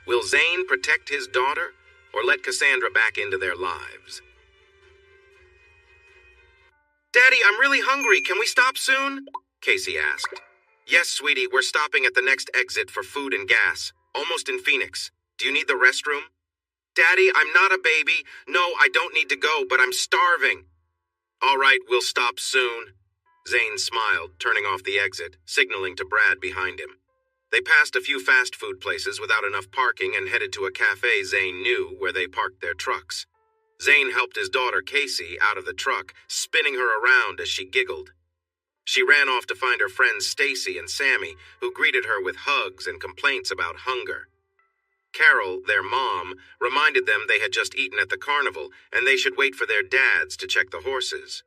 Will Zane protect his daughter, or let Cassandra back into their lives? "Daddy, I'm really hungry. Can we stop soon?" Casey asked. "Yes, sweetie, we're stopping at the next exit for food and gas. Almost in Phoenix. Do you need the restroom?" "Daddy, I'm not a baby. No, I don't need to go, but I'm starving." "All right, we'll stop soon." Zane smiled, turning off the exit, signaling to Brad behind him. They passed a few fast food places without enough parking and headed to a cafe Zane knew where they parked their trucks. Zane helped his daughter Casey out of the truck, spinning her around as she giggled. She ran off to find her friends Stacy and Sammy, who greeted her with hugs and complaints about hunger. Carol, their mom, reminded them they had just eaten at the carnival and they should wait for their dads to check the horses.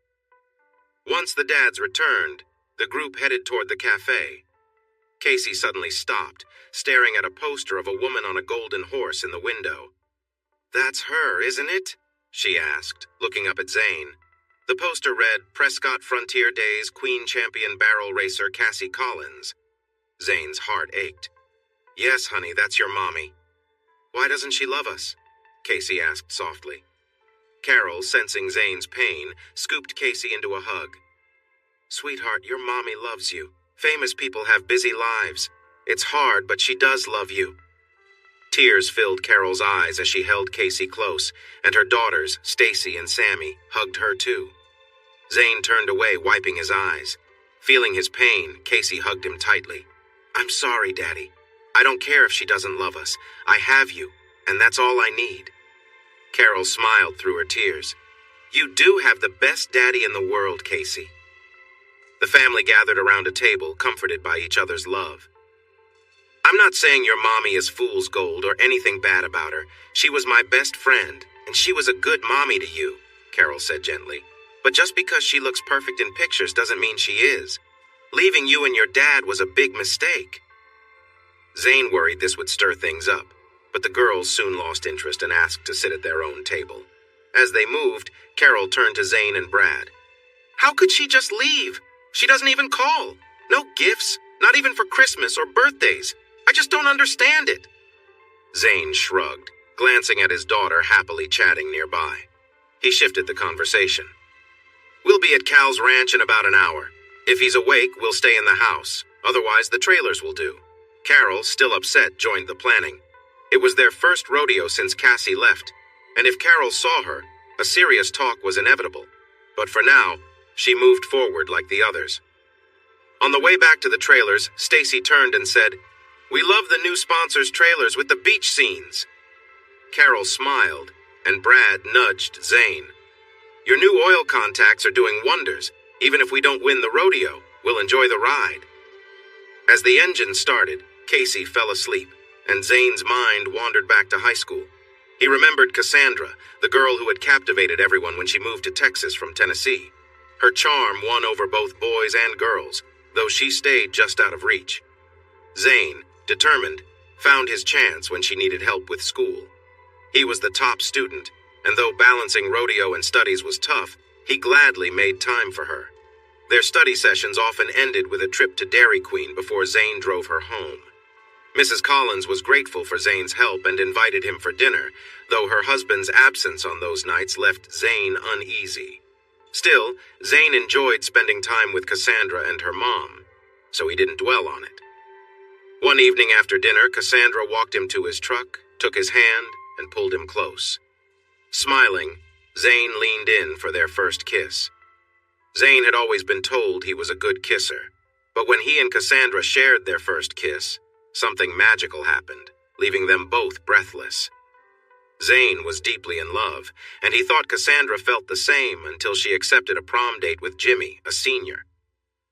Once the dads returned, the group headed toward the cafe. Casey suddenly stopped, staring at a poster of a woman on a golden horse in the window. "That's her, isn't it?" she asked, looking up at Zane. The poster read, "Prescott Frontier Days Queen Champion Barrel Racer Cassie Collins." Zane's heart ached. "Yes, honey, that's your mommy." "Why doesn't she love us?" Casey asked softly. Carol, sensing Zane's pain, scooped Casey into a hug. "Sweetheart, your mommy loves you. Famous people have busy lives. It's hard, but she does love you." Tears filled Carol's eyes as she held Casey close, and her daughters, Stacy and Sammy, hugged her too. Zane turned away, wiping his eyes. Feeling his pain, Casey hugged him tightly. "I'm sorry, Daddy. I don't care if she doesn't love us. I have you, and that's all I need." Carol smiled through her tears. "You do have the best daddy in the world, Casey." The family gathered around a table, comforted by each other's love. "I'm not saying your mommy is fool's gold or anything bad about her. She was my best friend, and she was a good mommy to you," Carol said gently. "But just because she looks perfect in pictures doesn't mean she is. Leaving you and your dad was a big mistake." Zane worried this would stir things up, but the girls soon lost interest and asked to sit at their own table. As they moved, Carol turned to Zane and Brad. "How could she just leave? She doesn't even call. No gifts, not even for Christmas or birthdays. I just don't understand it." Zane shrugged, glancing at his daughter happily chatting nearby. He shifted the conversation. "We'll be at Cal's ranch in about an hour. If he's awake, we'll stay in the house. Otherwise, the trailers will do." Carol, still upset, joined the planning. It was their first rodeo since Cassie left, and if Carol saw her, a serious talk was inevitable. But for now, she moved forward like the others. On the way back to the trailers, Stacy turned and said, "We love the new sponsors' trailers with the beach scenes." Carol smiled, and Brad nudged Zane. "Your new oil contacts are doing wonders. Even if we don't win the rodeo, we'll enjoy the ride." As the engine started, Casey fell asleep, and Zane's mind wandered back to high school. He remembered Cassandra, the girl who had captivated everyone when she moved to Texas from Tennessee. Her charm won over both boys and girls, though she stayed just out of reach. Zane, determined, found his chance when she needed help with school. He was the top student, and though balancing rodeo and studies was tough, he gladly made time for her. Their study sessions often ended with a trip to Dairy Queen before Zane drove her home. Mrs. Collins was grateful for Zane's help and invited him for dinner, though her husband's absence on those nights left Zane uneasy. Still, Zane enjoyed spending time with Cassandra and her mom, so he didn't dwell on it. One evening after dinner, Cassandra walked him to his truck, took his hand, and pulled him close. Smiling, Zane leaned in for their first kiss. Zane had always been told he was a good kisser, but when he and Cassandra shared their first kiss, something magical happened, leaving them both breathless. Zane was deeply in love, and he thought Cassandra felt the same until she accepted a prom date with Jimmy, a senior.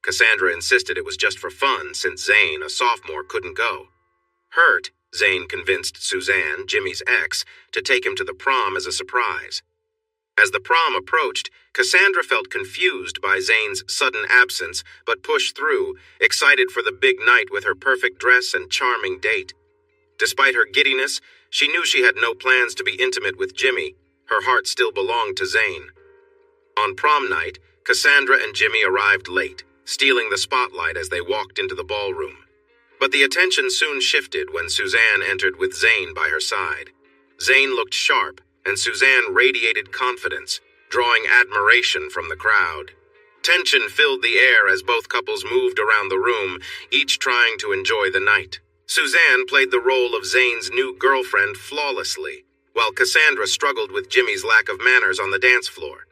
Cassandra insisted it was just for fun since Zane, a sophomore, couldn't go. Hurt, Zane convinced Suzanne, Jimmy's ex, to take him to the prom as a surprise. As the prom approached, Cassandra felt confused by Zane's sudden absence, but pushed through, excited for the big night with her perfect dress and charming date. Despite her giddiness, she knew she had no plans to be intimate with Jimmy. Her heart still belonged to Zane. On prom night, Cassandra and Jimmy arrived late, stealing the spotlight as they walked into the ballroom. But the attention soon shifted when Suzanne entered with Zane by her side. Zane looked sharp, and Suzanne radiated confidence, drawing admiration from the crowd. Tension filled the air as both couples moved around the room, each trying to enjoy the night. Suzanne played the role of Zane's new girlfriend flawlessly, while Cassandra struggled with Jimmy's lack of manners on the dance floor.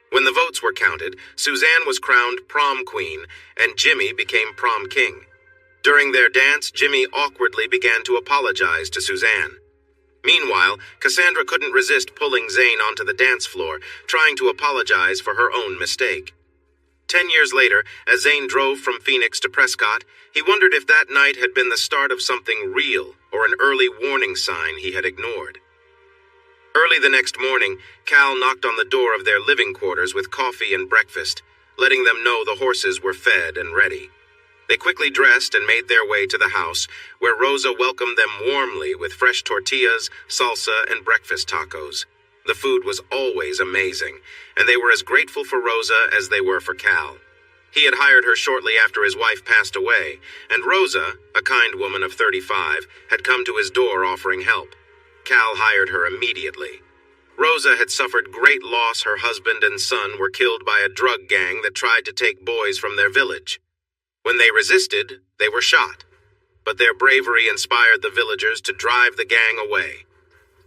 When the votes were counted, Suzanne was crowned prom queen, and Jimmy became prom king. During their dance, Jimmy awkwardly began to apologize to Suzanne. Meanwhile, Cassandra couldn't resist pulling Zane onto the dance floor, trying to apologize for her own mistake. 10 years later, as Zane drove from Phoenix to Prescott, he wondered if that night had been the start of something real or an early warning sign he had ignored. Early the next morning, Cal knocked on the door of their living quarters with coffee and breakfast, letting them know the horses were fed and ready. They quickly dressed and made their way to the house, where Rosa welcomed them warmly with fresh tortillas, salsa, and breakfast tacos. The food was always amazing, and they were as grateful for Rosa as they were for Cal. He had hired her shortly after his wife passed away, and Rosa, a kind woman of 35, had come to his door offering help. Cal hired her immediately. Rosa had suffered great loss. Her husband and son were killed by a drug gang that tried to take boys from their village. When they resisted, they were shot. But their bravery inspired the villagers to drive the gang away.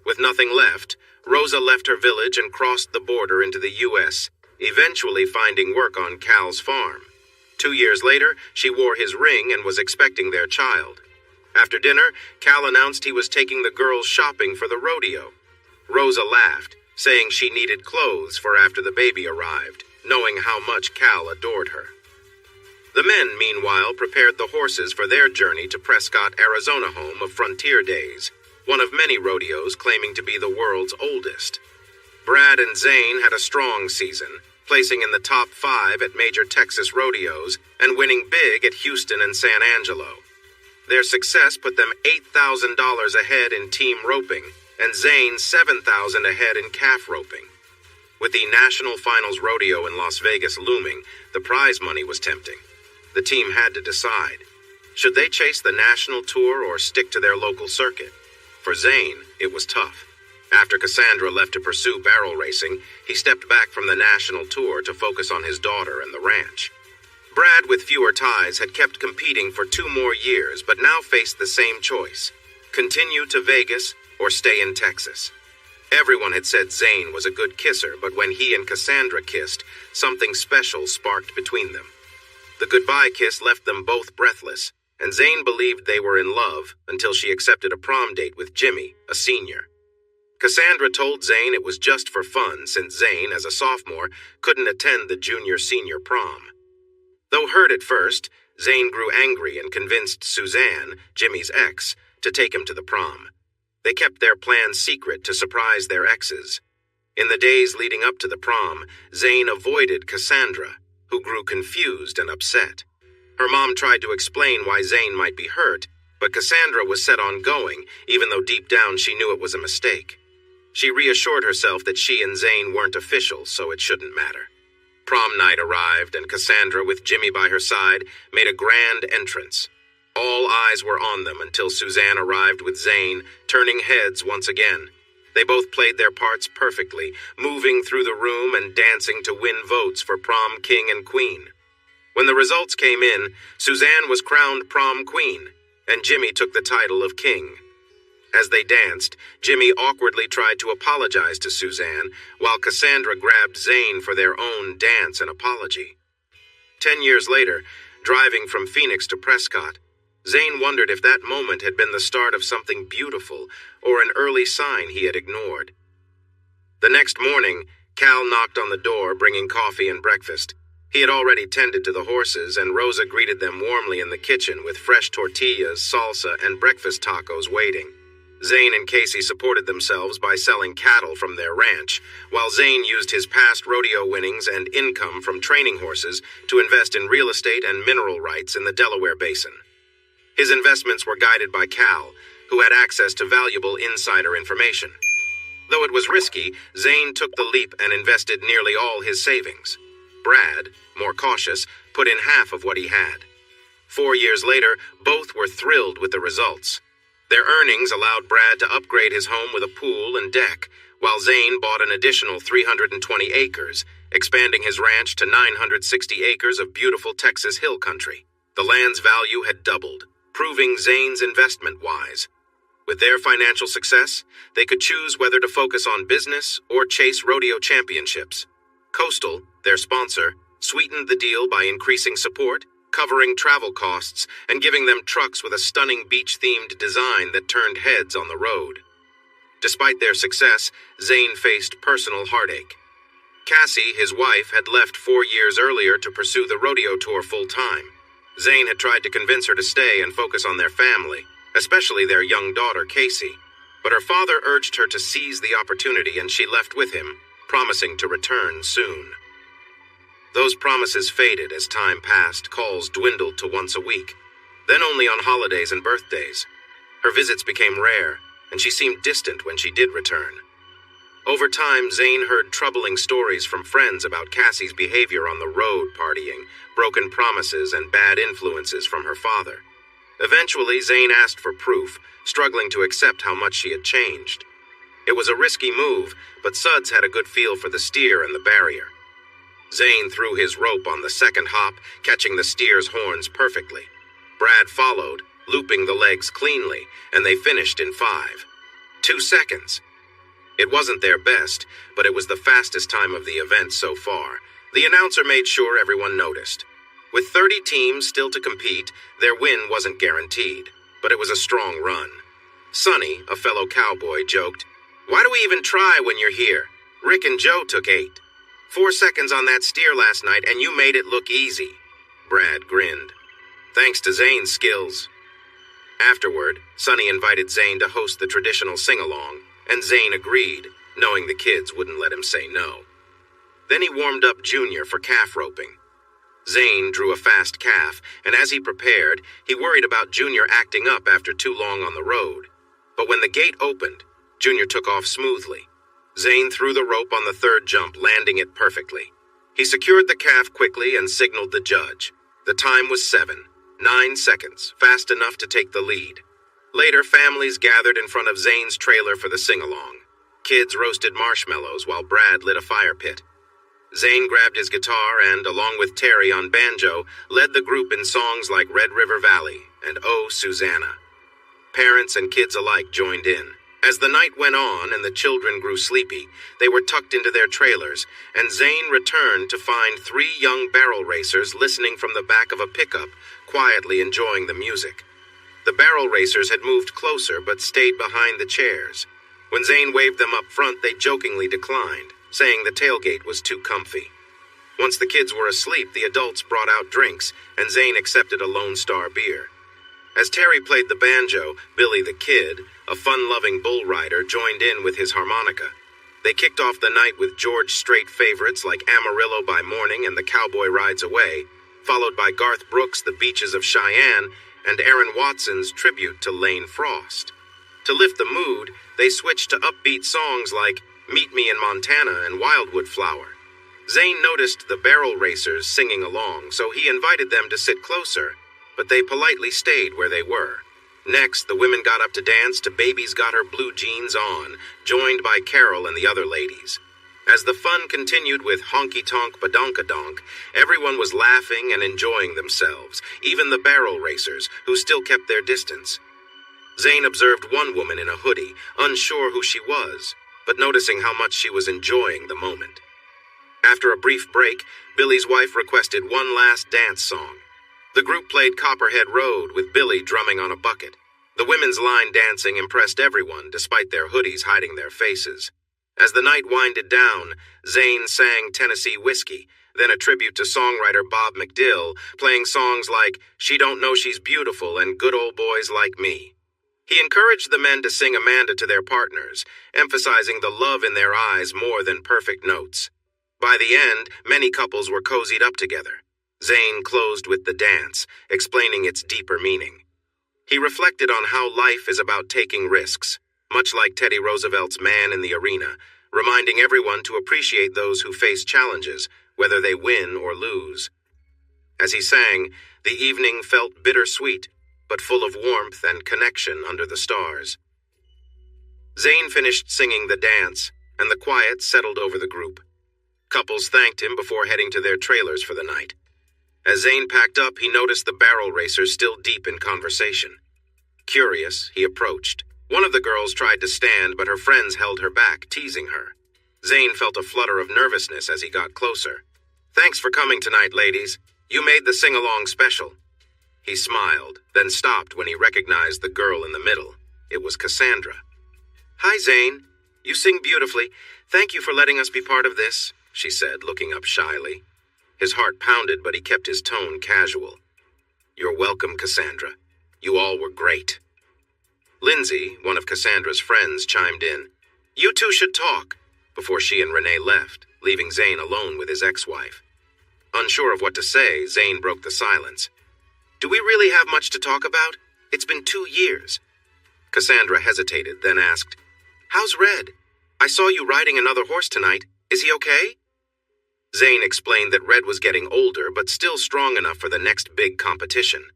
With nothing left, Rosa left her village and crossed the border into the U.S., eventually finding work on Cal's farm. 2 years later, she wore his ring and was expecting their child. After dinner, Cal announced he was taking the girls shopping for the rodeo. Rosa laughed, saying she needed clothes for after the baby arrived, knowing how much Cal adored her. The men, meanwhile, prepared the horses for their journey to Prescott, Arizona home of Frontier Days, one of many rodeos claiming to be the world's oldest. Brad and Zane had a strong season, placing in the top 5 at major Texas rodeos and winning big at Houston and San Angelo. Their success put them $8,000 ahead in team roping, and Zane $7,000 ahead in calf roping. With the National Finals Rodeo in Las Vegas looming, the prize money was tempting. The team had to decide. Should they chase the national tour or stick to their local circuit? For Zane, it was tough. After Cassandra left to pursue barrel racing, he stepped back from the national tour to focus on his daughter and the ranch. Brad, with fewer ties, had kept competing for 2 more years, but now faced the same choice: continue to Vegas or stay in Texas. Everyone had said Zane was a good kisser, but when he and Cassandra kissed, something special sparked between them. The goodbye kiss left them both breathless, and Zane believed they were in love until she accepted a prom date with Jimmy, a senior. Cassandra told Zane it was just for fun, since Zane, as a sophomore, couldn't attend the junior-senior prom. Though hurt at first, Zane grew angry and convinced Suzanne, Jimmy's ex, to take him to the prom. They kept their plan secret to surprise their exes. In the days leading up to the prom, Zane avoided Cassandra, who grew confused and upset. Her mom tried to explain why Zane might be hurt, but Cassandra was set on going, even though deep down she knew it was a mistake. She reassured herself that she and Zane weren't official, so it shouldn't matter. Prom night arrived, and Cassandra, with Jimmy by her side, made a grand entrance. All eyes were on them until Suzanne arrived with Zane, turning heads once again. They both played their parts perfectly, moving through the room and dancing to win votes for prom king and queen. When the results came in, Suzanne was crowned prom queen, and Jimmy took the title of king. As they danced, Jimmy awkwardly tried to apologize to Suzanne, while Cassandra grabbed Zane for their own dance and apology. 10 years later, driving from Phoenix to Prescott, Zane wondered if that moment had been the start of something beautiful or an early sign he had ignored. The next morning, Cal knocked on the door, bringing coffee and breakfast. He had already tended to the horses, and Rosa greeted them warmly in the kitchen with fresh tortillas, salsa, and breakfast tacos waiting. Zane and Casey supported themselves by selling cattle from their ranch, while Zane used his past rodeo winnings and income from training horses to invest in real estate and mineral rights in the Delaware Basin. His investments were guided by Cal, who had access to valuable insider information. Though it was risky, Zane took the leap and invested nearly all his savings. Brad, more cautious, put in half of what he had. 4 years later, both were thrilled with the results. Their earnings allowed Brad to upgrade his home with a pool and deck, while Zane bought an additional 320 acres, expanding his ranch to 960 acres of beautiful Texas hill country. The land's value had doubled, proving Zane's investment wise. With their financial success, they could choose whether to focus on business or chase rodeo championships. Coastal, their sponsor, sweetened the deal by increasing support, covering travel costs, and giving them trucks with a stunning beach-themed design that turned heads on the road. Despite their success, Zane faced personal heartache. Cassie, his wife, had left 4 years earlier to pursue the rodeo tour full-time. Zane had tried to convince her to stay and focus on their family, especially their young daughter, Casey. But her father urged her to seize the opportunity, and she left with him, promising to return soon. Those promises faded as time passed. Calls dwindled to once a week, then only on holidays and birthdays. Her visits became rare, and she seemed distant when she did return. Over time, Zane heard troubling stories from friends about Cassie's behavior on the road, partying, broken promises, and bad influences from her father. Eventually, Zane asked for proof, struggling to accept how much she had changed. It was a risky move, but Suds had a good feel for the steer and the barrier. Zane threw his rope on the second hop, catching the steer's horns perfectly. Brad followed, looping the legs cleanly, and they finished in 2 seconds. It wasn't their best, but it was the fastest time of the event so far. The announcer made sure everyone noticed. With 30 teams still to compete, their win wasn't guaranteed, but it was a strong run. Sonny, a fellow cowboy, joked, "Why do we even try when you're here? Rick and Joe took 8. 4 seconds on that steer last night, and you made it look easy." Brad grinned. "Thanks to Zane's skills." Afterward, Sonny invited Zane to host the traditional sing-along, and Zane agreed, knowing the kids wouldn't let him say no. Then he warmed up Junior for calf roping. Zane drew a fast calf, and as he prepared, he worried about Junior acting up after too long on the road. But when the gate opened, Junior took off smoothly. Zane threw the rope on the third jump, landing it perfectly. He secured the calf quickly and signaled the judge. The time was 9 seconds, fast enough to take the lead. Later, families gathered in front of Zane's trailer for the sing-along. Kids roasted marshmallows while Brad lit a fire pit. Zane grabbed his guitar and, along with Terry on banjo, led the group in songs like Red River Valley and Oh, Susanna. Parents and kids alike joined in. As the night went on and the children grew sleepy, they were tucked into their trailers, and Zane returned to find 3 young barrel racers listening from the back of a pickup, quietly enjoying the music. The barrel racers had moved closer but stayed behind the chairs. When Zane waved them up front, they jokingly declined, saying the tailgate was too comfy. Once the kids were asleep, the adults brought out drinks, and Zane accepted a Lone Star beer. As Terry played the banjo, Billy the Kid, a fun-loving bull rider, joined in with his harmonica. They kicked off the night with George Strait favorites like Amarillo by Morning and The Cowboy Rides Away, followed by Garth Brooks' The Beaches of Cheyenne, and Aaron Watson's tribute to Lane Frost. To lift the mood, they switched to upbeat songs like Meet Me in Montana and Wildwood Flower. Zane noticed the barrel racers singing along, so he invited them to sit closer, but they politely stayed where they were. Next, the women got up to dance to Baby's Got Her Blue Jeans On, joined by Carol and the other ladies. As the fun continued with Honky Tonk Badonkadonk, everyone was laughing and enjoying themselves, even the barrel racers, who still kept their distance. Zane observed one woman in a hoodie, unsure who she was, but noticing how much she was enjoying the moment. After a brief break, Billy's wife requested one last dance song. The group played Copperhead Road with Billy drumming on a bucket. The women's line dancing impressed everyone, despite their hoodies hiding their faces. As the night winded down, Zane sang Tennessee Whiskey, then a tribute to songwriter Bob McDill, playing songs like She Don't Know She's Beautiful and Good Old Boys Like Me. He encouraged the men to sing Amanda to their partners, emphasizing the love in their eyes more than perfect notes. By the end, many couples were cozied up together. Zane closed with the dance, explaining its deeper meaning. He reflected on how life is about taking risks, much like Teddy Roosevelt's Man in the Arena, reminding everyone to appreciate those who face challenges, whether they win or lose. As he sang, the evening felt bittersweet, but full of warmth and connection under the stars. Zane finished singing the dance, and the quiet settled over the group. Couples thanked him before heading to their trailers for the night. As Zane packed up, he noticed the barrel racers still deep in conversation. Curious, he approached. One of the girls tried to stand, but her friends held her back, teasing her. Zane felt a flutter of nervousness as he got closer. "Thanks for coming tonight, ladies. You made the sing-along special." He smiled, then stopped when he recognized the girl in the middle. It was Cassandra. "Hi, Zane. You sing beautifully. Thank you for letting us be part of this," she said, looking up shyly. His heart pounded, but he kept his tone casual. "You're welcome, Cassandra. You all were great." Lindsay, one of Cassandra's friends, chimed in. "You two should talk," before she and Renee left, leaving Zane alone with his ex-wife. Unsure of what to say, Zane broke the silence. "Do we really have much to talk about? It's been 2 years." Cassandra hesitated, then asked, "How's Red? I saw you riding another horse tonight. Is he okay?" Zane explained that Red was getting older, but still strong enough for the next big competition.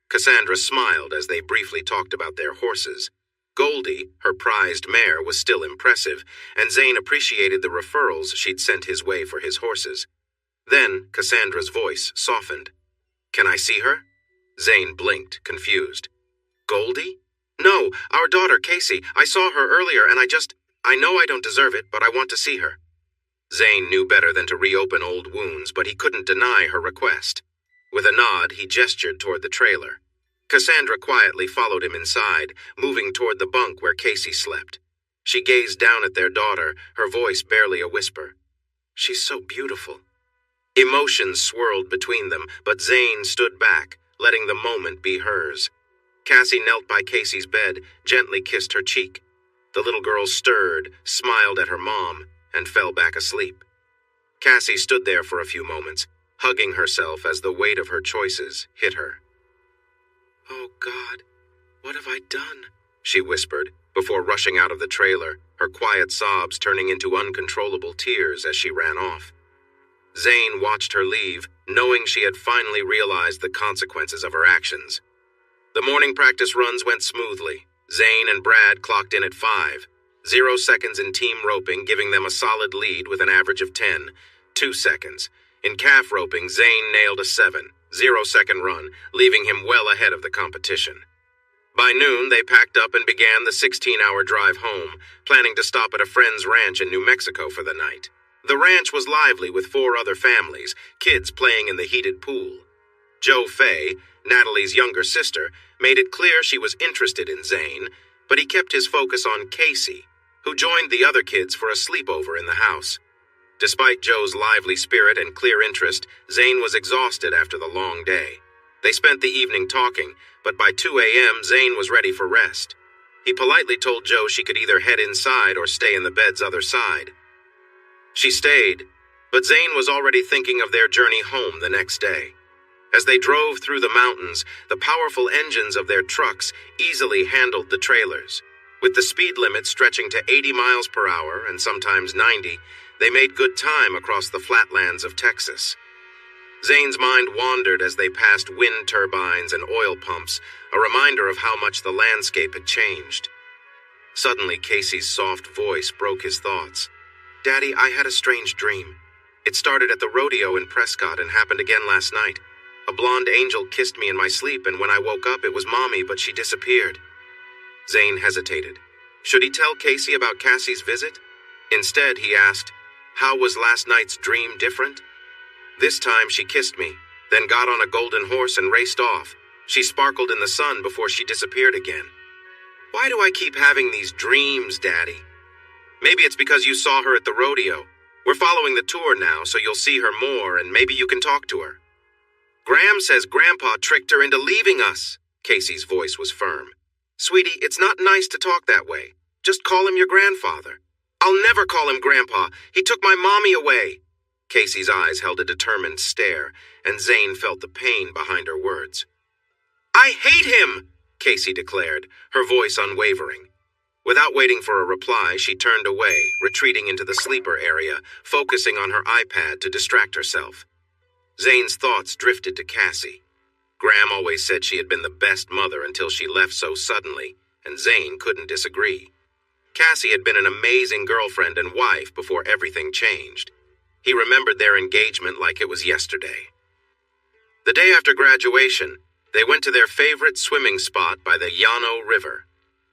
Cassandra smiled as they briefly talked about their horses. Goldie, her prized mare, was still impressive, and Zane appreciated the referrals she'd sent his way for his horses. Then Cassandra's voice softened. "Can I see her?" Zane blinked, confused. "Goldie? No, our daughter, Casey. I saw her earlier, and I know I don't deserve it, but I want to see her." Zane knew better than to reopen old wounds, but he couldn't deny her request. With a nod, he gestured toward the trailer. Cassandra quietly followed him inside, moving toward the bunk where Casey slept. She gazed down at their daughter, her voice barely a whisper. "She's so beautiful." Emotions swirled between them, but Zane stood back, letting the moment be hers. Cassie knelt by Casey's bed, gently kissed her cheek. The little girl stirred, smiled at her mom, and fell back asleep. Cassie stood there for a few moments, hugging herself as the weight of her choices hit her. "Oh, God, what have I done?" she whispered, before rushing out of the trailer, her quiet sobs turning into uncontrollable tears as she ran off. Zane watched her leave, knowing she had finally realized the consequences of her actions. The morning practice runs went smoothly. Zane and Brad clocked in at 5, 0 seconds in team roping, giving them a solid lead with an average of 10, 2 seconds. In calf roping, Zane nailed a 7, 0-second run, leaving him well ahead of the competition. By noon, they packed up and began the 16-hour drive home, planning to stop at a friend's ranch in New Mexico for the night. The ranch was lively with 4 other families, kids playing in the heated pool. Joe Fay, Natalie's younger sister, made it clear she was interested in Zane, but he kept his focus on Casey, who joined the other kids for a sleepover in the house. Despite Joe's lively spirit and clear interest, Zane was exhausted after the long day. They spent the evening talking, but by 2 a.m. Zane was ready for rest. He politely told Joe she could either head inside or stay in the bed's other side. She stayed, but Zane was already thinking of their journey home the next day. As they drove through the mountains, the powerful engines of their trucks easily handled the trailers. With the speed limit stretching to 80 miles per hour and sometimes 90, they made good time across the flatlands of Texas. Zane's mind wandered as they passed wind turbines and oil pumps, a reminder of how much the landscape had changed. Suddenly, Casey's soft voice broke his thoughts. "Daddy, I had a strange dream. It started at the rodeo in Prescott and happened again last night. A blonde angel kissed me in my sleep, and when I woke up, it was Mommy, but she disappeared." Zane hesitated. Should he tell Casey about Cassie's visit? Instead, he asked, "How was last night's dream different?" "This time she kissed me, then got on a golden horse and raced off. She sparkled in the sun before she disappeared again." "Why do I keep having these dreams, Daddy?" "Maybe it's because you saw her at the rodeo. We're following the tour now, so you'll see her more, and maybe you can talk to her." "Graham says Grandpa tricked her into leaving us." Casey's voice was firm. "Sweetie, it's not nice to talk that way. Just call him your grandfather." "I'll never call him Grandpa. He took my mommy away." Casey's eyes held a determined stare, and Zane felt the pain behind her words. "I hate him," Casey declared, her voice unwavering. Without waiting for a reply, she turned away, retreating into the sleeper area, focusing on her iPad to distract herself. Zane's thoughts drifted to Cassie. Graham always said she had been the best mother until she left so suddenly, and Zane couldn't disagree. Cassie had been an amazing girlfriend and wife before everything changed. He remembered their engagement like it was yesterday. The day after graduation, they went to their favorite swimming spot by the Llano River.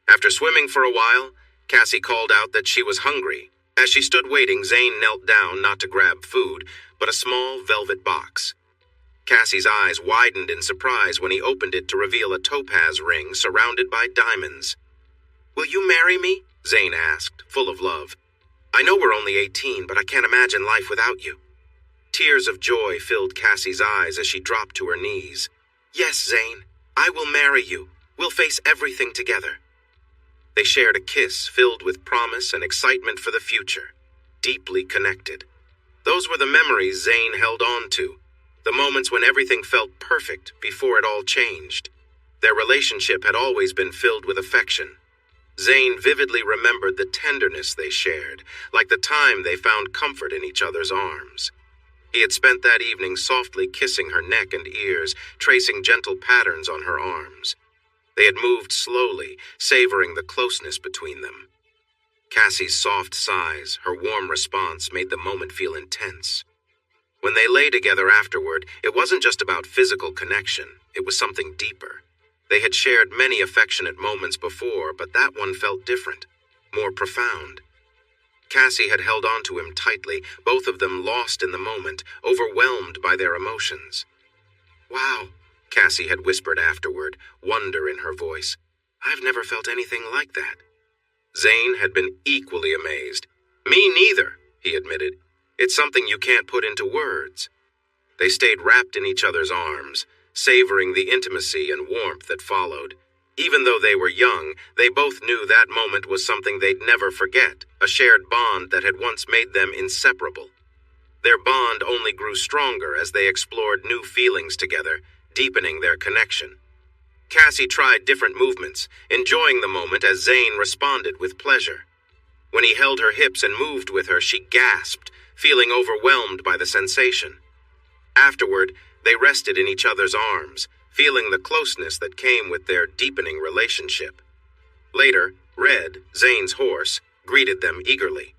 After swimming for a while, Cassie called out that she was hungry. As she stood waiting, Zane knelt down not to grab food, but a small velvet box. Cassie's eyes widened in surprise when he opened it to reveal a topaz ring surrounded by diamonds. "Will you marry me?" Zane asked, full of love. "I know we're only 18, but I can't imagine life without you." Tears of joy filled Cassie's eyes as she dropped to her knees. "Yes, Zane, I will marry you. We'll face everything together." They shared a kiss filled with promise and excitement for the future, deeply connected. Those were the memories Zane held on to, the moments when everything felt perfect before it all changed. Their relationship had always been filled with affection. Zane vividly remembered the tenderness they shared, like the time they found comfort in each other's arms. He had spent that evening softly kissing her neck and ears, tracing gentle patterns on her arms. They had moved slowly, savoring the closeness between them. Cassie's soft sighs, her warm response, made the moment feel intense. When they lay together afterward, it wasn't just about physical connection, it was something deeper. They had shared many affectionate moments before, but that one felt different, more profound. Cassie had held on to him tightly, both of them lost in the moment, overwhelmed by their emotions. "Wow," Cassie had whispered afterward, wonder in her voice. "I've never felt anything like that." Zane had been equally amazed. "Me neither," he admitted. "It's something you can't put into words." They stayed wrapped in each other's arms, savoring the intimacy and warmth that followed. Even though they were young, they both knew that moment was something they'd never forget, a shared bond that had once made them inseparable. Their bond only grew stronger as they explored new feelings together, deepening their connection. Cassie tried different movements, enjoying the moment as Zane responded with pleasure. When he held her hips and moved with her, she gasped, feeling overwhelmed by the sensation. Afterward, they rested in each other's arms, feeling the closeness that came with their deepening relationship. Later, Red, Zane's horse, greeted them eagerly.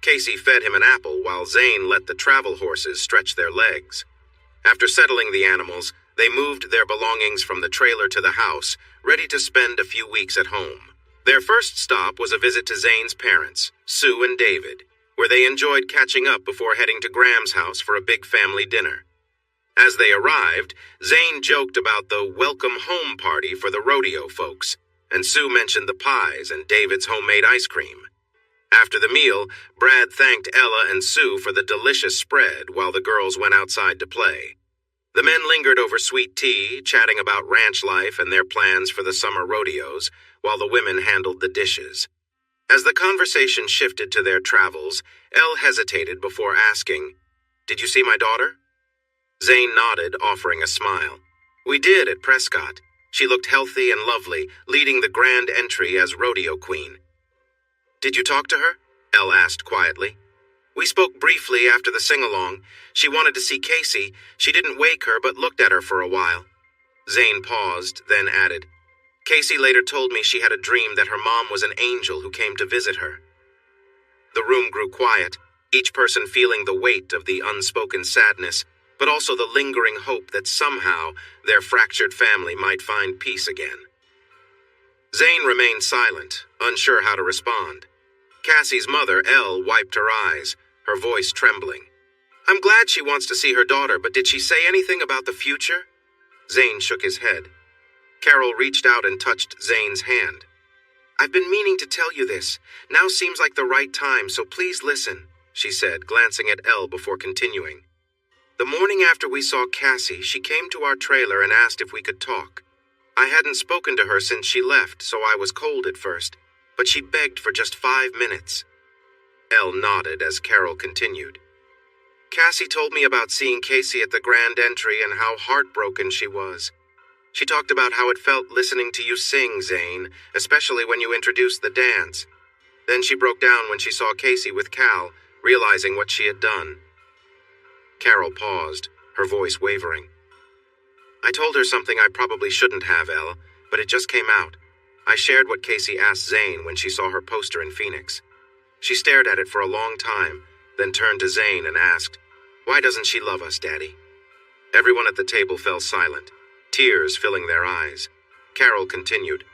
Casey fed him an apple while Zane let the travel horses stretch their legs. After settling the animals, they moved their belongings from the trailer to the house, ready to spend a few weeks at home. Their first stop was a visit to Zane's parents, Sue and David, where they enjoyed catching up before heading to Graham's house for a big family dinner. As they arrived, Zane joked about the welcome home party for the rodeo folks, and Sue mentioned the pies and David's homemade ice cream. After the meal, Brad thanked Ella and Sue for the delicious spread while the girls went outside to play. The men lingered over sweet tea, chatting about ranch life and their plans for the summer rodeos, while the women handled the dishes. As the conversation shifted to their travels, Elle hesitated before asking, "Did you see my daughter?" Zane nodded, offering a smile. "We did at Prescott. She looked healthy and lovely, leading the grand entry as rodeo queen." "Did you talk to her?" Elle asked quietly. "We spoke briefly after the sing-along. She wanted to see Casey. She didn't wake her, but looked at her for a while." Zane paused, then added, "Casey later told me she had a dream that her mom was an angel who came to visit her." The room grew quiet, each person feeling the weight of the unspoken sadness, but also the lingering hope that somehow their fractured family might find peace again. Zane remained silent, unsure how to respond. Cassie's mother, Elle, wiped her eyes, her voice trembling. "I'm glad she wants to see her daughter, but did she say anything about the future?" Zane shook his head. Carol reached out and touched Zane's hand. "I've been meaning to tell you this. Now seems like the right time, so please listen," she said, glancing at Elle before continuing. "The morning after we saw Cassie, she came to our trailer and asked if we could talk. I hadn't spoken to her since she left, so I was cold at first, but she begged for just 5 minutes." Elle nodded as Carol continued. "Cassie told me about seeing Casey at the grand entry and how heartbroken she was. She talked about how it felt listening to you sing, Zane, especially when you introduced the dance. Then she broke down when she saw Casey with Cal, realizing what she had done." Carol paused, her voice wavering. I told her something I probably shouldn't have, Elle, but it just came out. I shared what Casey asked Zane when she saw her poster in Phoenix. She stared at it for a long time, then turned to Zane and asked, "Why doesn't she love us, Daddy?" Everyone at the table fell silent, tears filling their eyes. Carol continued,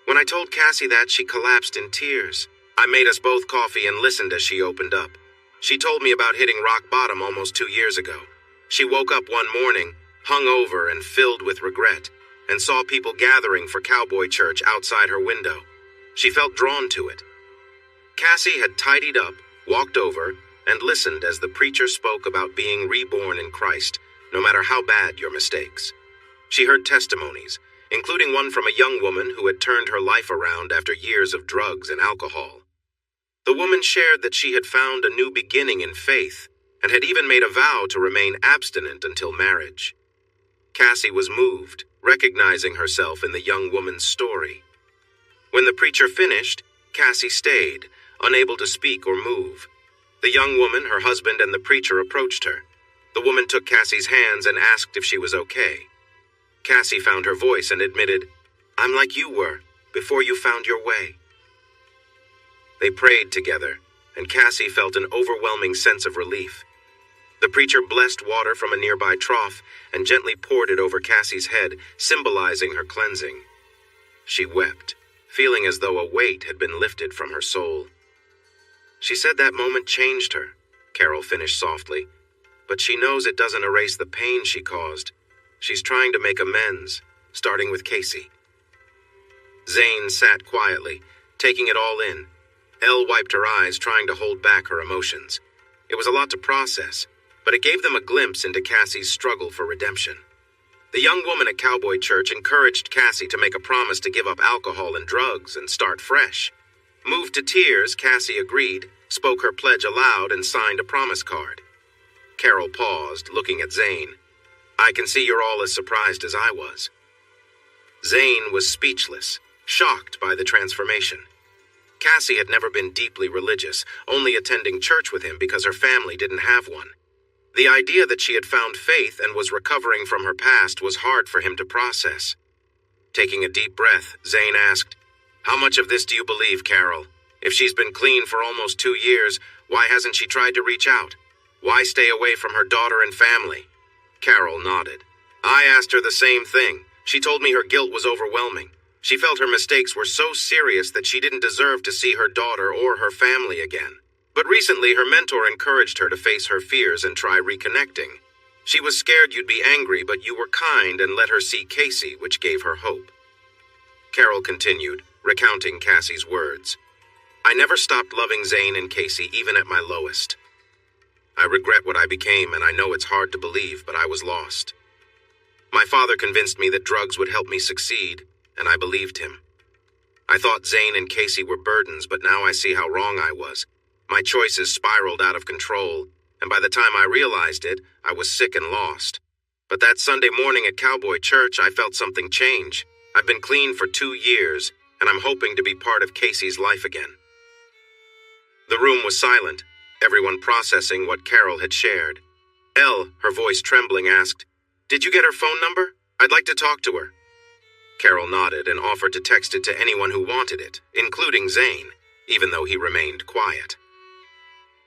"When I told Cassie that, she collapsed in tears. I made us both coffee and listened as she opened up. She told me about hitting rock bottom almost 2 years ago. She woke up one morning, hungover and filled with regret, and saw people gathering for cowboy church outside her window. She felt drawn to it. Cassie had tidied up, walked over, and listened as the preacher spoke about being reborn in Christ, no matter how bad your mistakes. She heard testimonies, including one from a young woman who had turned her life around after years of drugs and alcohol. The woman shared that she had found a new beginning in faith and had even made a vow to remain abstinent until marriage. Cassie was moved, recognizing herself in the young woman's story. When the preacher finished, Cassie stayed, unable to speak or move. The young woman, her husband, and the preacher approached her. The woman took Cassie's hands and asked if she was okay. Cassie found her voice and admitted, "I'm like you were, before you found your way." They prayed together, and Cassie felt an overwhelming sense of relief. The preacher blessed water from a nearby trough and gently poured it over Cassie's head, symbolizing her cleansing. She wept, feeling as though a weight had been lifted from her soul. She said that moment changed her, Carol finished softly, but she knows it doesn't erase the pain she caused. She's trying to make amends, starting with Casey. Zane sat quietly, taking it all in. Elle wiped her eyes, trying to hold back her emotions. It was a lot to process, but it gave them a glimpse into Cassie's struggle for redemption. The young woman at Cowboy Church encouraged Cassie to make a promise to give up alcohol and drugs and start fresh. Moved to tears, Cassie agreed, spoke her pledge aloud, and signed a promise card. Carol paused, looking at Zane. "I can see you're all as surprised as I was." Zane was speechless, shocked by the transformation. Cassie had never been deeply religious, only attending church with him because her family didn't have one. The idea that she had found faith and was recovering from her past was hard for him to process. Taking a deep breath, Zane asked, "How much of this do you believe, Carol? If she's been clean for almost 2 years, why hasn't she tried to reach out? Why stay away from her daughter and family?" Carol nodded. "I asked her the same thing. She told me her guilt was overwhelming. She felt her mistakes were so serious that she didn't deserve to see her daughter or her family again. But recently, her mentor encouraged her to face her fears and try reconnecting. She was scared you'd be angry, but you were kind and let her see Casey, which gave her hope." Carol continued, recounting Cassie's words. "I never stopped loving Zane and Casey, even at my lowest. I regret what I became, and I know it's hard to believe, but I was lost. My father convinced me that drugs would help me succeed, and I believed him. I thought Zane and Casey were burdens, but now I see how wrong I was. My choices spiraled out of control, and by the time I realized it, I was sick and lost. But that Sunday morning at Cowboy Church, I felt something change. I've been clean for 2 years, and I'm hoping to be part of Casey's life again." The room was silent, everyone processing what Carol had shared. Elle, her voice trembling, asked, "Did you get her phone number? I'd like to talk to her." Carol nodded and offered to text it to anyone who wanted it, including Zane, even though he remained quiet.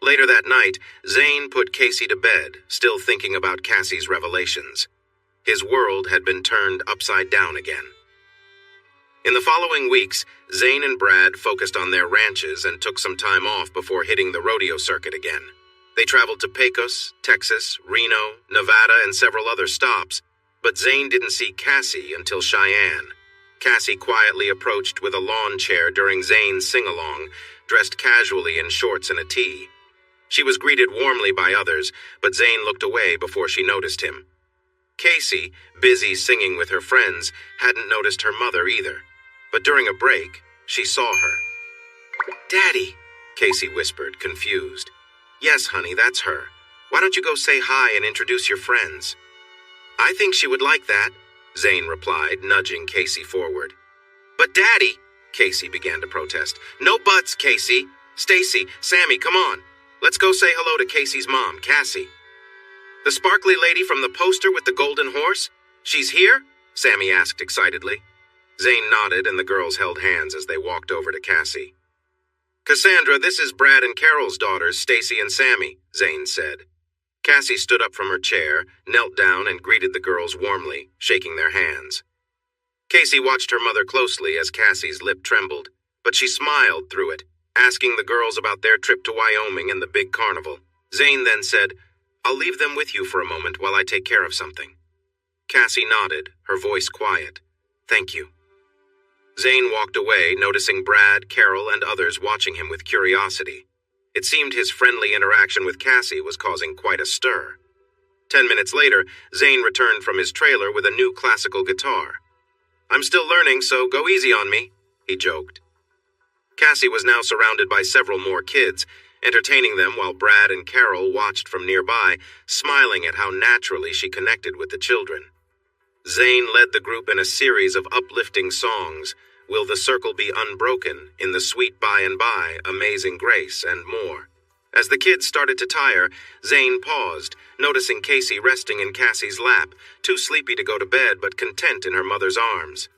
Later that night, Zane put Casey to bed, still thinking about Cassie's revelations. His world had been turned upside down again. In the following weeks, Zane and Brad focused on their ranches and took some time off before hitting the rodeo circuit again. They traveled to Pecos, Texas, Reno, Nevada, and several other stops, but Zane didn't see Cassie until Cheyenne. Cassie quietly approached with a lawn chair during Zane's sing-along, dressed casually in shorts and a tee. She was greeted warmly by others, but Zane looked away before she noticed him. Casey, busy singing with her friends, hadn't noticed her mother either. But during a break, she saw her. "Daddy," Casey whispered, confused. "Yes, honey, that's her. Why don't you go say hi and introduce your friends?" "I think she would like that," Zane replied, nudging Casey forward. "But Daddy," Casey began to protest. "No buts, Casey. Stacy, Sammy, come on. Let's go say hello to Casey's mom, Cassie." The sparkly lady from the poster with the golden horse? She's here? Sammy asked excitedly. Zane nodded and the girls held hands as they walked over to Cassie. Cassandra, this is Brad and Carol's daughters, Stacy and Sammy, Zane said. Cassie stood up from her chair, knelt down and greeted the girls warmly, shaking their hands. Casey watched her mother closely as Cassie's lip trembled, but she smiled through it, asking the girls about their trip to Wyoming and the big carnival. Zane then said, I'll leave them with you for a moment while I take care of something. Cassie nodded, her voice quiet. Thank you. Zane walked away, noticing Brad, Carol, and others watching him with curiosity. It seemed his friendly interaction with Cassie was causing quite a stir. 10 minutes later, Zane returned from his trailer with a new classical guitar. I'm still learning, so go easy on me, he joked. Cassie was now surrounded by several more kids, entertaining them while Brad and Carol watched from nearby, smiling at how naturally she connected with the children. Zane led the group in a series of uplifting songs, Will the Circle Be Unbroken, In the Sweet By and By, Amazing Grace, and more. As the kids started to tire, Zane paused, noticing Casey resting in Cassie's lap, too sleepy to go to bed but content in her mother's arms.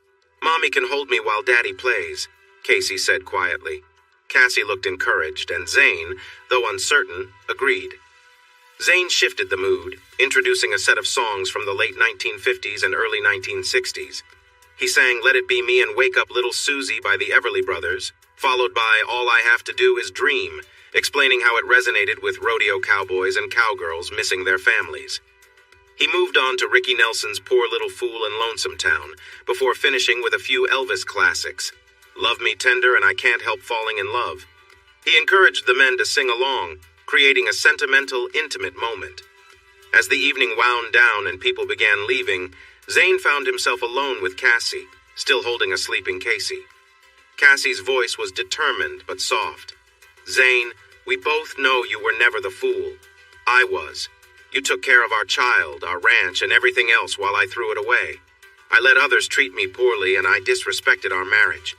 Mommy can hold me while Daddy plays, Casey said quietly. Cassie looked encouraged, and Zane, though uncertain, agreed. Zane shifted the mood, introducing a set of songs from the late 1950s and early 1960s. He sang Let It Be Me and Wake Up Little Susie by the Everly Brothers, followed by All I Have to Do Is Dream, explaining how it resonated with rodeo cowboys and cowgirls missing their families. He moved on to Ricky Nelson's Poor Little Fool and Lonesome Town, before finishing with a few Elvis classics, Love Me Tender and I Can't Help Falling in Love. He encouraged the men to sing along, creating a sentimental, intimate moment. As the evening wound down and people began leaving, Zane found himself alone with Cassie, still holding a sleeping Casey. Cassie's voice was determined but soft. Zane, we both know you were never the fool. I was. You took care of our child, our ranch, and everything else while I threw it away. I let others treat me poorly and I disrespected our marriage.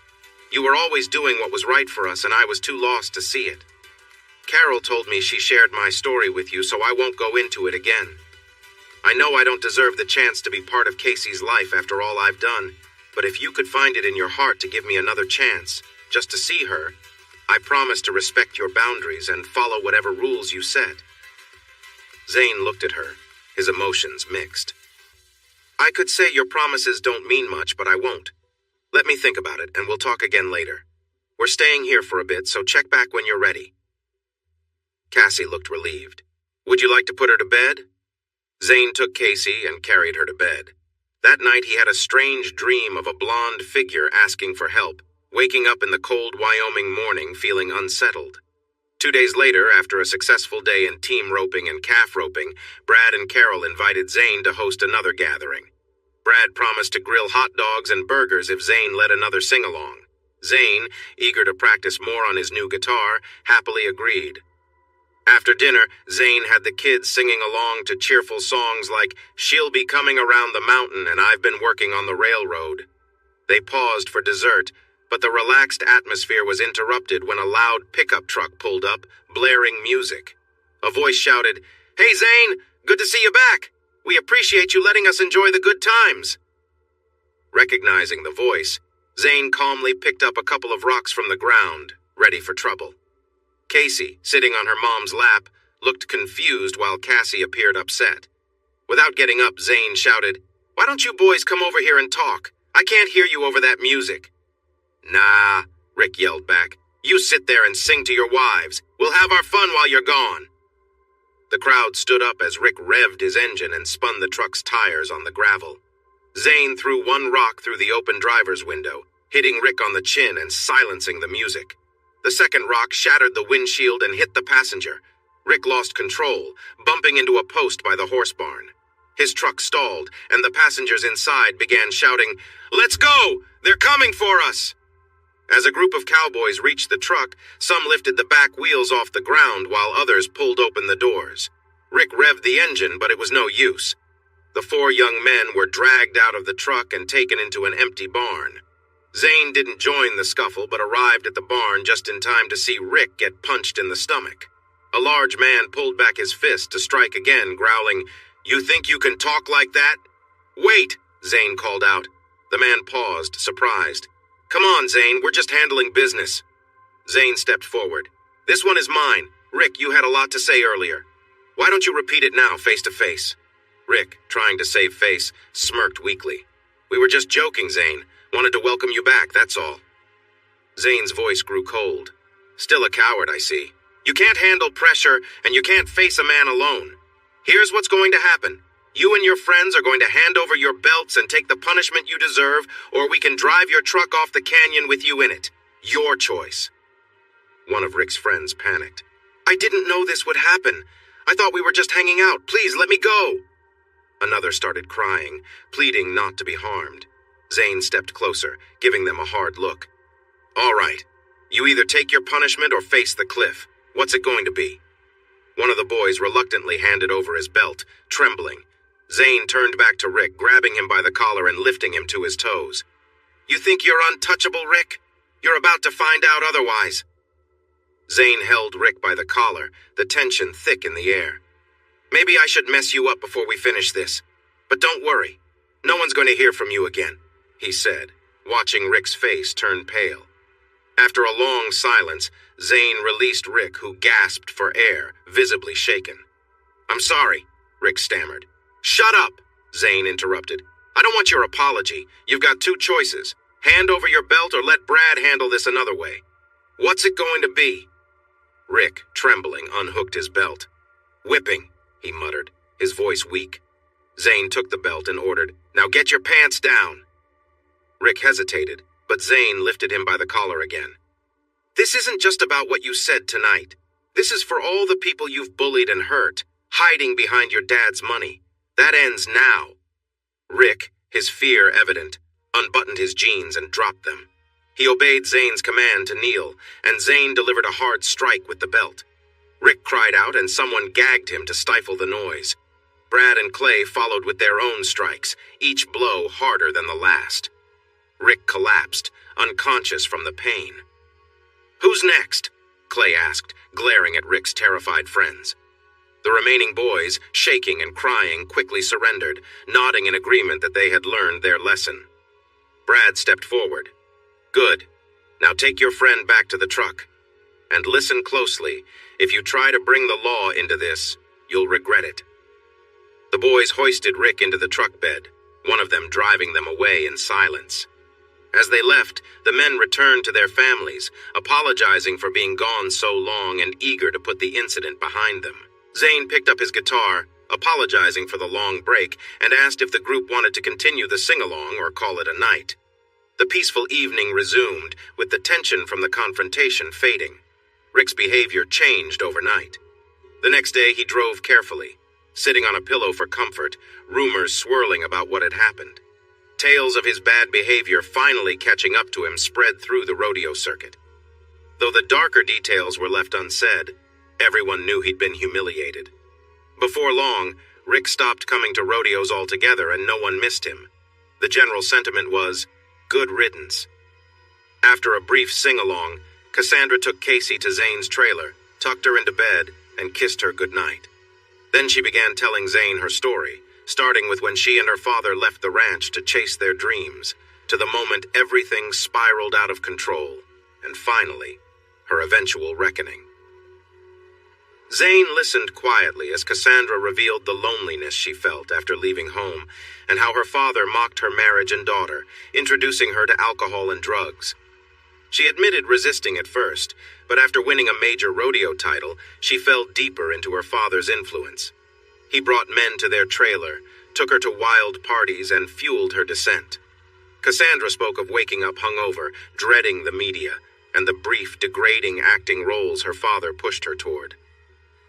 You were always doing what was right for us and I was too lost to see it. Carol told me she shared my story with you, so I won't go into it again. I know I don't deserve the chance to be part of Casey's life after all I've done, but if you could find it in your heart to give me another chance, just to see her, I promise to respect your boundaries and follow whatever rules you set. Zane looked at her, his emotions mixed. I could say your promises don't mean much, but I won't. Let me think about it, and we'll talk again later. We're staying here for a bit, so check back when you're ready. Cassie looked relieved. Would you like to put her to bed? Zane took Casey and carried her to bed. That night he had a strange dream of a blonde figure asking for help, waking up in the cold Wyoming morning feeling unsettled. 2 days later, after a successful day in team roping and calf roping, Brad and Carol invited Zane to host another gathering. Brad promised to grill hot dogs and burgers if Zane led another sing-along. Zane, eager to practice more on his new guitar, happily agreed. After dinner, Zane had the kids singing along to cheerful songs like She'll Be Coming Around the Mountain and I've Been Working on the Railroad. They paused for dessert, but the relaxed atmosphere was interrupted when a loud pickup truck pulled up, blaring music. A voice shouted, Hey Zane, good to see you back. We appreciate you letting us enjoy the good times. Recognizing the voice, Zane calmly picked up a couple of rocks from the ground, ready for trouble. Casey, sitting on her mom's lap, looked confused while Cassie appeared upset. Without getting up, Zane shouted, Why don't you boys come over here and talk? I can't hear you over that music. Nah, Rick yelled back. You sit there and sing to your wives. We'll have our fun while you're gone. The crowd stood up as Rick revved his engine and spun the truck's tires on the gravel. Zane threw one rock through the open driver's window, hitting Rick on the chin and silencing the music. The second rock shattered the windshield and hit the passenger. Rick lost control, bumping into a post by the horse barn. His truck stalled, and the passengers inside began shouting, Let's go! They're coming for us! As a group of cowboys reached the truck, some lifted the back wheels off the ground while others pulled open the doors. Rick revved the engine, but it was no use. The 4 young men were dragged out of the truck and taken into an empty barn. Zane didn't join the scuffle, but arrived at the barn just in time to see Rick get punched in the stomach. A large man pulled back his fist to strike again, growling, "You think you can talk like that?" "Wait," Zane called out. The man paused, surprised. "Come on, Zane, we're just handling business." Zane stepped forward. "This one is mine. Rick, you had a lot to say earlier. Why don't you repeat it now, face to face?" Rick, trying to save face, smirked weakly. "We were just joking, Zane. Wanted to welcome you back, that's all." Zane's voice grew cold. "Still a coward, I see. You can't handle pressure, and you can't face a man alone. Here's what's going to happen. You and your friends are going to hand over your belts and take the punishment you deserve, or we can drive your truck off the canyon with you in it. Your choice." One of Rick's friends panicked. "I didn't know this would happen. I thought we were just hanging out. Please let me go." Another started crying, pleading not to be harmed. Zane stepped closer, giving them a hard look. "All right. You either take your punishment or face the cliff. What's it going to be?" One of the boys reluctantly handed over his belt, trembling. Zane turned back to Rick, grabbing him by the collar and lifting him to his toes. "You think you're untouchable, Rick? You're about to find out otherwise." Zane held Rick by the collar, the tension thick in the air. "Maybe I should mess you up before we finish this. But don't worry. No one's going to hear from you again," he said, watching Rick's face turn pale. After a long silence, Zane released Rick, who gasped for air, visibly shaken. "I'm sorry," Rick stammered. "Shut up," Zane interrupted. "I don't want your apology. You've got two choices. Hand over your belt or let Brad handle this another way. What's it going to be?" Rick, trembling, unhooked his belt. "Whipping," he muttered, his voice weak. Zane took the belt and ordered, "Now get your pants down." Rick hesitated, but Zane lifted him by the collar again. "This isn't just about what you said tonight. This is for all the people you've bullied and hurt, hiding behind your dad's money. That ends now." Rick, his fear evident, unbuttoned his jeans and dropped them. He obeyed Zane's command to kneel, and Zane delivered a hard strike with the belt. Rick cried out, and someone gagged him to stifle the noise. Brad and Clay followed with their own strikes, each blow harder than the last. Rick collapsed, unconscious from the pain. "Who's next?" Clay asked, glaring at Rick's terrified friends. The remaining boys, shaking and crying, quickly surrendered, nodding in agreement that they had learned their lesson. Brad stepped forward. "Good. Now take your friend back to the truck. And listen closely. If you try to bring the law into this, you'll regret it." The boys hoisted Rick into the truck bed, one of them driving them away in silence. As they left, the men returned to their families, apologizing for being gone so long and eager to put the incident behind them. Zane picked up his guitar, apologizing for the long break, and asked if the group wanted to continue the sing-along or call it a night. The peaceful evening resumed, with the tension from the confrontation fading. Rick's behavior changed overnight. The next day he drove carefully, sitting on a pillow for comfort, rumors swirling about what had happened. Tales of his bad behavior finally catching up to him spread through the rodeo circuit. Though the darker details were left unsaid, everyone knew he'd been humiliated. Before long, Rick stopped coming to rodeos altogether and no one missed him. The general sentiment was, good riddance. After a brief sing-along, Cassandra took Casey to Zane's trailer, tucked her into bed, and kissed her goodnight. Then she began telling Zane her story, starting with when she and her father left the ranch to chase their dreams, to the moment everything spiraled out of control, and finally, her eventual reckoning. Zane listened quietly as Cassandra revealed the loneliness she felt after leaving home, and how her father mocked her marriage and daughter, introducing her to alcohol and drugs. She admitted resisting at first, but after winning a major rodeo title, she fell deeper into her father's influence. He brought men to their trailer, took her to wild parties, and fueled her descent. Cassandra spoke of waking up hungover, dreading the media, and the brief, degrading acting roles her father pushed her toward.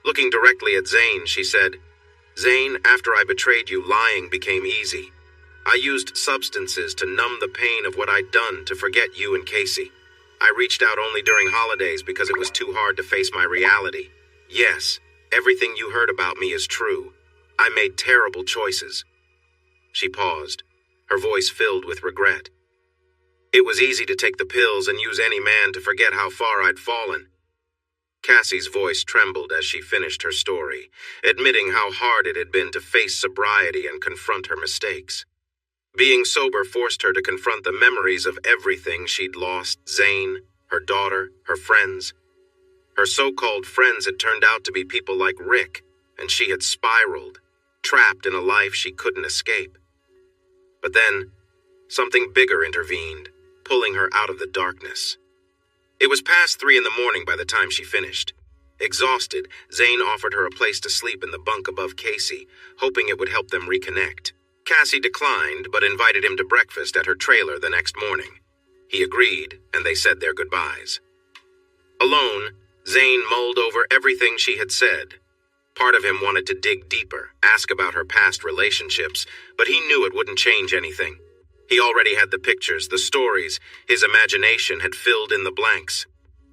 Looking directly at Zane, she said, "Zane, after I betrayed you, lying became easy. I used substances to numb the pain of what I'd done to forget you and Casey. I reached out only during holidays because it was too hard to face my reality. Yes, everything you heard about me is true. I made terrible choices." She paused, her voice filled with regret. "It was easy to take the pills and use any man to forget how far I'd fallen. Cassie's voice trembled as she finished her story, admitting how hard it had been to face sobriety and confront her mistakes. Being sober forced her to confront the memories of everything she'd lost: Zane, her daughter, her friends. Her so-called friends had turned out to be people like Rick, and she had spiraled, trapped in a life she couldn't escape. But then, something bigger intervened, pulling her out of the darkness. It was past 3 in the morning by the time she finished. Exhausted, Zane offered her a place to sleep in the bunk above Casey, hoping it would help them reconnect. Cassie declined, but invited him to breakfast at her trailer the next morning. He agreed, and they said their goodbyes. Alone, Zane mulled over everything she had said. Part of him wanted to dig deeper, ask about her past relationships, but he knew it wouldn't change anything. He already had the pictures, the stories. His imagination had filled in the blanks.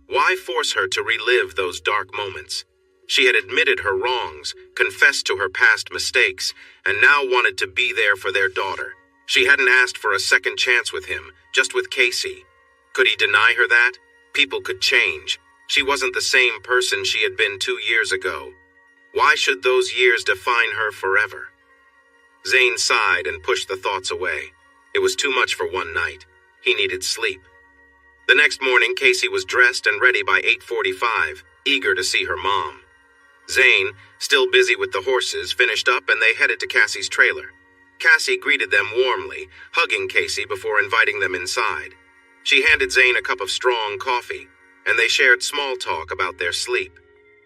Why force her to relive those dark moments? She had admitted her wrongs, confessed to her past mistakes, and now wanted to be there for their daughter. She hadn't asked for a second chance with him, just with Casey. Could he deny her that? People could change. She wasn't the same person she had been 2 years ago. Why should those years define her forever? Zane sighed and pushed the thoughts away. It was too much for one night. He needed sleep. The next morning, Casey was dressed and ready by 8:45, eager to see her mom. Zane, still busy with the horses, finished up and they headed to Cassie's trailer. Cassie greeted them warmly, hugging Casey before inviting them inside. She handed Zane a cup of strong coffee, and they shared small talk about their sleep.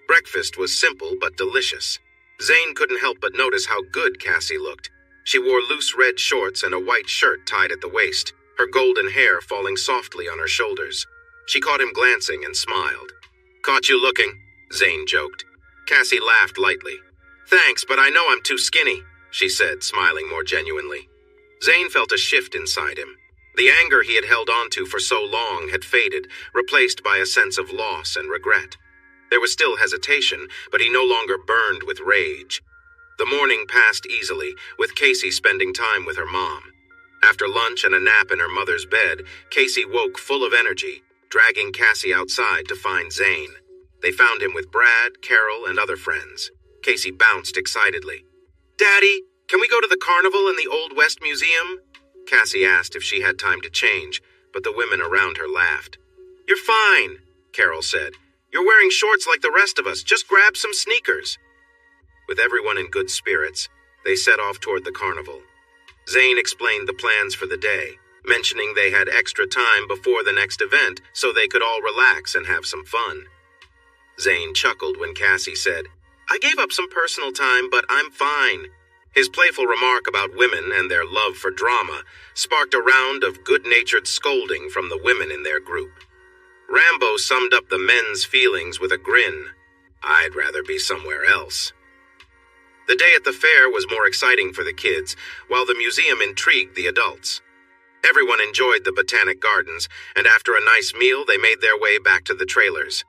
Breakfast was simple but delicious. Zane couldn't help but notice how good Cassie looked. She wore loose red shorts and a white shirt tied at the waist, her golden hair falling softly on her shoulders. She caught him glancing and smiled. "Caught you looking," Zane joked. Cassie laughed lightly. "Thanks, but I know I'm too skinny," she said, smiling more genuinely. Zane felt a shift inside him. The anger he had held onto for so long had faded, replaced by a sense of loss and regret. There was still hesitation, but he no longer burned with rage. The morning passed easily, with Casey spending time with her mom. After lunch and a nap in her mother's bed, Casey woke full of energy, dragging Cassie outside to find Zane. They found him with Brad, Carol, and other friends. Casey bounced excitedly. "Daddy, can we go to the carnival in the Old West Museum?" Cassie asked if she had time to change, but the women around her laughed. "You're fine," Carol said. "You're wearing shorts like the rest of us. Just grab some sneakers." With everyone in good spirits, they set off toward the carnival. Zane explained the plans for the day, mentioning they had extra time before the next event so they could all relax and have some fun. Zane chuckled when Cassie said, "I gave up some personal time, but I'm fine." His playful remark about women and their love for drama sparked a round of good-natured scolding from the women in their group. Rambo summed up the men's feelings with a grin. "I'd rather be somewhere else." The day at the fair was more exciting for the kids, while the museum intrigued the adults. Everyone enjoyed the botanic gardens, and after a nice meal, they made their way back to the trailers.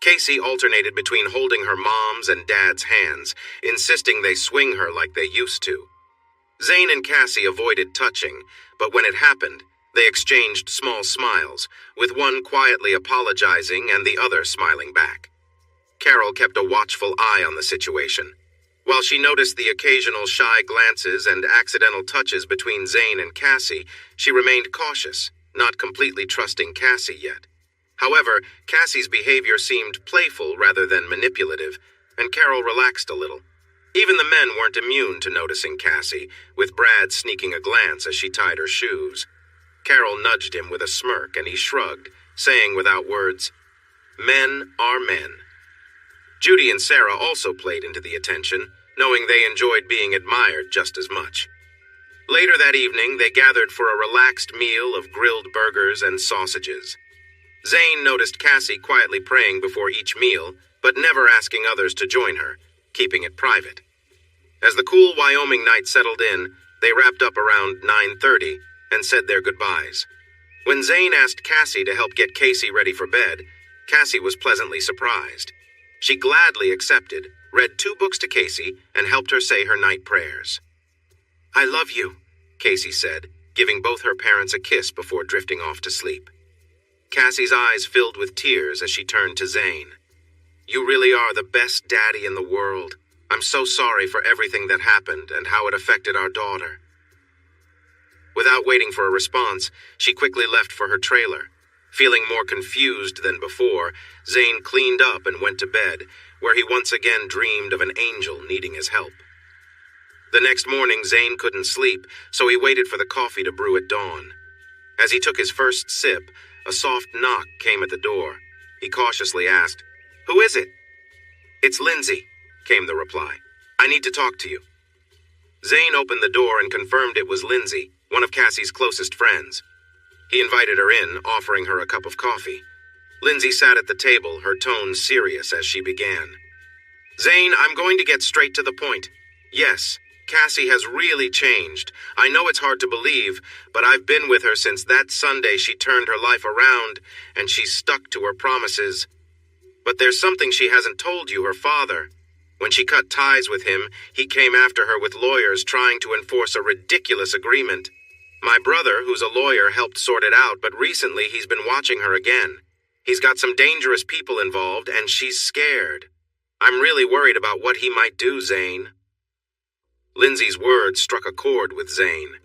Casey alternated between holding her mom's and dad's hands, insisting they swing her like they used to. Zane and Cassie avoided touching, but when it happened, they exchanged small smiles, with one quietly apologizing and the other smiling back. Carol kept a watchful eye on the situation. While she noticed the occasional shy glances and accidental touches between Zane and Cassie, she remained cautious, not completely trusting Cassie yet. However, Cassie's behavior seemed playful rather than manipulative, and Carol relaxed a little. Even the men weren't immune to noticing Cassie, with Brad sneaking a glance as she tied her shoes. Carol nudged him with a smirk, and he shrugged, saying without words, "Men are men." Judy and Sarah also played into the attention, knowing they enjoyed being admired just as much. Later that evening, they gathered for a relaxed meal of grilled burgers and sausages. Zane noticed Cassie quietly praying before each meal, but never asking others to join her, keeping it private. As the cool Wyoming night settled in, they wrapped up around 9:30 and said their goodbyes. When Zane asked Cassie to help get Casey ready for bed, Cassie was pleasantly surprised. She gladly accepted, read 2 books to Casey, and helped her say her night prayers. "I love you," Casey said, giving both her parents a kiss before drifting off to sleep. Cassie's eyes filled with tears as she turned to Zane. You really are the best daddy in the world. I'm so sorry for everything that happened and how it affected our daughter." Without waiting for a response, she quickly left for her trailer. Feeling more confused than before, Zane cleaned up and went to bed, where he once again dreamed of an angel needing his help. The next morning, Zane couldn't sleep, so he waited for the coffee to brew at dawn. As he took his first sip, a soft knock came at the door. He cautiously asked, "Who is it?" "It's Lindsay," came the reply. "I need to talk to you." Zane opened the door and confirmed it was Lindsay, one of Cassie's closest friends. He invited her in, offering her a cup of coffee. Lindsay sat at the table, her tone serious as she began. "Zane, I'm going to get straight to the point. Yes, Cassie has really changed. I know it's hard to believe, but I've been with her since that Sunday she turned her life around, and she's stuck to her promises. But there's something she hasn't told you, her father. When she cut ties with him, he came after her with lawyers trying to enforce a ridiculous agreement. My brother, who's a lawyer, helped sort it out, but recently he's been watching her again. He's got some dangerous people involved, and she's scared. I'm really worried about what he might do, Zane." Lindsay's words struck a chord with Zane.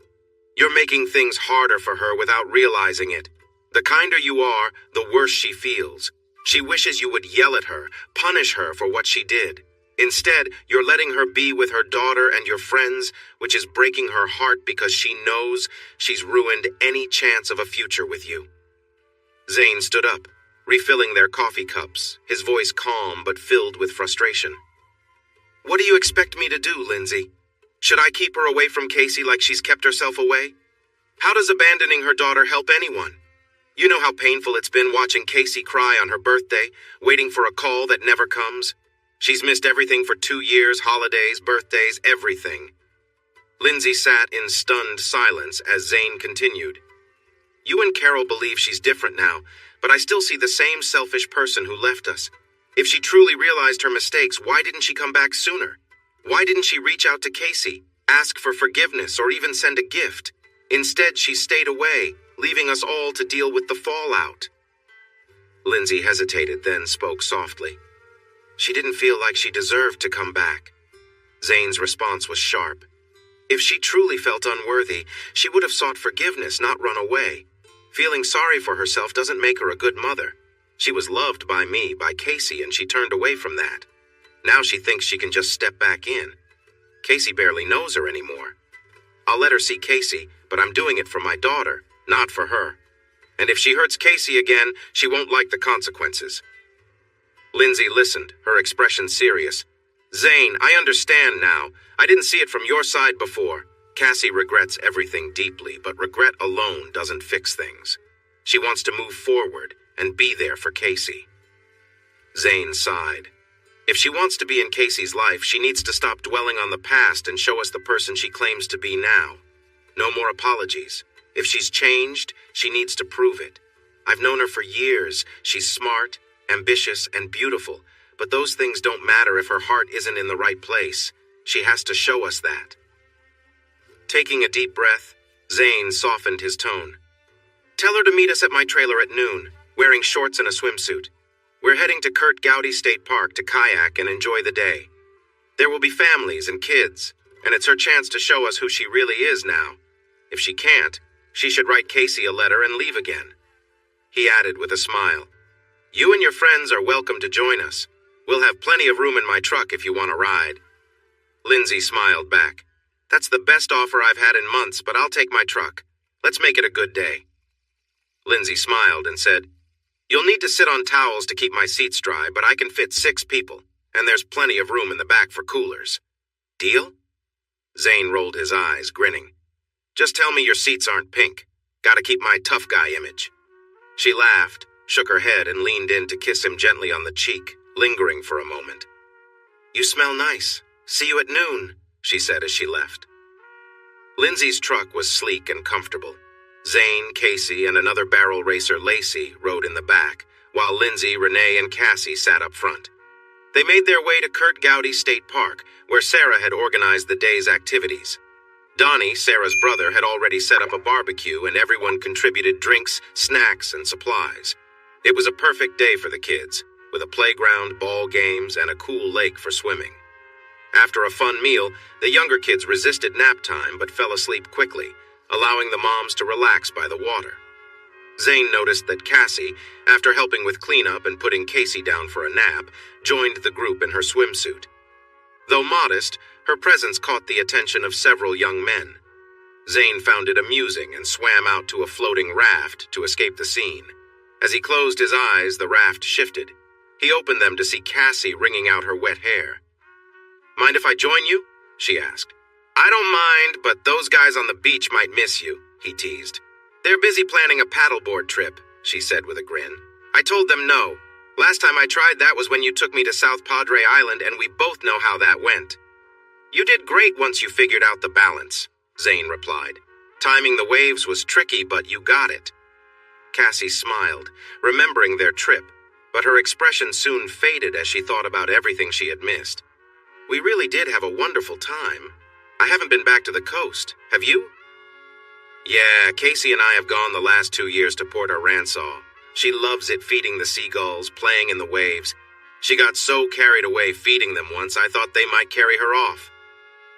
"You're making things harder for her without realizing it. The kinder you are, the worse she feels. She wishes you would yell at her, punish her for what she did. Instead, you're letting her be with her daughter and your friends, which is breaking her heart because she knows she's ruined any chance of a future with you." Zane stood up, refilling their coffee cups, his voice calm but filled with frustration. "What do you expect me to do, Lindsay? Should I keep her away from Casey like she's kept herself away? How does abandoning her daughter help anyone? You know how painful it's been watching Casey cry on her birthday, waiting for a call that never comes. She's missed everything for 2 years, holidays, birthdays, everything." Lindsay sat in stunned silence as Zane continued. "You and Carol believe she's different now, but I still see the same selfish person who left us. If she truly realized her mistakes, why didn't she come back sooner? Why didn't she reach out to Casey, ask for forgiveness, or even send a gift? Instead, she stayed away, leaving us all to deal with the fallout." Lindsay hesitated, then spoke softly. "She didn't feel like she deserved to come back." Zane's response was sharp. "If she truly felt unworthy, she would have sought forgiveness, not run away. Feeling sorry for herself doesn't make her a good mother. She was loved by me, by Casey, and she turned away from that. Now she thinks she can just step back in. Casey barely knows her anymore. I'll let her see Casey, but I'm doing it for my daughter, not for her. And if she hurts Casey again, she won't like the consequences." Lindsay listened, her expression serious. "Zane, I understand now. I didn't see it from your side before. Cassie regrets everything deeply, but regret alone doesn't fix things. She wants to move forward and be there for Casey." Zane sighed. "If she wants to be in Casey's life, she needs to stop dwelling on the past and show us the person she claims to be now. No more apologies. If she's changed, she needs to prove it. I've known her for years. She's smart, ambitious, and beautiful, but those things don't matter if her heart isn't in the right place. She has to show us that." Taking a deep breath, Zane softened his tone. "Tell her to meet us at my trailer at noon, wearing shorts and a swimsuit. We're heading to Kurt Gowdy State Park to kayak and enjoy the day. There will be families and kids, and it's her chance to show us who she really is now. If she can't, she should write Casey a letter and leave again." He added with a smile, "You and your friends are welcome to join us. We'll have plenty of room in my truck if you want to ride." Lindsay smiled back. "That's the best offer I've had in months, but I'll take my truck. Let's make it a good day." Lindsay smiled and said, "You'll need to sit on towels to keep my seats dry, but I can fit 6 people, and there's plenty of room in the back for coolers. Deal?" Zane rolled his eyes, grinning. "Just tell me your seats aren't pink. Gotta keep my tough guy image." She laughed, shook her head, and leaned in to kiss him gently on the cheek, lingering for a moment. "You smell nice. See you at noon," she said as she left. Lindsay's truck was sleek and comfortable. Zane, Casey, and another barrel racer, Lacey, rode in the back, while Lindsay, Renee, and Cassie sat up front. They made their way to Kurt Gowdy State Park, where Sarah had organized the day's activities. Donnie, Sarah's brother, had already set up a barbecue, and everyone contributed drinks, snacks, and supplies. It was a perfect day for the kids. with a playground, ball games, and a cool lake for swimming. After a fun meal, the younger kids resisted nap time but fell asleep quickly, allowing the moms to relax by the water. Zane noticed that Cassie, after helping with cleanup and putting Casey down for a nap, joined the group in her swimsuit. Though modest, her presence caught the attention of several young men. Zane found it amusing and swam out to a floating raft to escape the scene. As he closed his eyes, the raft shifted. He opened them to see Cassie wringing out her wet hair. "Mind if I join you?" she asked. "I don't mind, but those guys on the beach might miss you," he teased. "They're busy planning a paddleboard trip," she said with a grin. "I told them no. Last time I tried that was when you took me to South Padre Island, and we both know how that went." "You did great once you figured out the balance," Zane replied. "Timing the waves was tricky, but you got it." Cassie smiled, remembering their trip, but her expression soon faded as she thought about everything she had missed. "We really did have a wonderful time. I haven't been back to the coast. Have you?" "Yeah, Casey and I have gone the last 2 years to Port Aransas. She loves it, feeding the seagulls, playing in the waves. She got so carried away feeding them once, I thought they might carry her off."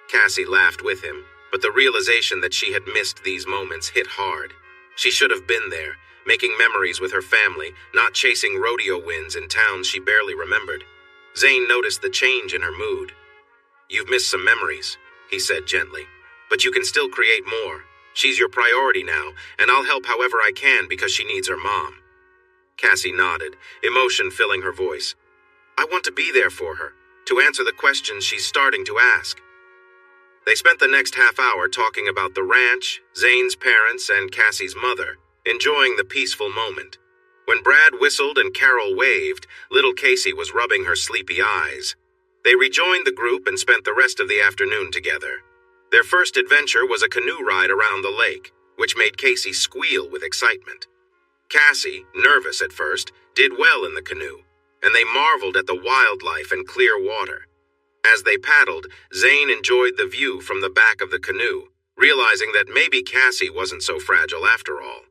Cassie laughed with him, but the realization that she had missed these moments hit hard. She should have been there, making memories with her family, not chasing rodeo wins in towns she barely remembered. Zane noticed the change in her mood. "You've missed some memories," he said gently, "but you can still create more. She's your priority now, and I'll help however I can because she needs her mom." Cassie nodded, emotion filling her voice. "I want to be there for her, to answer the questions she's starting to ask." They spent the next half hour talking about the ranch, Zane's parents, and Cassie's mother, enjoying the peaceful moment. When Brad whistled and Carol waved, little Casey was rubbing her sleepy eyes. They rejoined the group and spent the rest of the afternoon together. Their first adventure was a canoe ride around the lake, which made Casey squeal with excitement. Cassie, nervous at first, did well in the canoe, and they marveled at the wildlife and clear water. As they paddled, Zane enjoyed the view from the back of the canoe, realizing that maybe Cassie wasn't so fragile after all.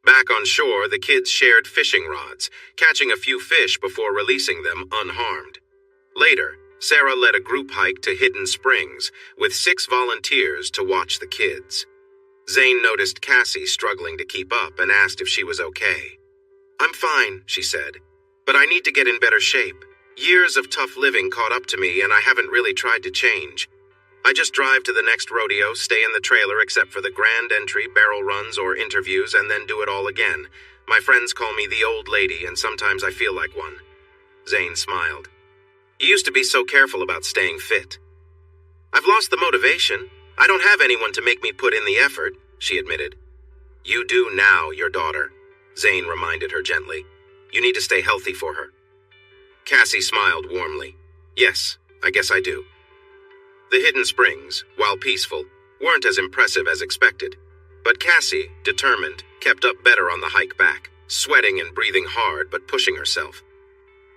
Back on shore, the kids shared fishing rods, catching a few fish before releasing them unharmed. Later, Sarah led a group hike to Hidden Springs, with 6 volunteers to watch the kids. Zane noticed Cassie struggling to keep up and asked if she was okay. "I'm fine," she said, "but I need to get in better shape. Years of tough living caught up to me, and I haven't really tried to change. I just drive to the next rodeo, stay in the trailer except for the grand entry, barrel runs, or interviews, and then do it all again. My friends call me the old lady, and sometimes I feel like one." Zane smiled. "You used to be so careful about staying fit." "I've lost the motivation. I don't have anyone to make me put in the effort," she admitted. "You do now, your daughter," Zane reminded her gently. "You need to stay healthy for her." Cassie smiled warmly. "Yes, I guess I do." The Hidden Springs, while peaceful, weren't as impressive as expected. But Cassie, determined, kept up better on the hike back, sweating and breathing hard but pushing herself.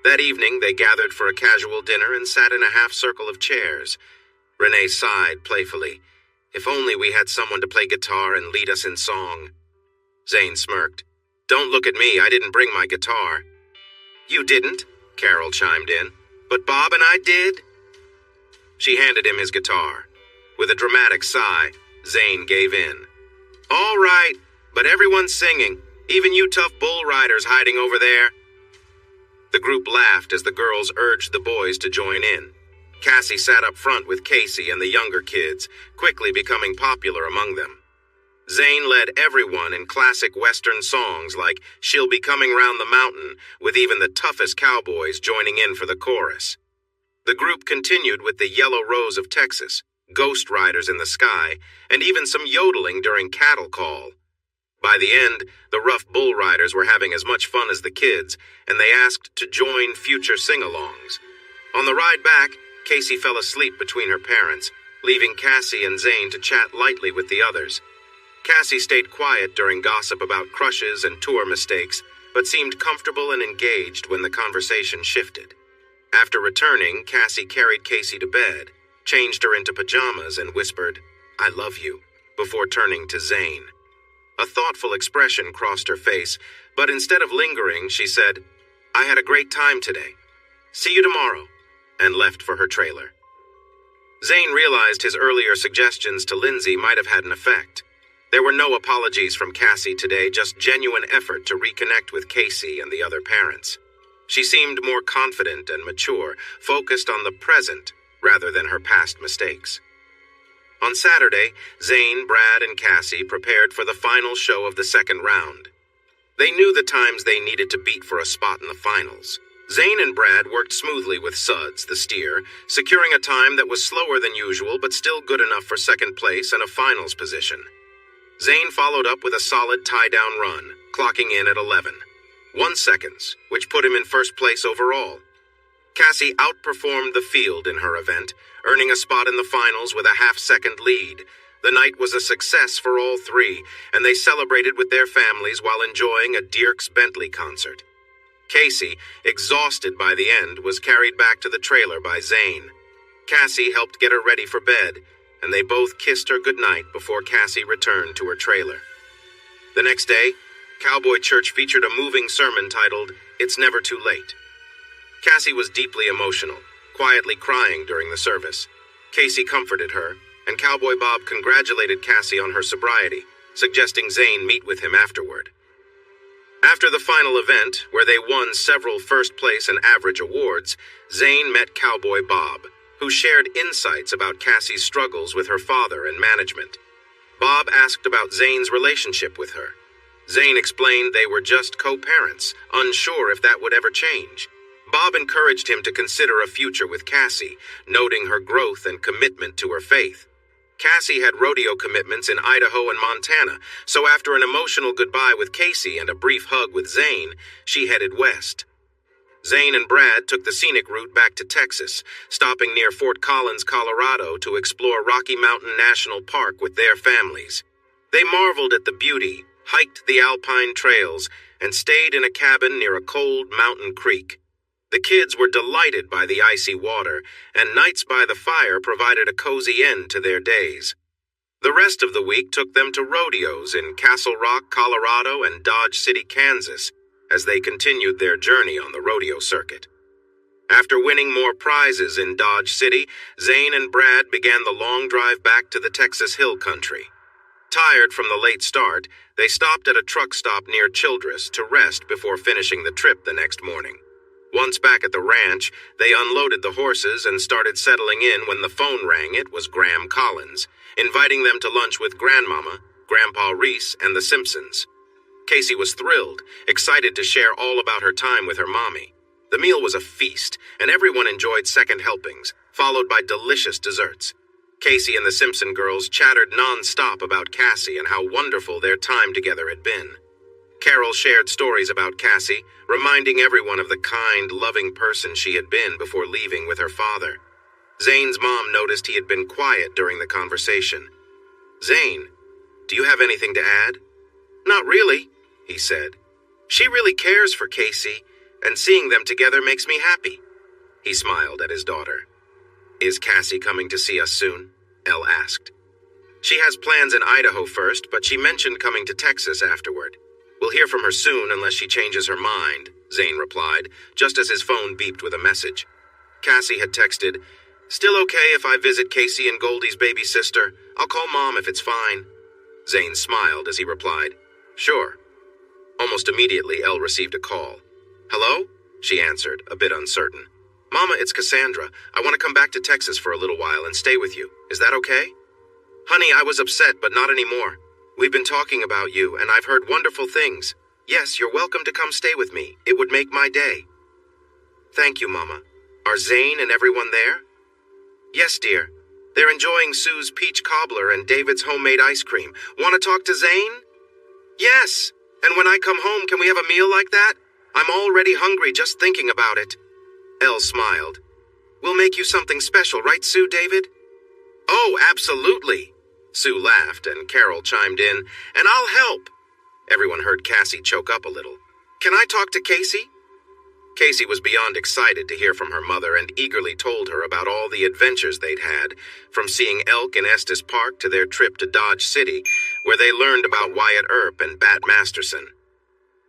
That evening, they gathered for a casual dinner and sat in a half-circle of chairs. Renee sighed playfully. "If only we had someone to play guitar and lead us in song." Zane smirked. "Don't look at me, I didn't bring my guitar." "You didn't?" Carol chimed in. "But Bob and I did." She handed him his guitar. With a dramatic sigh, Zane gave in. "All right, but everyone's singing, even you tough bull riders hiding over there." The group laughed as the girls urged the boys to join in. Cassie sat up front with Casey and the younger kids, quickly becoming popular among them. Zane led everyone in classic Western songs like "She'll Be Coming Round the Mountain," with even the toughest cowboys joining in for the chorus. The group continued with the Yellow Rose of Texas, Ghost Riders in the Sky, and even some yodeling during Cattle Call. By the end, the rough bull riders were having as much fun as the kids, and they asked to join future sing-alongs. On the ride back, Casey fell asleep between her parents, leaving Cassie and Zane to chat lightly with the others. Cassie stayed quiet during gossip about crushes and tour mistakes, but seemed comfortable and engaged when the conversation shifted. After returning, Cassie carried Casey to bed, changed her into pajamas, and whispered, "I love you," before turning to Zane. A thoughtful expression crossed her face, but instead of lingering, she said, I had a great time today. See you tomorrow," and left for her trailer. Zane realized his earlier suggestions to Lindsay might have had an effect. There were no apologies from Cassie today, just genuine effort to reconnect with Casey and the other parents. She seemed more confident and mature, focused on the present rather than her past mistakes. On Saturday, Zane, Brad, and Cassie prepared for the final show of the second round. They knew the times they needed to beat for a spot in the finals. Zane and Brad worked smoothly with Suds, the steer, securing a time that was slower than usual but still good enough for second place and a finals position. Zane followed up with a solid tie-down run, clocking in at 11 seconds, which put him in first place overall. Cassie outperformed the field in her event, earning a spot in the finals with a half-second lead. The night was a success for all three, and they celebrated with their families while enjoying a Dierks Bentley concert. Casey, exhausted by the end, was carried back to the trailer by Zane. Cassie helped get her ready for bed, and they both kissed her goodnight before Cassie returned to her trailer. The next day, Cowboy Church featured a moving sermon titled, "It's Never Too Late." Cassie was deeply emotional, quietly crying during the service. Casey comforted her, and Cowboy Bob congratulated Cassie on her sobriety, suggesting Zane meet with him afterward. After the final event, where they won several first-place and average awards, Zane met Cowboy Bob, who shared insights about Cassie's struggles with her father and management. Bob asked about Zane's relationship with her. Zane explained they were just co-parents, unsure if that would ever change. Bob encouraged him to consider a future with Cassie, noting her growth and commitment to her faith. Cassie had rodeo commitments in Idaho and Montana, so after an emotional goodbye with Casey and a brief hug with Zane, she headed west. Zane and Brad took the scenic route back to Texas, stopping near Fort Collins, Colorado to explore Rocky Mountain National Park with their families. They marveled at the beauty, hiked the alpine trails, and stayed in a cabin near a cold mountain creek. The kids were delighted by the icy water, and nights by the fire provided a cozy end to their days. The rest of the week took them to rodeos in Castle Rock, Colorado, and Dodge City, Kansas, as they continued their journey on the rodeo circuit. After winning more prizes in Dodge City, Zane and Brad began the long drive back to the Texas Hill Country. Tired from the late start, they stopped at a truck stop near Childress to rest before finishing the trip the next morning. Once back at the ranch, they unloaded the horses and started settling in when the phone rang. It was Graham Collins, inviting them to lunch with Grandmama, Grandpa Reese, and the Simpsons. Casey was thrilled, excited to share all about her time with her mommy. The meal was a feast, and everyone enjoyed second helpings, followed by delicious desserts. Casey and the Simpson girls chattered non-stop about Cassie and how wonderful their time together had been. Carol shared stories about Cassie, reminding everyone of the kind, loving person she had been before leaving with her father. Zane's mom noticed he had been quiet during the conversation. "Zane, do you have anything to add?" "Not really," he said. "She really cares for Casey, and seeing them together makes me happy." He smiled at his daughter. "Is Cassie coming to see us soon?" Elle asked. "She has plans in Idaho first, but she mentioned coming to Texas afterward. We'll hear from her soon unless she changes her mind," Zane replied, just as his phone beeped with a message. Cassie had texted, "Still okay if I visit Casey and Goldie's baby sister? I'll call Mom if it's fine." Zane smiled as he replied, "Sure." Almost immediately, Elle received a call. "Hello?" she answered, a bit uncertain. "Mama, it's Cassandra. I want to come back to Texas for a little while and stay with you. Is that okay?" "Honey, I was upset, but not anymore. We've been talking about you, and I've heard wonderful things. Yes, you're welcome to come stay with me. It would make my day." "Thank you, Mama. Are Zane and everyone there?" "Yes, dear. They're enjoying Sue's peach cobbler and David's homemade ice cream. Want to talk to Zane?" "Yes. And when I come home, can we have a meal like that? I'm already hungry just thinking about it." Elle smiled. "We'll make you something special, right, Sue, David?" "Oh, absolutely." Sue laughed, and Carol chimed in, "And I'll help." Everyone heard Cassie choke up a little. "Can I talk to Casey?" Casey was beyond excited to hear from her mother and eagerly told her about all the adventures they'd had, from seeing elk in Estes Park to their trip to Dodge City, where they learned about Wyatt Earp and Bat Masterson.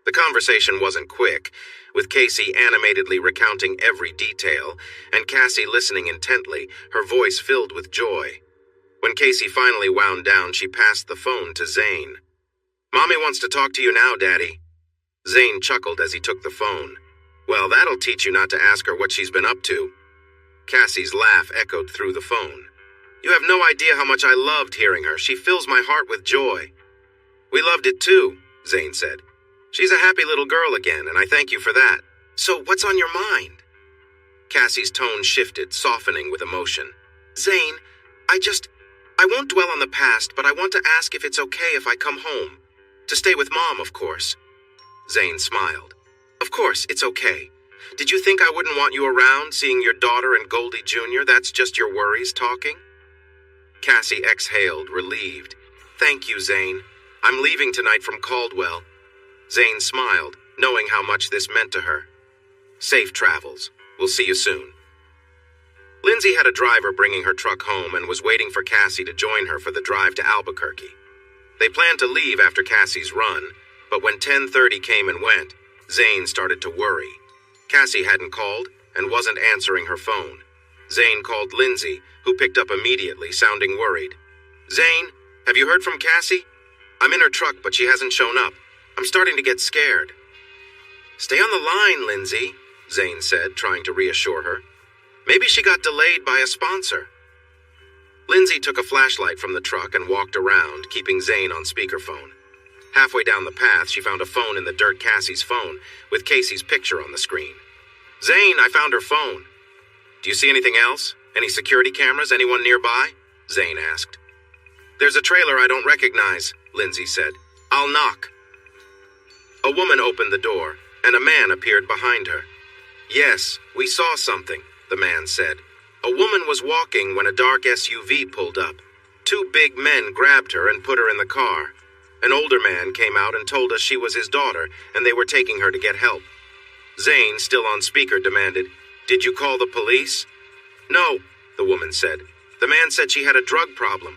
The conversation wasn't quick, with Casey animatedly recounting every detail, and Cassie listening intently, her voice filled with joy. When Casey finally wound down, she passed the phone to Zane. "Mommy wants to talk to you now, Daddy." Zane chuckled as he took the phone. "Well, that'll teach you not to ask her what she's been up to." Cassie's laugh echoed through the phone. "You have no idea how much I loved hearing her. She fills my heart with joy." "We loved it too," Zane said. "She's a happy little girl again, and I thank you for that. So what's on your mind?" Cassie's tone shifted, softening with emotion. "Zane, I won't dwell on the past, but I want to ask if it's okay if I come home. To stay with Mom, of course." Zane smiled. "Of course, it's okay. Did you think I wouldn't want you around, seeing your daughter and Goldie Jr.? That's just your worries talking?" Cassie exhaled, relieved. "Thank you, Zane. I'm leaving tonight from Caldwell." Zane smiled, knowing how much this meant to her. "Safe travels. We'll see you soon." Lindsay had a driver bringing her truck home and was waiting for Cassie to join her for the drive to Albuquerque. They planned to leave after Cassie's run, but when 10:30 came and went, Zane started to worry. Cassie hadn't called and wasn't answering her phone. Zane called Lindsay, who picked up immediately, sounding worried. "Zane, have you heard from Cassie? I'm in her truck, but she hasn't shown up. I'm starting to get scared." "Stay on the line, Lindsay," Zane said, trying to reassure her. "Maybe she got delayed by a sponsor." Lindsay took a flashlight from the truck and walked around, keeping Zane on speakerphone. Halfway down the path, she found a phone in the dirt, Cassie's phone, with Casey's picture on the screen. "Zane, I found her phone." "Do you see anything else? Any security cameras? Anyone nearby?" Zane asked. "There's a trailer I don't recognize," Lindsay said. "I'll knock." A woman opened the door, and a man appeared behind her. "Yes, we saw something," the man said. "A woman was walking when a dark SUV pulled up. Two big men grabbed her and put her in the car. An older man came out and told us she was his daughter, and they were taking her to get help." Zane, still on speaker, demanded, "Did you call the police?" "No," the woman said. "The man said she had a drug problem."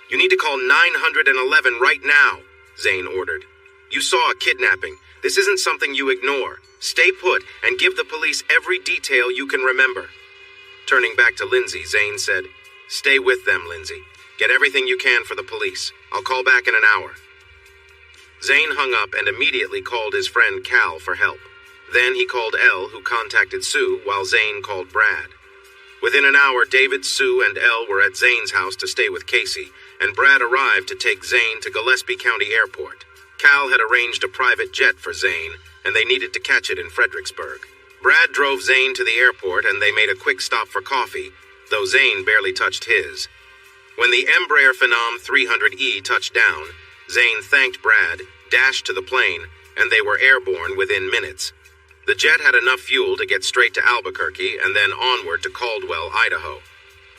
"You need to call 911 right now," Zane ordered. "You saw a kidnapping. This isn't something you ignore. Stay put and give the police every detail you can remember." Turning back to Lindsay, Zane said, "Stay with them, Lindsay. Get everything you can for the police. I'll call back in an hour." Zane hung up and immediately called his friend Cal for help. Then he called Elle, who contacted Sue, while Zane called Brad. Within an hour, David, Sue, and Elle were at Zane's house to stay with Casey, and Brad arrived to take Zane to Gillespie County Airport. Cal had arranged a private jet for Zane, and they needed to catch it in Fredericksburg. Brad drove Zane to the airport, and they made a quick stop for coffee, though Zane barely touched his. When the Embraer Phenom 300E touched down, Zane thanked Brad, dashed to the plane, and they were airborne within minutes. The jet had enough fuel to get straight to Albuquerque and then onward to Caldwell, Idaho.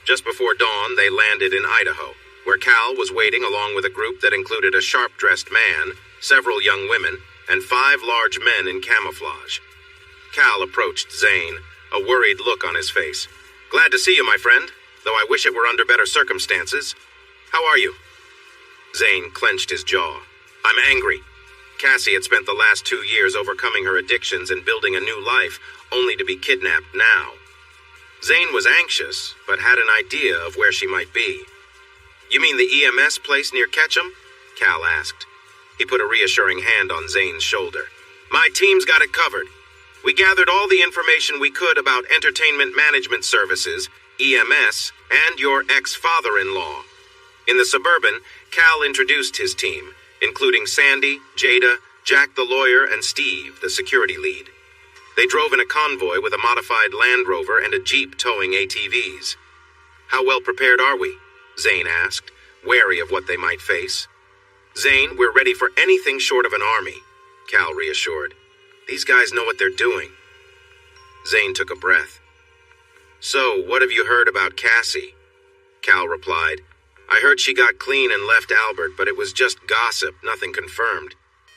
Just before dawn, they landed in Idaho, where Cal was waiting along with a group that included a sharp-dressed man, several young women, and 5 large men in camouflage. Cal approached Zane, a worried look on his face. "Glad to see you, my friend, though I wish it were under better circumstances. How are you?" Zane clenched his jaw. "I'm angry. Cassie had spent the last 2 years overcoming her addictions and building a new life, only to be kidnapped now." Zane was anxious, but had an idea of where she might be. "You mean the EMS place near Ketchum?" Cal asked. He put a reassuring hand on Zane's shoulder. "My team's got it covered. We gathered all the information we could about entertainment management services, EMS, and your ex-father-in-law." In the Suburban, Cal introduced his team, including Sandy, Jada, Jack the lawyer, and Steve, the security lead. They drove in a convoy with a modified Land Rover and a Jeep towing ATVs. "How well prepared are we?" Zane asked, wary of what they might face. "Zane, we're ready for anything short of an army," Cal reassured. "These guys know what they're doing." Zane took a breath. "So, what have you heard about Cassie?" Cal replied, "I heard she got clean and left Albert, but it was just gossip, nothing confirmed.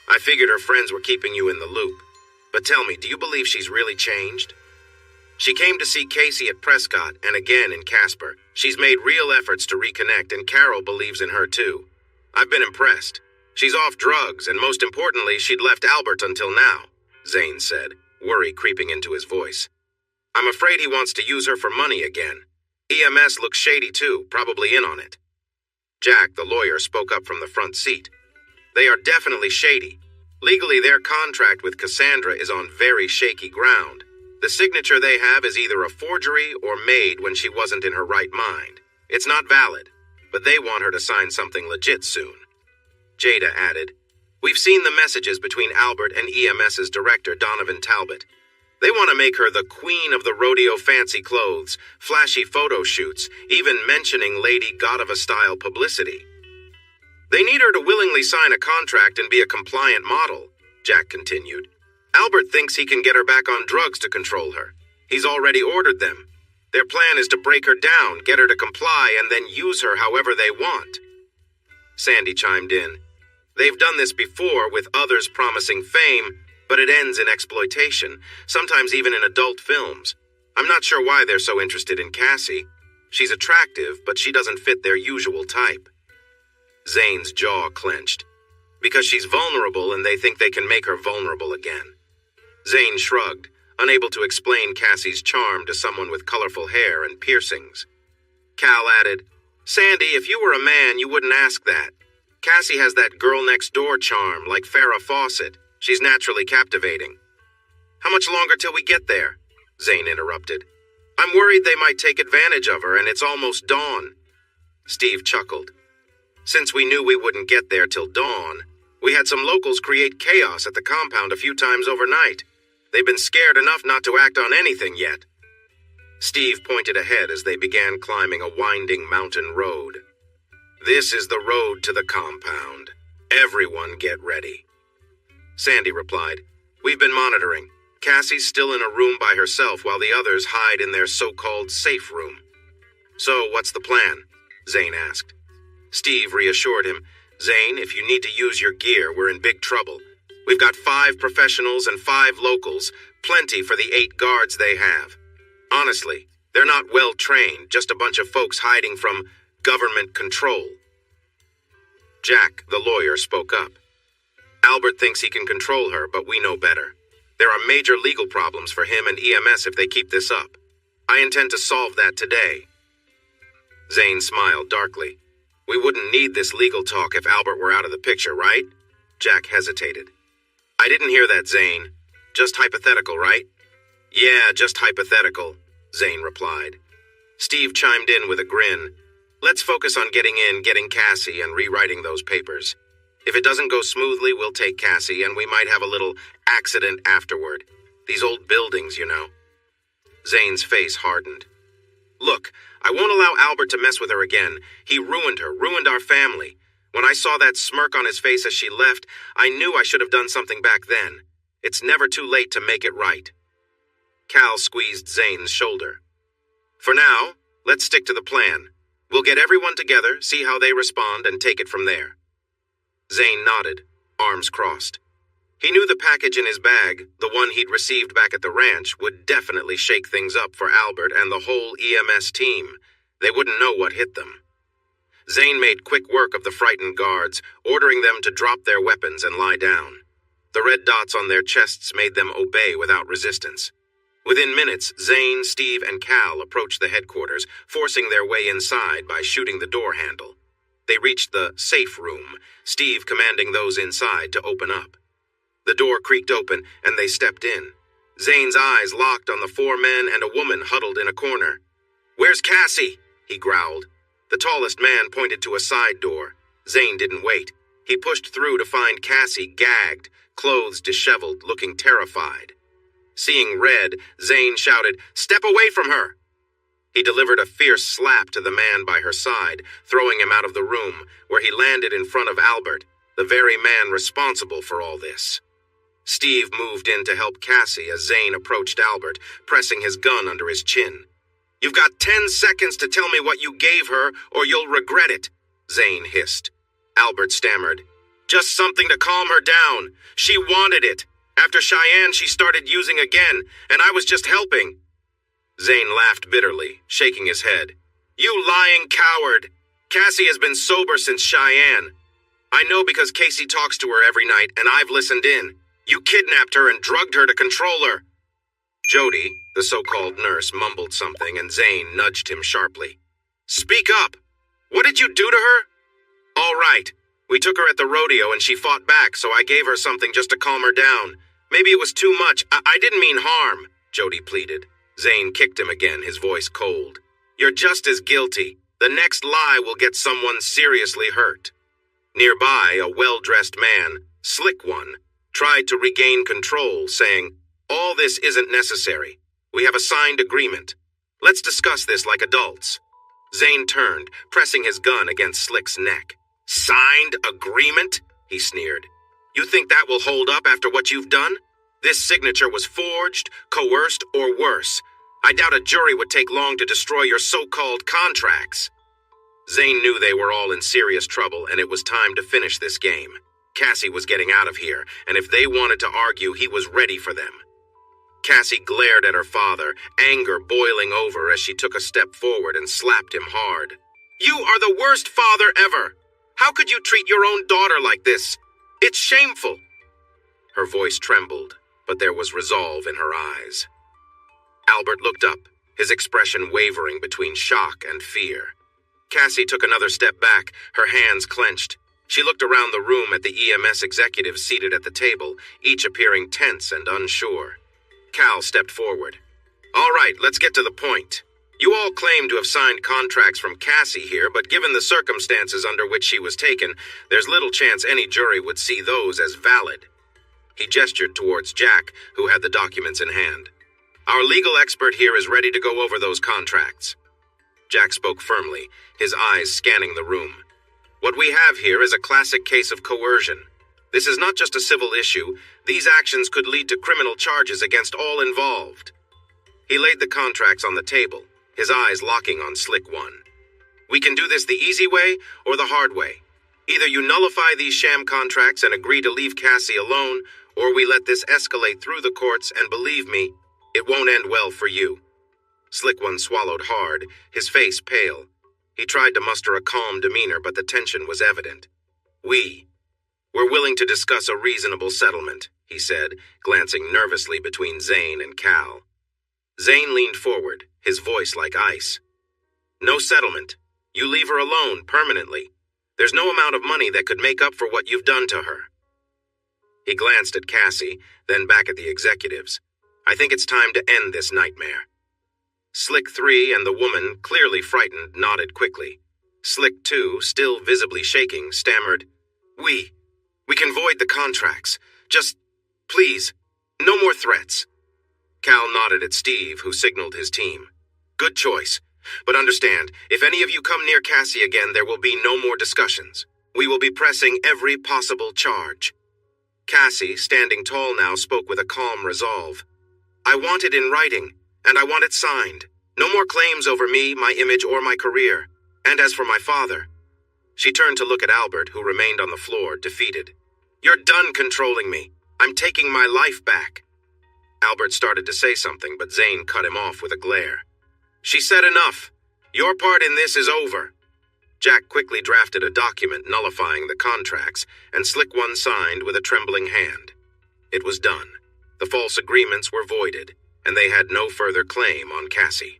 I figured her friends were keeping you in the loop. But tell me, do you believe she's really changed?" "She came to see Casey at Prescott and again in Casper. She's made real efforts to reconnect, and Carol believes in her too. I've been impressed. She's off drugs, and most importantly, she'd left Albert until now," Zane said. worry creeping into his voice. I'm afraid he wants to use her for money again. EMS looks shady too, probably in on it. Jack, the lawyer, spoke up from the front seat. They are definitely shady. Legally, their contract with Cassandra is on very shaky ground. The signature they have is either a forgery or made when she wasn't in her right mind. It's not valid, but they want her to sign something legit soon. Jada added, We've seen the messages between Albert and EMS's director, Donovan Talbot. They want to make her the queen of the rodeo fancy clothes, flashy photo shoots, even mentioning Lady Godiva-style publicity. They need her to willingly sign a contract and be a compliant model, Jack continued. Albert thinks he can get her back on drugs to control her. He's already ordered them. Their plan is to break her down, get her to comply, and then use her however they want. Sandy chimed in. They've done this before with others promising fame, but it ends in exploitation, sometimes even in adult films. I'm not sure why they're so interested in Cassie. She's attractive, but she doesn't fit their usual type. Zane's jaw clenched. Because she's vulnerable and they think they can make her vulnerable again. Zane shrugged, unable to explain Cassie's charm to someone with colorful hair and piercings. Cal added, Sandy, if you were a man, you wouldn't ask that. Cassie has that girl-next-door charm, like Farrah Fawcett. She's naturally captivating. How much longer till we get there? Zane interrupted. I'm worried they might take advantage of her and it's almost dawn. Steve chuckled. Since we knew we wouldn't get there till dawn, we had some locals create chaos at the compound a few times overnight. They've been scared enough not to act on anything yet. Steve pointed ahead as they began climbing a winding mountain road. This is the road to the compound. Everyone get ready. Sandy replied, We've been monitoring. Cassie's still in a room by herself while the others hide in their so-called safe room. So, what's the plan? Zane asked. Steve reassured him, Zane, if you need to use your gear, we're in big trouble. We've got 5 professionals and 5 locals, plenty for the 8 guards they have. Honestly, they're not well trained, just a bunch of folks hiding from government control. Jack, the lawyer, spoke up. Albert thinks he can control her, but we know better. There are major legal problems for him and EMS if they keep this up. I intend to solve that today. Zane smiled darkly. We wouldn't need this legal talk if Albert were out of the picture, right? Jack hesitated. I didn't hear that, Zane. Just hypothetical, right? Yeah, just hypothetical, Zane replied. Steve chimed in with a grin. Let's focus on getting in, getting Cassie, and rewriting those papers. If it doesn't go smoothly, we'll take Cassie, and we might have a little accident afterward. These old buildings, you know. Zane's face hardened. Look, I won't allow Albert to mess with her again. He ruined her, ruined our family. When I saw that smirk on his face as she left, I knew I should have done something back then. It's never too late to make it right. Cal squeezed Zane's shoulder. For now, let's stick to the plan. We'll get everyone together, see how they respond, and take it from there. Zane nodded, arms crossed. He knew the package in his bag, the one he'd received back at the ranch, would definitely shake things up for Albert and the whole EMS team. They wouldn't know what hit them. Zane made quick work of the frightened guards, ordering them to drop their weapons and lie down. The red dots on their chests made them obey without resistance. Within minutes, Zane, Steve, and Cal approached the headquarters, forcing their way inside by shooting the door handle. They reached the safe room, Steve commanding those inside to open up. The door creaked open, and they stepped in. Zane's eyes locked on the 4 men and a woman huddled in a corner. "Where's Cassie?" he growled. The tallest man pointed to a side door. Zane didn't wait. He pushed through to find Cassie gagged, clothes disheveled, looking terrified. Seeing red, Zane shouted, "Step away from her!" He delivered a fierce slap to the man by her side, throwing him out of the room, where he landed in front of Albert, the very man responsible for all this. Steve moved in to help Cassie as Zane approached Albert, pressing his gun under his chin. "You've got 10 seconds to tell me what you gave her, or you'll regret it," Zane hissed. Albert stammered, "Just something to calm her down. She wanted it. After Cheyenne, she started using again, and I was just helping." Zane laughed bitterly, shaking his head. "You lying coward! Cassie has been sober since Cheyenne. I know because Casey talks to her every night, and I've listened in. You kidnapped her and drugged her to control her. Jody, the so-called nurse, mumbled something and Zane nudged him sharply. Speak up! What did you do to her? All right. We took her at the rodeo and she fought back, so I gave her something just to calm her down. Maybe it was too much. I didn't mean harm, Jody pleaded. Zane kicked him again, his voice cold. You're just as guilty. The next lie will get someone seriously hurt. Nearby, a well-dressed man, Slick One, tried to regain control, saying, All this isn't necessary. We have a signed agreement. Let's discuss this like adults. Zane turned, pressing his gun against Slick's neck. Signed agreement? He sneered. You think that will hold up after what you've done? This signature was forged, coerced, or worse. I doubt a jury would take long to destroy your so-called contracts. Zane knew they were all in serious trouble, and it was time to finish this game. Cassie was getting out of here, and if they wanted to argue, he was ready for them. Cassie glared at her father, anger boiling over as she took a step forward and slapped him hard. You are the worst father ever! How could you treat your own daughter like this? It's shameful! Her voice trembled, but there was resolve in her eyes. Albert looked up, his expression wavering between shock and fear. Cassie took another step back, her hands clenched. She looked around the room at the EMS executives seated at the table, each appearing tense and unsure. Cal stepped forward. All right, let's get to the point. You all claim to have signed contracts from Cassie here, but given the circumstances under which she was taken, there's little chance any jury would see those as valid. He gestured towards Jack, who had the documents in hand. Our legal expert here is ready to go over those contracts. Jack spoke firmly, his eyes scanning the room. What we have here is a classic case of coercion. This is not just a civil issue. These actions could lead to criminal charges against all involved. He laid the contracts on the table, his eyes locking on Slick One. We can do this the easy way or the hard way. Either you nullify these sham contracts and agree to leave Cassie alone, or we let this escalate through the courts, and believe me, it won't end well for you. Slick One swallowed hard, his face pale. He tried to muster a calm demeanor, but the tension was evident. We're willing to discuss a reasonable settlement, he said, glancing nervously between Zane and Cal. Zane leaned forward, his voice like ice. No settlement. You leave her alone permanently. There's no amount of money that could make up for what you've done to her. He glanced at Cassie, then back at the executives. I think it's time to end this nightmare. Slick 3 and the woman, clearly frightened, nodded quickly. Slick 2, still visibly shaking, stammered, We can void the contracts. Just, please, no more threats. Cal nodded at Steve, who signaled his team. Good choice. But understand, if any of you come near Cassie again, there will be no more discussions. We will be pressing every possible charge. Cassie, standing tall now, spoke with a calm resolve. I want it in writing, and I want it signed. No more claims over me, my image, or my career. And as for my father... She turned to look at Albert, who remained on the floor, defeated. You're done controlling me. I'm taking my life back. Albert started to say something, but Zane cut him off with a glare. She said enough. Your part in this is over. Jack quickly drafted a document nullifying the contracts, and Slick One signed with a trembling hand. It was done. The false agreements were voided, and they had no further claim on Cassie.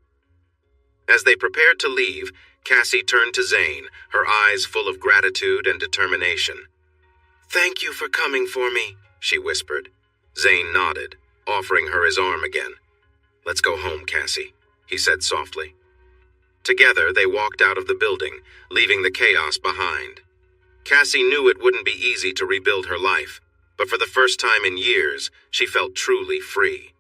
As they prepared to leave, Cassie turned to Zane, her eyes full of gratitude and determination. Thank you for coming for me, she whispered. Zane nodded, offering her his arm again. Let's go home, Cassie, he said softly. Together, they walked out of the building, leaving the chaos behind. Cassie knew it wouldn't be easy to rebuild her life, but for the first time in years, she felt truly free.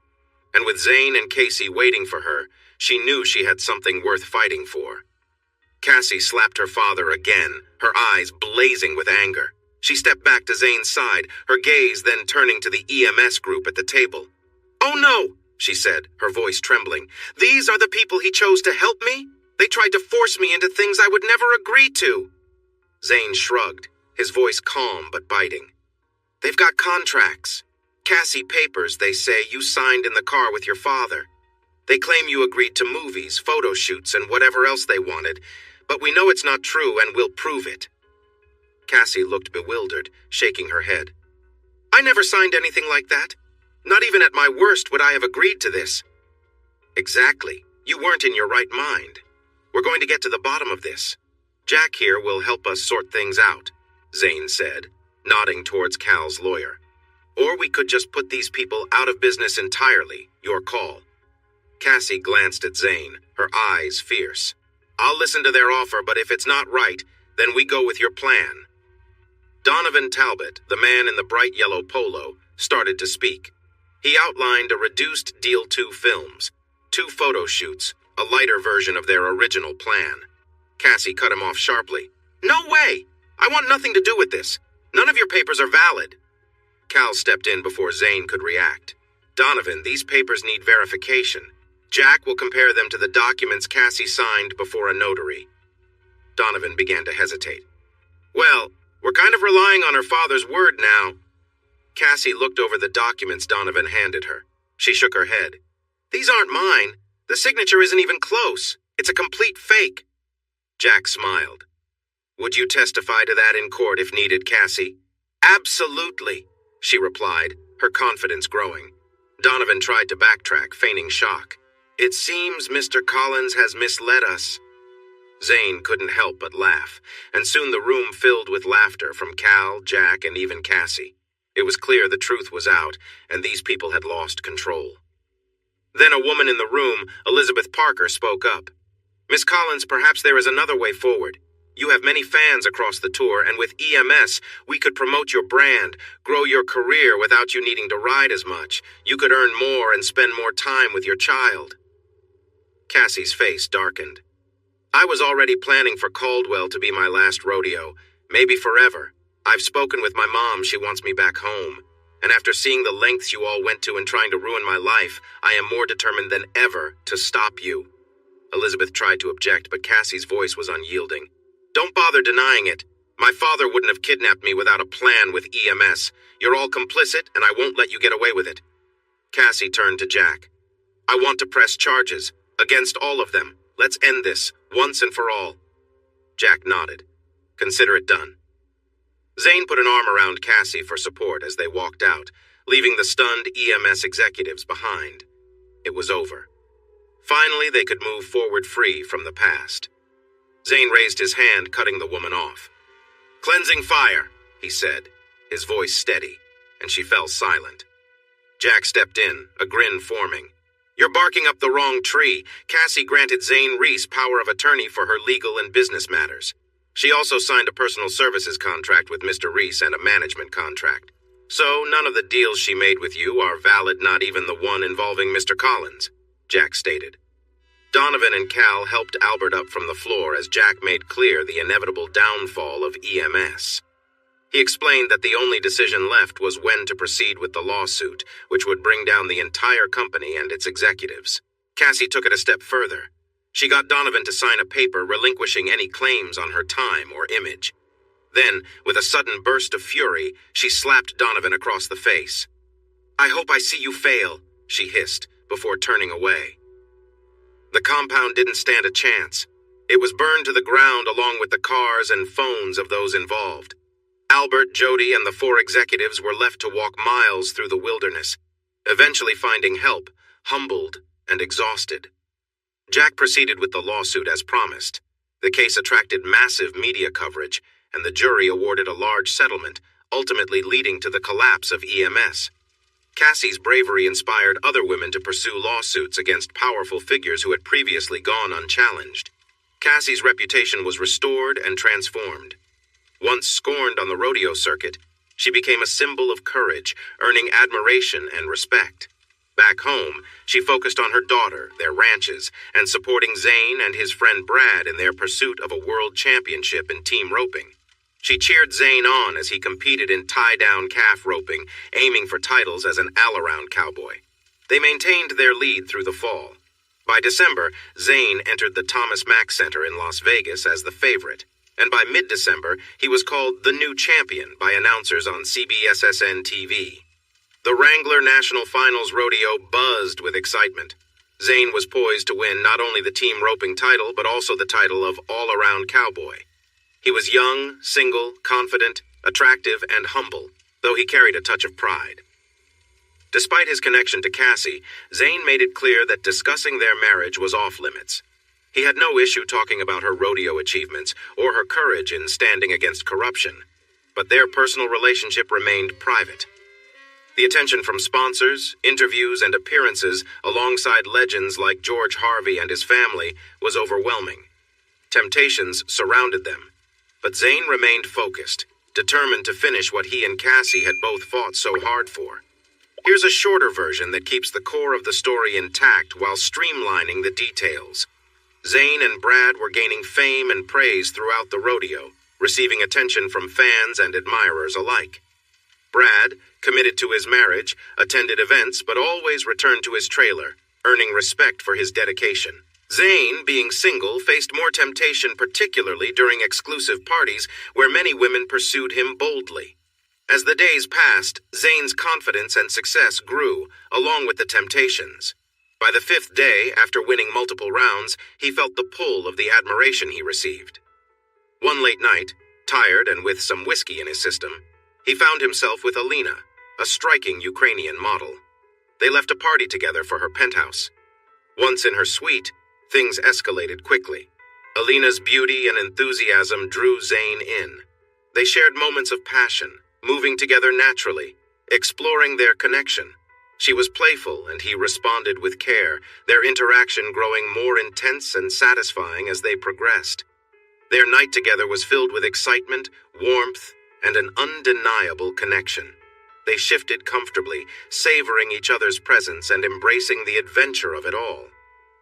And with Zane and Casey waiting for her, she knew she had something worth fighting for. Cassie slapped her father again, her eyes blazing with anger. She stepped back to Zane's side, her gaze then turning to the EMS group at the table. Oh no, she said, her voice trembling. These are the people he chose to help me? They tried to force me into things I would never agree to. Zane shrugged, his voice calm but biting. They've got contracts. Cassie papers, they say, you signed in the car with your father. They claim you agreed to movies, photo shoots, and whatever else they wanted, but we know it's not true and we'll prove it. Cassie looked bewildered, shaking her head. I never signed anything like that. Not even at my worst would I have agreed to this. Exactly. You weren't in your right mind. We're going to get to the bottom of this. Jack here will help us sort things out, Zane said, nodding towards Cal's lawyer. Or we could just put these people out of business entirely. Your call. Cassie glanced at Zane, her eyes fierce. I'll listen to their offer, but if it's not right, then we go with your plan. Donovan Talbot, the man in the bright yellow polo, started to speak. He outlined a reduced Deal 2 films, 2 photo shoots, a lighter version of their original plan. Cassie cut him off sharply. No way! I want nothing to do with this. None of your papers are valid. Cal stepped in before Zane could react. Donovan, these papers need verification. Jack will compare them to the documents Cassie signed before a notary. Donovan began to hesitate. Well, we're kind of relying on her father's word now. Cassie looked over the documents Donovan handed her. She shook her head. These aren't mine. The signature isn't even close. It's a complete fake. Jack smiled. Would you testify to that in court if needed, Cassie? Absolutely, she replied, her confidence growing. Donovan tried to backtrack, feigning shock. It seems Mr. Collins has misled us. Zane couldn't help but laugh, and soon the room filled with laughter from Cal, Jack, and even Cassie. It was clear the truth was out, and these people had lost control. Then a woman in the room, Elizabeth Parker, spoke up. Miss Collins, perhaps there is another way forward. You have many fans across the tour, and with EMS, we could promote your brand, grow your career without you needing to ride as much. You could earn more and spend more time with your child. Cassie's face darkened. I was already planning for Caldwell to be my last rodeo, maybe forever. I've spoken with my mom, she wants me back home. And after seeing the lengths you all went to in trying to ruin my life, I am more determined than ever to stop you. Elizabeth tried to object, but Cassie's voice was unyielding. Don't bother denying it. My father wouldn't have kidnapped me without a plan with EMS. You're all complicit, and I won't let you get away with it. Cassie turned to Jack. I want to press charges, against all of them. Let's end this, once and for all. Jack nodded. Consider it done. Zane put an arm around Cassie for support as they walked out, leaving the stunned EMS executives behind. It was over. Finally, they could move forward free from the past. Zane raised his hand, cutting the woman off. Cleansing fire, he said, his voice steady, and she fell silent. Jack stepped in, a grin forming. You're barking up the wrong tree. Cassie granted Zane Reese power of attorney for her legal and business matters. She also signed a personal services contract with Mr. Reese and a management contract. So none of the deals she made with you are valid, not even the one involving Mr. Collins, Jack stated. Donovan and Cal helped Albert up from the floor as Jack made clear the inevitable downfall of EMS. He explained that the only decision left was when to proceed with the lawsuit, which would bring down the entire company and its executives. Cassie took it a step further. She got Donovan to sign a paper relinquishing any claims on her time or image. Then, with a sudden burst of fury, she slapped Donovan across the face. I hope I see you fail, she hissed, before turning away. The compound didn't stand a chance. It was burned to the ground along with the cars and phones of those involved. Albert, Jody, and the 4 executives were left to walk miles through the wilderness, eventually finding help, humbled and exhausted. Jack proceeded with the lawsuit as promised. The case attracted massive media coverage, and the jury awarded a large settlement, ultimately leading to the collapse of EMS. Cassie's bravery inspired other women to pursue lawsuits against powerful figures who had previously gone unchallenged. Cassie's reputation was restored and transformed. Once scorned on the rodeo circuit, she became a symbol of courage, earning admiration and respect. Back home, she focused on her daughter, their ranches, and supporting Zane and his friend Brad in their pursuit of a world championship in team roping. She cheered Zane on as he competed in tie-down calf roping, aiming for titles as an all-around cowboy. They maintained their lead through the fall. By December, Zane entered the Thomas Mack Center in Las Vegas as the favorite, and by mid-December, he was called the new champion by announcers on CBSSN TV. The Wrangler National Finals Rodeo buzzed with excitement. Zane was poised to win not only the team roping title, but also the title of all-around cowboy. He was young, single, confident, attractive, and humble, though he carried a touch of pride. Despite his connection to Cassie, Zane made it clear that discussing their marriage was off limits. He had no issue talking about her rodeo achievements or her courage in standing against corruption, but their personal relationship remained private. The attention from sponsors, interviews, and appearances alongside legends like George Harvey and his family was overwhelming. Temptations surrounded them, but Zane remained focused, determined to finish what he and Cassie had both fought so hard for. Here's a shorter version that keeps the core of the story intact while streamlining the details. Zane and Brad were gaining fame and praise throughout the rodeo, receiving attention from fans and admirers alike. Brad, committed to his marriage, attended events but always returned to his trailer, earning respect for his dedication. Zane, being single, faced more temptation, particularly during exclusive parties where many women pursued him boldly. As the days passed, Zane's confidence and success grew, along with the temptations. By the 5th day, after winning multiple rounds, he felt the pull of the admiration he received. One late night, tired and with some whiskey in his system, he found himself with Alina, a striking Ukrainian model. They left a party together for her penthouse. Once in her suite, things escalated quickly. Alina's beauty and enthusiasm drew Zane in. They shared moments of passion, moving together naturally, exploring their connection. She was playful, and he responded with care, their interaction growing more intense and satisfying as they progressed. Their night together was filled with excitement, warmth, and an undeniable connection. They shifted comfortably, savoring each other's presence and embracing the adventure of it all.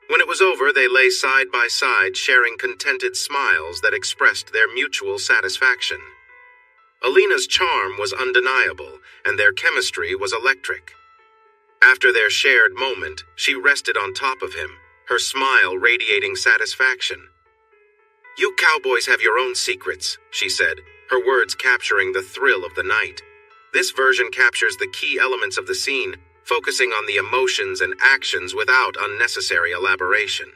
When it was over, they lay side by side, sharing contented smiles that expressed their mutual satisfaction. Alina's charm was undeniable, and their chemistry was electric. After their shared moment, she rested on top of him, her smile radiating satisfaction. "You cowboys have your own secrets," she said, her words capturing the thrill of the night. This version captures the key elements of the scene, focusing on the emotions and actions without unnecessary elaboration.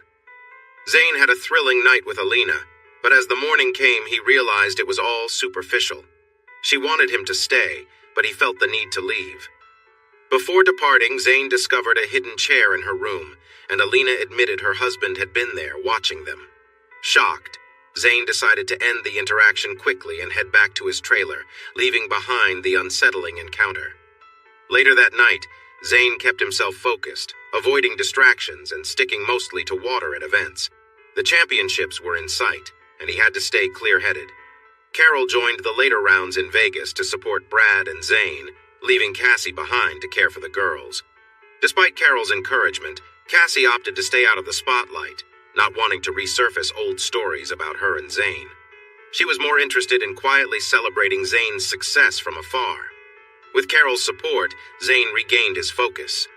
Zane had a thrilling night with Alina, but as the morning came, he realized it was all superficial. She wanted him to stay, but he felt the need to leave. Before departing, Zane discovered a hidden chair in her room, and Alina admitted her husband had been there, watching them. Shocked, Zane decided to end the interaction quickly and head back to his trailer, leaving behind the unsettling encounter. Later that night, Zane kept himself focused, avoiding distractions and sticking mostly to water at events. The championships were in sight, and he had to stay clear-headed. Carol joined the later rounds in Vegas to support Brad and Zane, leaving Cassie behind to care for the girls. Despite Carol's encouragement, Cassie opted to stay out of the spotlight, not wanting to resurface old stories about her and Zane. She was more interested in quietly celebrating Zane's success from afar. With Carol's support, Zane regained his focus.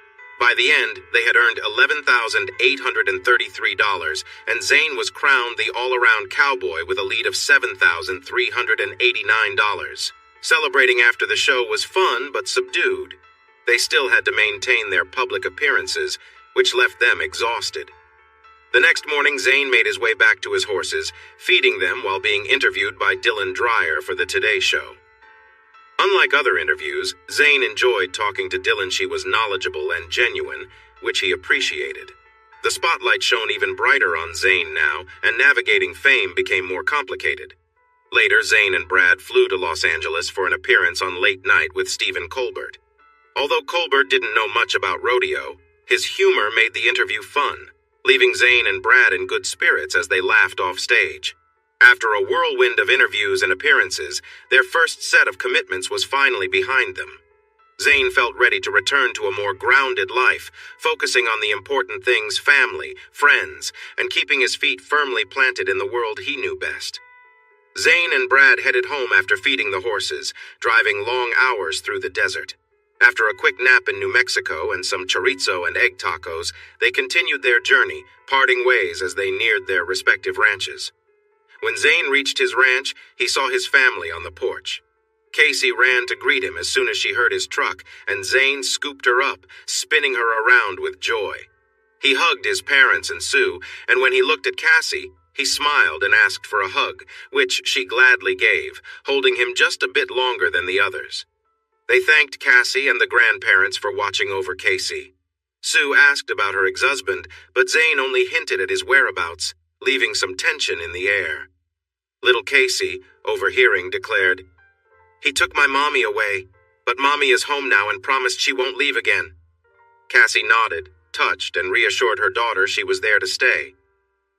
By the end, they had earned $11,833, and Zane was crowned the all-around cowboy with a lead of $7,389. Celebrating after the show was fun but subdued. They still had to maintain their public appearances, which left them exhausted. The next morning, Zane made his way back to his horses, feeding them while being interviewed by Dylan Dreyer for the Today Show. Unlike other interviews, Zane enjoyed talking to Dylan. She was knowledgeable and genuine, which he appreciated. The spotlight shone even brighter on Zane now, and navigating fame became more complicated. Later, Zane and Brad flew to Los Angeles for an appearance on Late Night with Stephen Colbert. Although Colbert didn't know much about rodeo, his humor made the interview fun, leaving Zane and Brad in good spirits as they laughed off stage. After a whirlwind of interviews and appearances, their first set of commitments was finally behind them. Zane felt ready to return to a more grounded life, focusing on the important things: family, friends, and keeping his feet firmly planted in the world he knew best. Zane and Brad headed home after feeding the horses, driving long hours through the desert. After a quick nap in New Mexico and some chorizo and egg tacos, they continued their journey, parting ways as they neared their respective ranches. When Zane reached his ranch, he saw his family on the porch. Casey ran to greet him as soon as she heard his truck, and Zane scooped her up, spinning her around with joy. He hugged his parents and Sue, and when he looked at Cassie, he smiled and asked for a hug, which she gladly gave, holding him just a bit longer than the others. They thanked Cassie and the grandparents for watching over Casey. Sue asked about her ex-husband, but Zane only hinted at his whereabouts, leaving some tension in the air. Little Casey, overhearing, declared, "He took my mommy away, but mommy is home now and promised she won't leave again." Cassie nodded, touched, and reassured her daughter she was there to stay.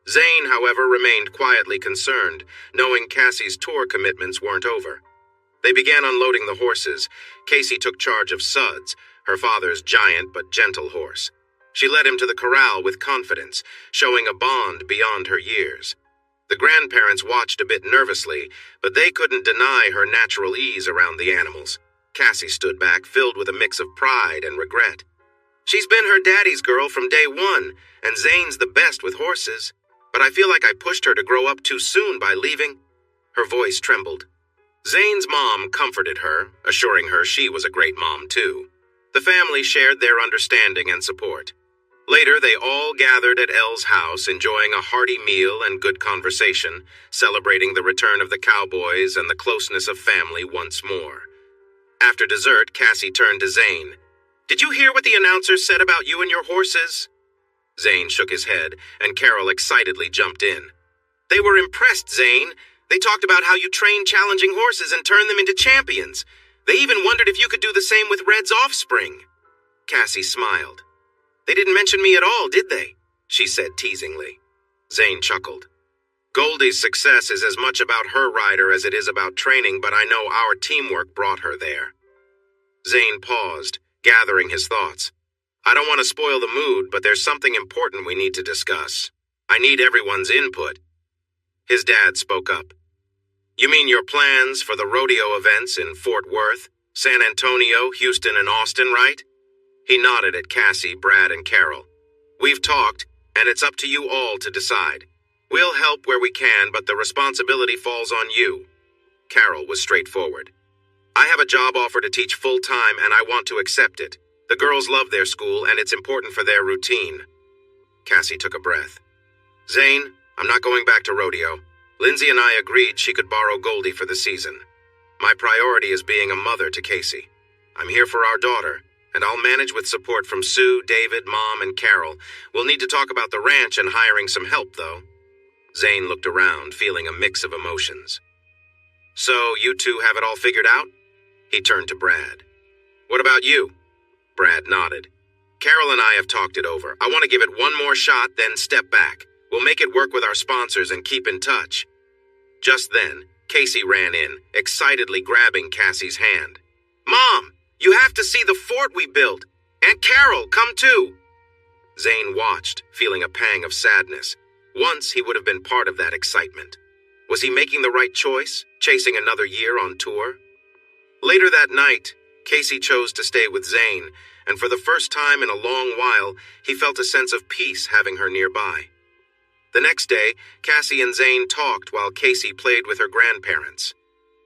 Zane, however, remained quietly concerned, knowing Cassie's tour commitments weren't over. They began unloading the horses. Casey took charge of Suds, her father's giant but gentle horse. She led him to the corral with confidence, showing a bond beyond her years. The grandparents watched a bit nervously, but they couldn't deny her natural ease around the animals. Cassie stood back, filled with a mix of pride and regret. She's been her daddy's girl from day one, and Zane's the best with horses. But I feel like I pushed her to grow up too soon by leaving. Her voice trembled. Zane's mom comforted her, assuring her she was a great mom too. The family shared their understanding and support. Later, they all gathered at Elle's house, enjoying a hearty meal and good conversation, celebrating the return of the cowboys and the closeness of family once more. After dessert, Cassie turned to Zane. "Did you hear what the announcer said about you and your horses?" Zane shook his head, and Carol excitedly jumped in. "They were impressed, Zane. They talked about how you train challenging horses and turn them into champions. They even wondered if you could do the same with Red's offspring." Cassie smiled. "They didn't mention me at all, did they?" she said teasingly. Zane chuckled. "Goldie's success is as much about her rider as it is about training, but I know our teamwork brought her there." Zane paused, gathering his thoughts. "I don't want to spoil the mood, but there's something important we need to discuss. I need everyone's input." His dad spoke up. "You mean your plans for the rodeo events in Fort Worth, San Antonio, Houston, and Austin, right?" He nodded at Cassie, Brad, and Carol. "We've talked, and it's up to you all to decide. We'll help where we can, but the responsibility falls on you." Carol was straightforward. "I have a job offer to teach full-time, and I want to accept it. The girls love their school, and it's important for their routine." Cassie took a breath. "Zane, I'm not going back to rodeo. Lindsay and I agreed she could borrow Goldie for the season. My priority is being a mother to Casey. I'm here for our daughter, and I'll manage with support from Sue, David, Mom, and Carol. We'll need to talk about the ranch and hiring some help, though." Zane looked around, feeling a mix of emotions. "So, you two have it all figured out?" He turned to Brad. "What about you?" Brad nodded. "Carol and I have talked it over. I want to give it one more shot, then step back. We'll make it work with our sponsors and keep in touch." Just then, Casey ran in, excitedly grabbing Cassie's hand. "Mom, you have to see the fort we built. Aunt Carol, come too." Zane watched, feeling a pang of sadness. Once he would have been part of that excitement. Was he making the right choice, chasing another year on tour? Later that night, Casey chose to stay with Zane, and for the first time in a long while, he felt a sense of peace having her nearby. The next day, Cassie and Zane talked while Casey played with her grandparents.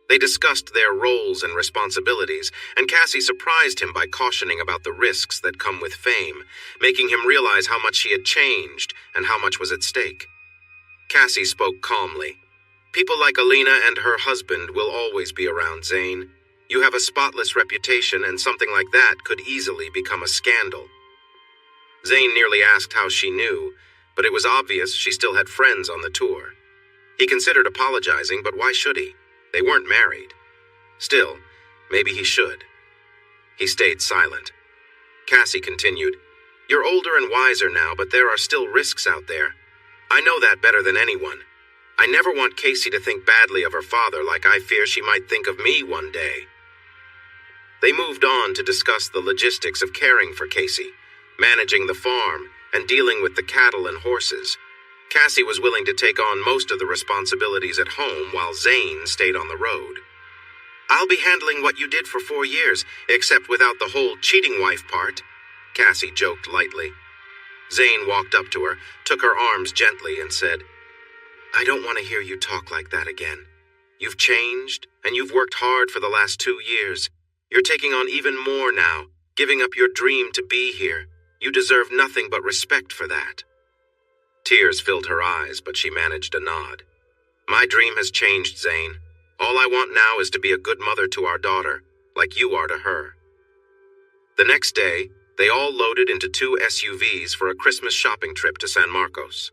They discussed their roles and responsibilities, and Cassie surprised him by cautioning about the risks that come with fame, making him realize how much she had changed and how much was at stake. Cassie spoke calmly. "People like Alina and her husband will always be around, Zane. You have a spotless reputation, and something like that could easily become a scandal." Zane nearly asked how she knew, but it was obvious she still had friends on the tour. He considered apologizing, but why should he? They weren't married. Still, maybe he should. He stayed silent. Cassie continued, "You're older and wiser now, but there are still risks out there. I know that better than anyone. I never want Casey to think badly of her father like I fear she might think of me one day." They moved on to discuss the logistics of caring for Casey, managing the farm, and dealing with the cattle and horses. Cassie was willing to take on most of the responsibilities at home while Zane stayed on the road. "I'll be handling what you did for 4 years, except without the whole cheating wife part," Cassie joked lightly. Zane walked up to her, took her arms gently, and said, "I don't want to hear you talk like that again. You've changed, and you've worked hard for the last 2 years. You're taking on even more now, giving up your dream to be here. You deserve nothing but respect for that." Tears filled her eyes, but she managed a nod. "My dream has changed, Zane. All I want now is to be a good mother to our daughter. like you are to her. The next day, they all loaded into 2 SUVs for a Christmas shopping trip to San Marcos.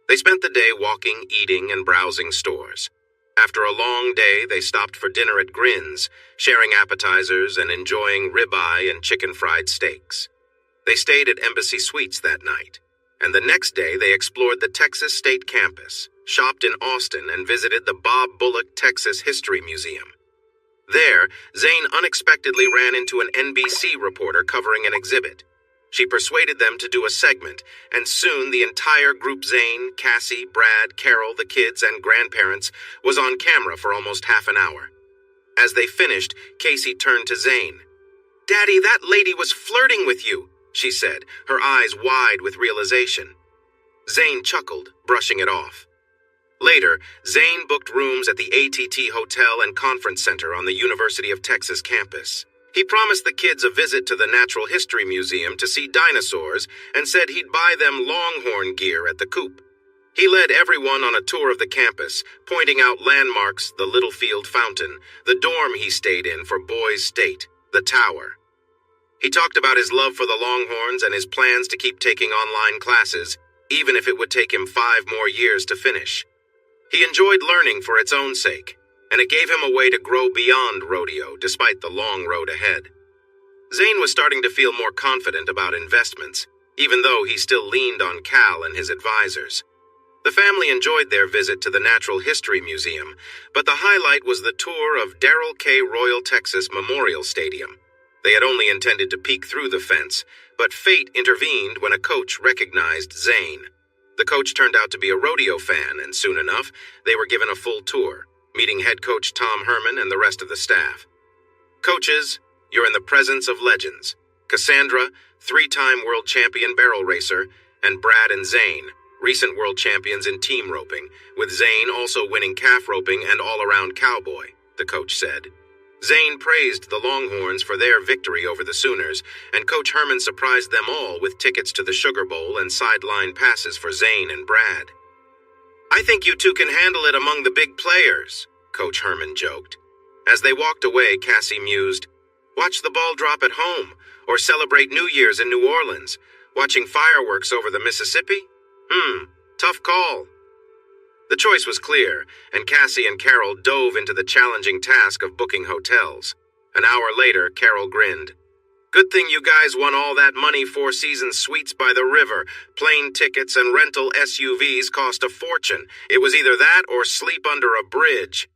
They spent the day walking, eating, and browsing stores. After a long day, they stopped for dinner at Grins, sharing appetizers and enjoying ribeye and chicken fried steaks. They stayed at Embassy Suites that night, and the next day they explored the Texas State Campus, shopped in Austin, and visited the Bob Bullock Texas History Museum. There, Zane unexpectedly ran into an NBC reporter covering an exhibit. She persuaded them to do a segment, and soon the entire group, Zane, Cassie, Brad, Carol, the kids, and grandparents, was on camera for almost half an hour. As they finished, Casey turned to Zane. "Daddy, that lady was flirting with you," she said, her eyes wide with realization. Zane chuckled, brushing it off. Later, Zane booked rooms at the ATT Hotel and Conference Center on the University of Texas campus. He promised the kids a visit to the Natural History Museum to see dinosaurs and said he'd buy them Longhorn gear at the Coop. He led everyone on a tour of the campus, pointing out landmarks, the Littlefield Fountain, the dorm he stayed in for Boys State, the Tower. He talked about his love for the Longhorns and his plans to keep taking online classes, even if it would take him 5 more years to finish. He enjoyed learning for its own sake, and it gave him a way to grow beyond rodeo despite the long road ahead. Zane was starting to feel more confident about investments, even though he still leaned on Cal and his advisors. The family enjoyed their visit to the Natural History Museum, but the highlight was the tour of Darrell K. Royal Texas Memorial Stadium. They had only intended to peek through the fence, but fate intervened when a coach recognized Zane. The coach turned out to be a rodeo fan, and soon enough, they were given a full tour, meeting head coach Tom Herman and the rest of the staff. "Coaches, you're in the presence of legends. Cassandra, 3-time world champion barrel racer, and Brad and Zane, recent world champions in team roping, with Zane also winning calf roping and all-around cowboy," the coach said. Zane praised the Longhorns for their victory over the Sooners, and Coach Herman surprised them all with tickets to the Sugar Bowl and sideline passes for Zane and Brad. "I think you two can handle it among the big players," Coach Herman joked. As they walked away, Cassie mused, "Watch the ball drop at home, or celebrate New Year's in New Orleans. Watching fireworks over the Mississippi? Tough call." The choice was clear, and Cassie and Carol dove into the challenging task of booking hotels. An hour later, Carol grinned. "Good thing you guys won all that money. 4 Seasons suites by the river. Plane tickets and rental SUVs cost a fortune. It was either that or sleep under a bridge."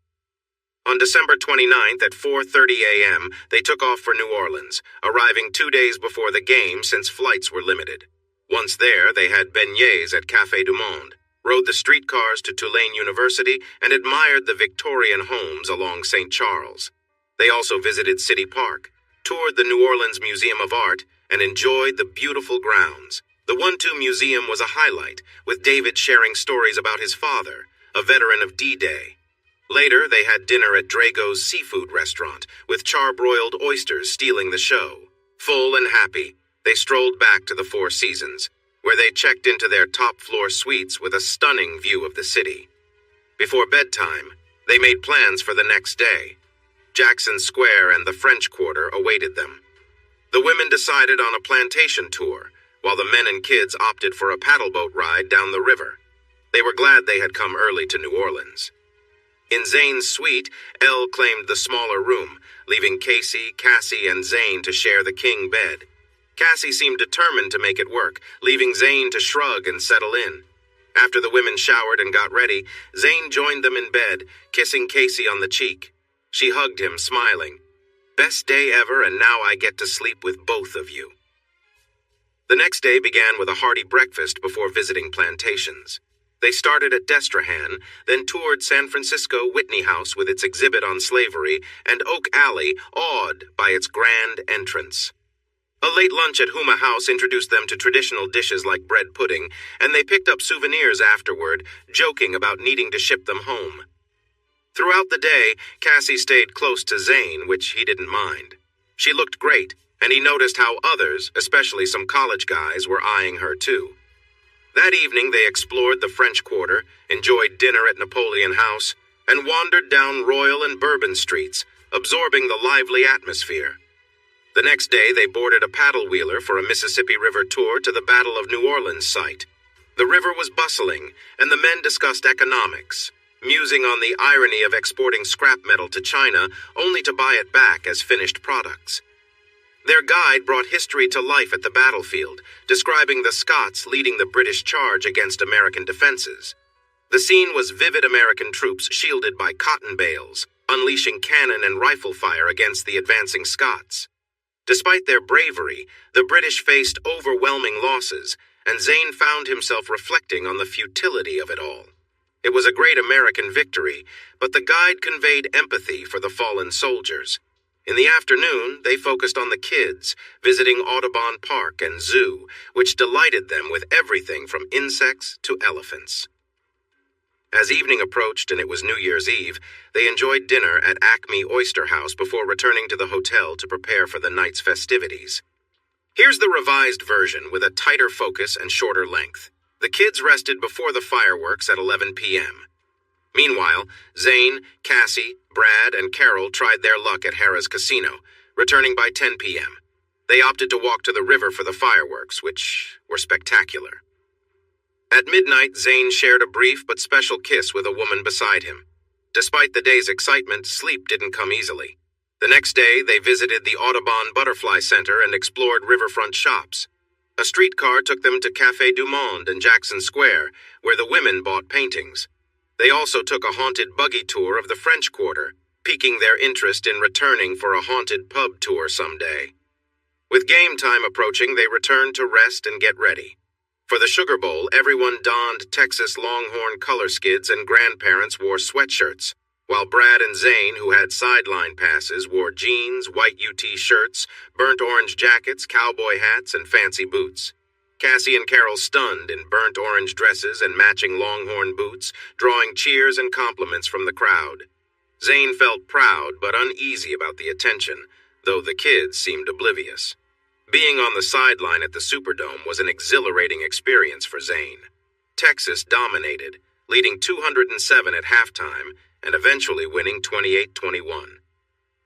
On December 29th at 4:30 a.m., they took off for New Orleans, arriving 2 days before the game since flights were limited. Once there, they had beignets at Café du Monde, rode the streetcars to Tulane University, and admired the Victorian homes along St. Charles. They also visited City Park, toured the New Orleans Museum of Art, and enjoyed the beautiful grounds. The 1-2 Museum was a highlight, with David sharing stories about his father, a veteran of D-Day. Later, they had dinner at Drago's seafood restaurant, with charbroiled oysters stealing the show. Full and happy, they strolled back to the 4 Seasons, where they checked into their top-floor suites with a stunning view of the city. Before bedtime, they made plans for the next day. Jackson Square and the French Quarter awaited them. The women decided on a plantation tour, while the men and kids opted for a paddleboat ride down the river. They were glad they had come early to New Orleans. In Zane's suite, Elle claimed the smaller room, leaving Casey, Cassie, and Zane to share the king bed. Cassie seemed determined to make it work, leaving Zane to shrug and settle in. After the women showered and got ready, Zane joined them in bed, kissing Casey on the cheek. She hugged him, smiling. "Best day ever, and now I get to sleep with both of you." The next day began with a hearty breakfast before visiting plantations. They started at Destrehan, then toured San Francisco Whitney House with its exhibit on slavery, and Oak Alley, awed by its grand entrance. A late lunch at Huma House introduced them to traditional dishes like bread pudding, and they picked up souvenirs afterward, joking about needing to ship them home. Throughout the day, Cassie stayed close to Zane, which he didn't mind. She looked great, and he noticed how others, especially some college guys, were eyeing her too. That evening, they explored the French Quarter, enjoyed dinner at Napoleon House, and wandered down Royal and Bourbon streets, absorbing the lively atmosphere. The next day, they boarded a paddle wheeler for a Mississippi River tour to the Battle of New Orleans site. The river was bustling, and the men discussed economics, musing on the irony of exporting scrap metal to China only to buy it back as finished products. Their guide brought history to life at the battlefield, describing the Scots leading the British charge against American defenses. The scene was vivid American troops shielded by cotton bales, unleashing cannon and rifle fire against the advancing Scots. Despite their bravery, the British faced overwhelming losses, and Zane found himself reflecting on the futility of it all. It was a great American victory, but the guide conveyed empathy for the fallen soldiers. In the afternoon, they focused on the kids, visiting Audubon Park and Zoo, which delighted them with everything from insects to elephants. As evening approached and it was New Year's Eve, they enjoyed dinner at Acme Oyster House before returning to the hotel to prepare for the night's festivities. Here's the revised version with a tighter focus and shorter length. The kids rested before the fireworks at 11 p.m. Meanwhile, Zane, Cassie, Brad, and Carol tried their luck at Harrah's Casino, returning by 10 p.m. They opted to walk to the river for the fireworks, which were spectacular. At midnight, Zane shared a brief but special kiss with a woman beside him. Despite the day's excitement, sleep didn't come easily. The next day, they visited the Audubon Butterfly Center and explored riverfront shops. A streetcar took them to Café du Monde in Jackson Square, where the women bought paintings. They also took a haunted buggy tour of the French Quarter, piquing their interest in returning for a haunted pub tour someday. With game time approaching, they returned to rest and get ready. For the Sugar Bowl, everyone donned Texas Longhorn color skids and grandparents wore sweatshirts, while Brad and Zane, who had sideline passes, wore jeans, white UT shirts, burnt orange jackets, cowboy hats, and fancy boots. Cassie and Carol stunned in burnt orange dresses and matching Longhorn boots, drawing cheers and compliments from the crowd. Zane felt proud but uneasy about the attention, though the kids seemed oblivious. Being on the sideline at the Superdome was an exhilarating experience for Zane. Texas dominated, leading 207 at halftime and eventually winning 28-21.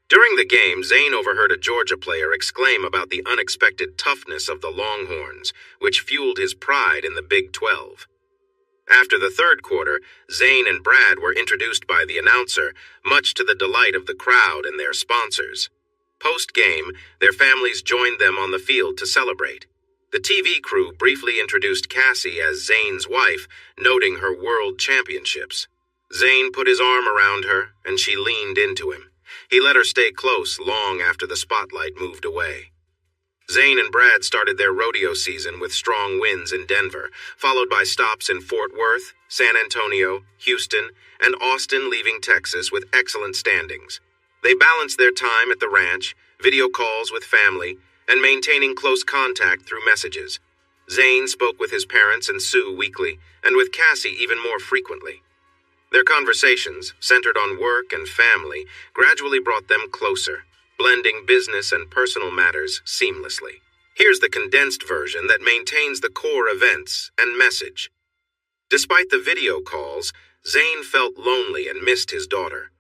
During the game, Zane overheard a Georgia player exclaim about the unexpected toughness of the Longhorns, which fueled his pride in the Big 12. After the third quarter, Zane and Brad were introduced by the announcer, much to the delight of the crowd and their sponsors. Post-game, their families joined them on the field to celebrate. The TV crew briefly introduced Cassie as Zane's wife, noting her world championships. Zane put his arm around her, and she leaned into him. He let her stay close long after the spotlight moved away. Zane and Brad started their rodeo season with strong wins in Denver, followed by stops in Fort Worth, San Antonio, Houston, and Austin, leaving Texas with excellent standings. They balanced their time at the ranch, video calls with family, and maintaining close contact through messages. Zane spoke with his parents and Sue weekly, and with Cassie even more frequently. Their conversations, centered on work and family, gradually brought them closer, blending business and personal matters seamlessly. Here's the condensed version that maintains the core events and message. Despite the video calls, Zane felt lonely and missed his daughter.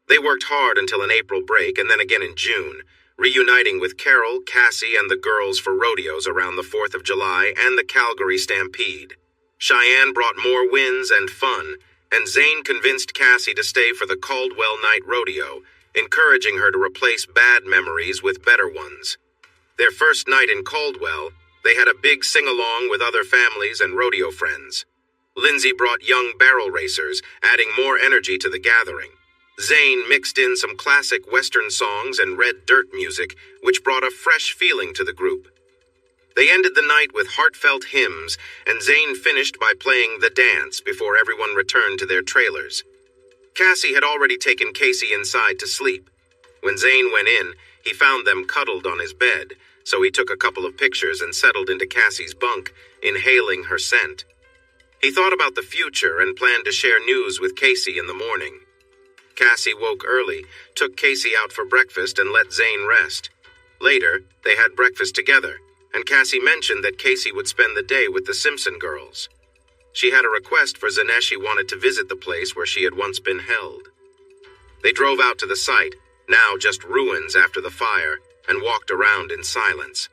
They worked hard until an April break and then again in June, reuniting with Carol, Cassie, and the girls for rodeos around the 4th of July and the Calgary Stampede. Cheyenne brought more wins and fun, and Zane convinced Cassie to stay for the Caldwell Night Rodeo, encouraging her to replace bad memories with better ones. Their first night in Caldwell, they had a big sing-along with other families and rodeo friends. Lindsay brought young barrel racers, adding more energy to the gathering. Zane mixed in some classic Western songs and red dirt music, which brought a fresh feeling to the group. They ended the night with heartfelt hymns, and Zane finished by playing The Dance before everyone returned to their trailers. Cassie had already taken Casey inside to sleep. When Zane went in, he found them cuddled on his bed, so he took a couple of pictures and settled into Cassie's bunk, inhaling her scent. He thought about the future and planned to share news with Casey in the morning. Cassie woke early, took Casey out for breakfast, and let Zane rest. Later, they had breakfast together, and Cassie mentioned that Casey would spend the day with the Simpson girls. She had a request for Zaneshi wanted to visit the place where she had once been held. They drove out to the site, now just ruins after the fire, and walked around in silence.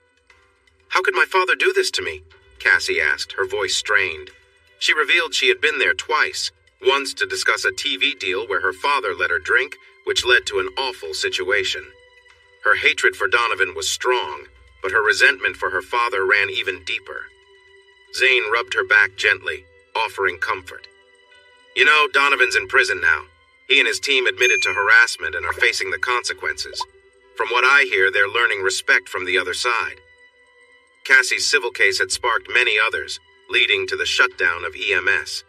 "How could my father do this to me?" Cassie asked, her voice strained. She revealed she had been there twice, once to discuss a TV deal where her father let her drink, which led to an awful situation. Her hatred for Donovan was strong, but her resentment for her father ran even deeper. Zane rubbed her back gently, offering comfort. "You know, Donovan's in prison now. He and his team admitted to harassment and are facing the consequences. From what I hear, they're learning respect from the other side." Cassie's civil case had sparked many others, leading to the shutdown of EMS.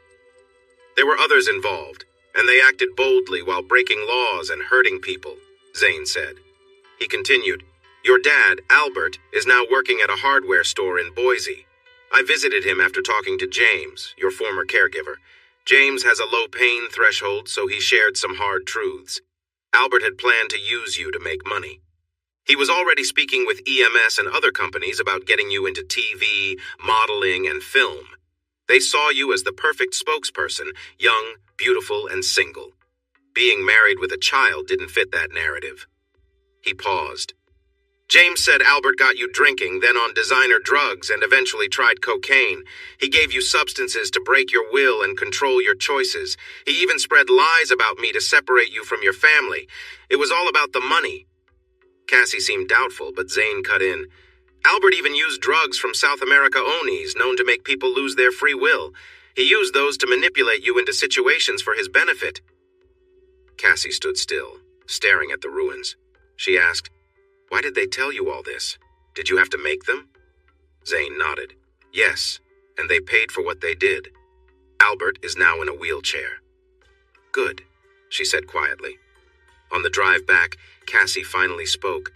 There were others involved, and they acted boldly while breaking laws and hurting people, Zane said. He continued, "Your dad, Albert, is now working at a hardware store in Boise. I visited him after talking to James, your former caregiver. James has a low pain threshold, so he shared some hard truths. Albert had planned to use you to make money. He was already speaking with EMS and other companies about getting you into TV, modeling, and film. They saw you as the perfect spokesperson, young, beautiful, and single. Being married with a child didn't fit that narrative." He paused. "James said Albert got you drinking, then on designer drugs, and eventually tried cocaine. He gave you substances to break your will and control your choices. He even spread lies about me to separate you from your family. It was all about the money." Cassie seemed doubtful, but Zane cut in. "Albert even used drugs from South America Onis, known to make people lose their free will. He used those to manipulate you into situations for his benefit." Cassie stood still, staring at the ruins. She asked, "Why did they tell you all this? Did you have to make them?" Zane nodded. "Yes, and they paid for what they did. Albert is now in a wheelchair." "Good," she said quietly. On the drive back, Cassie finally spoke.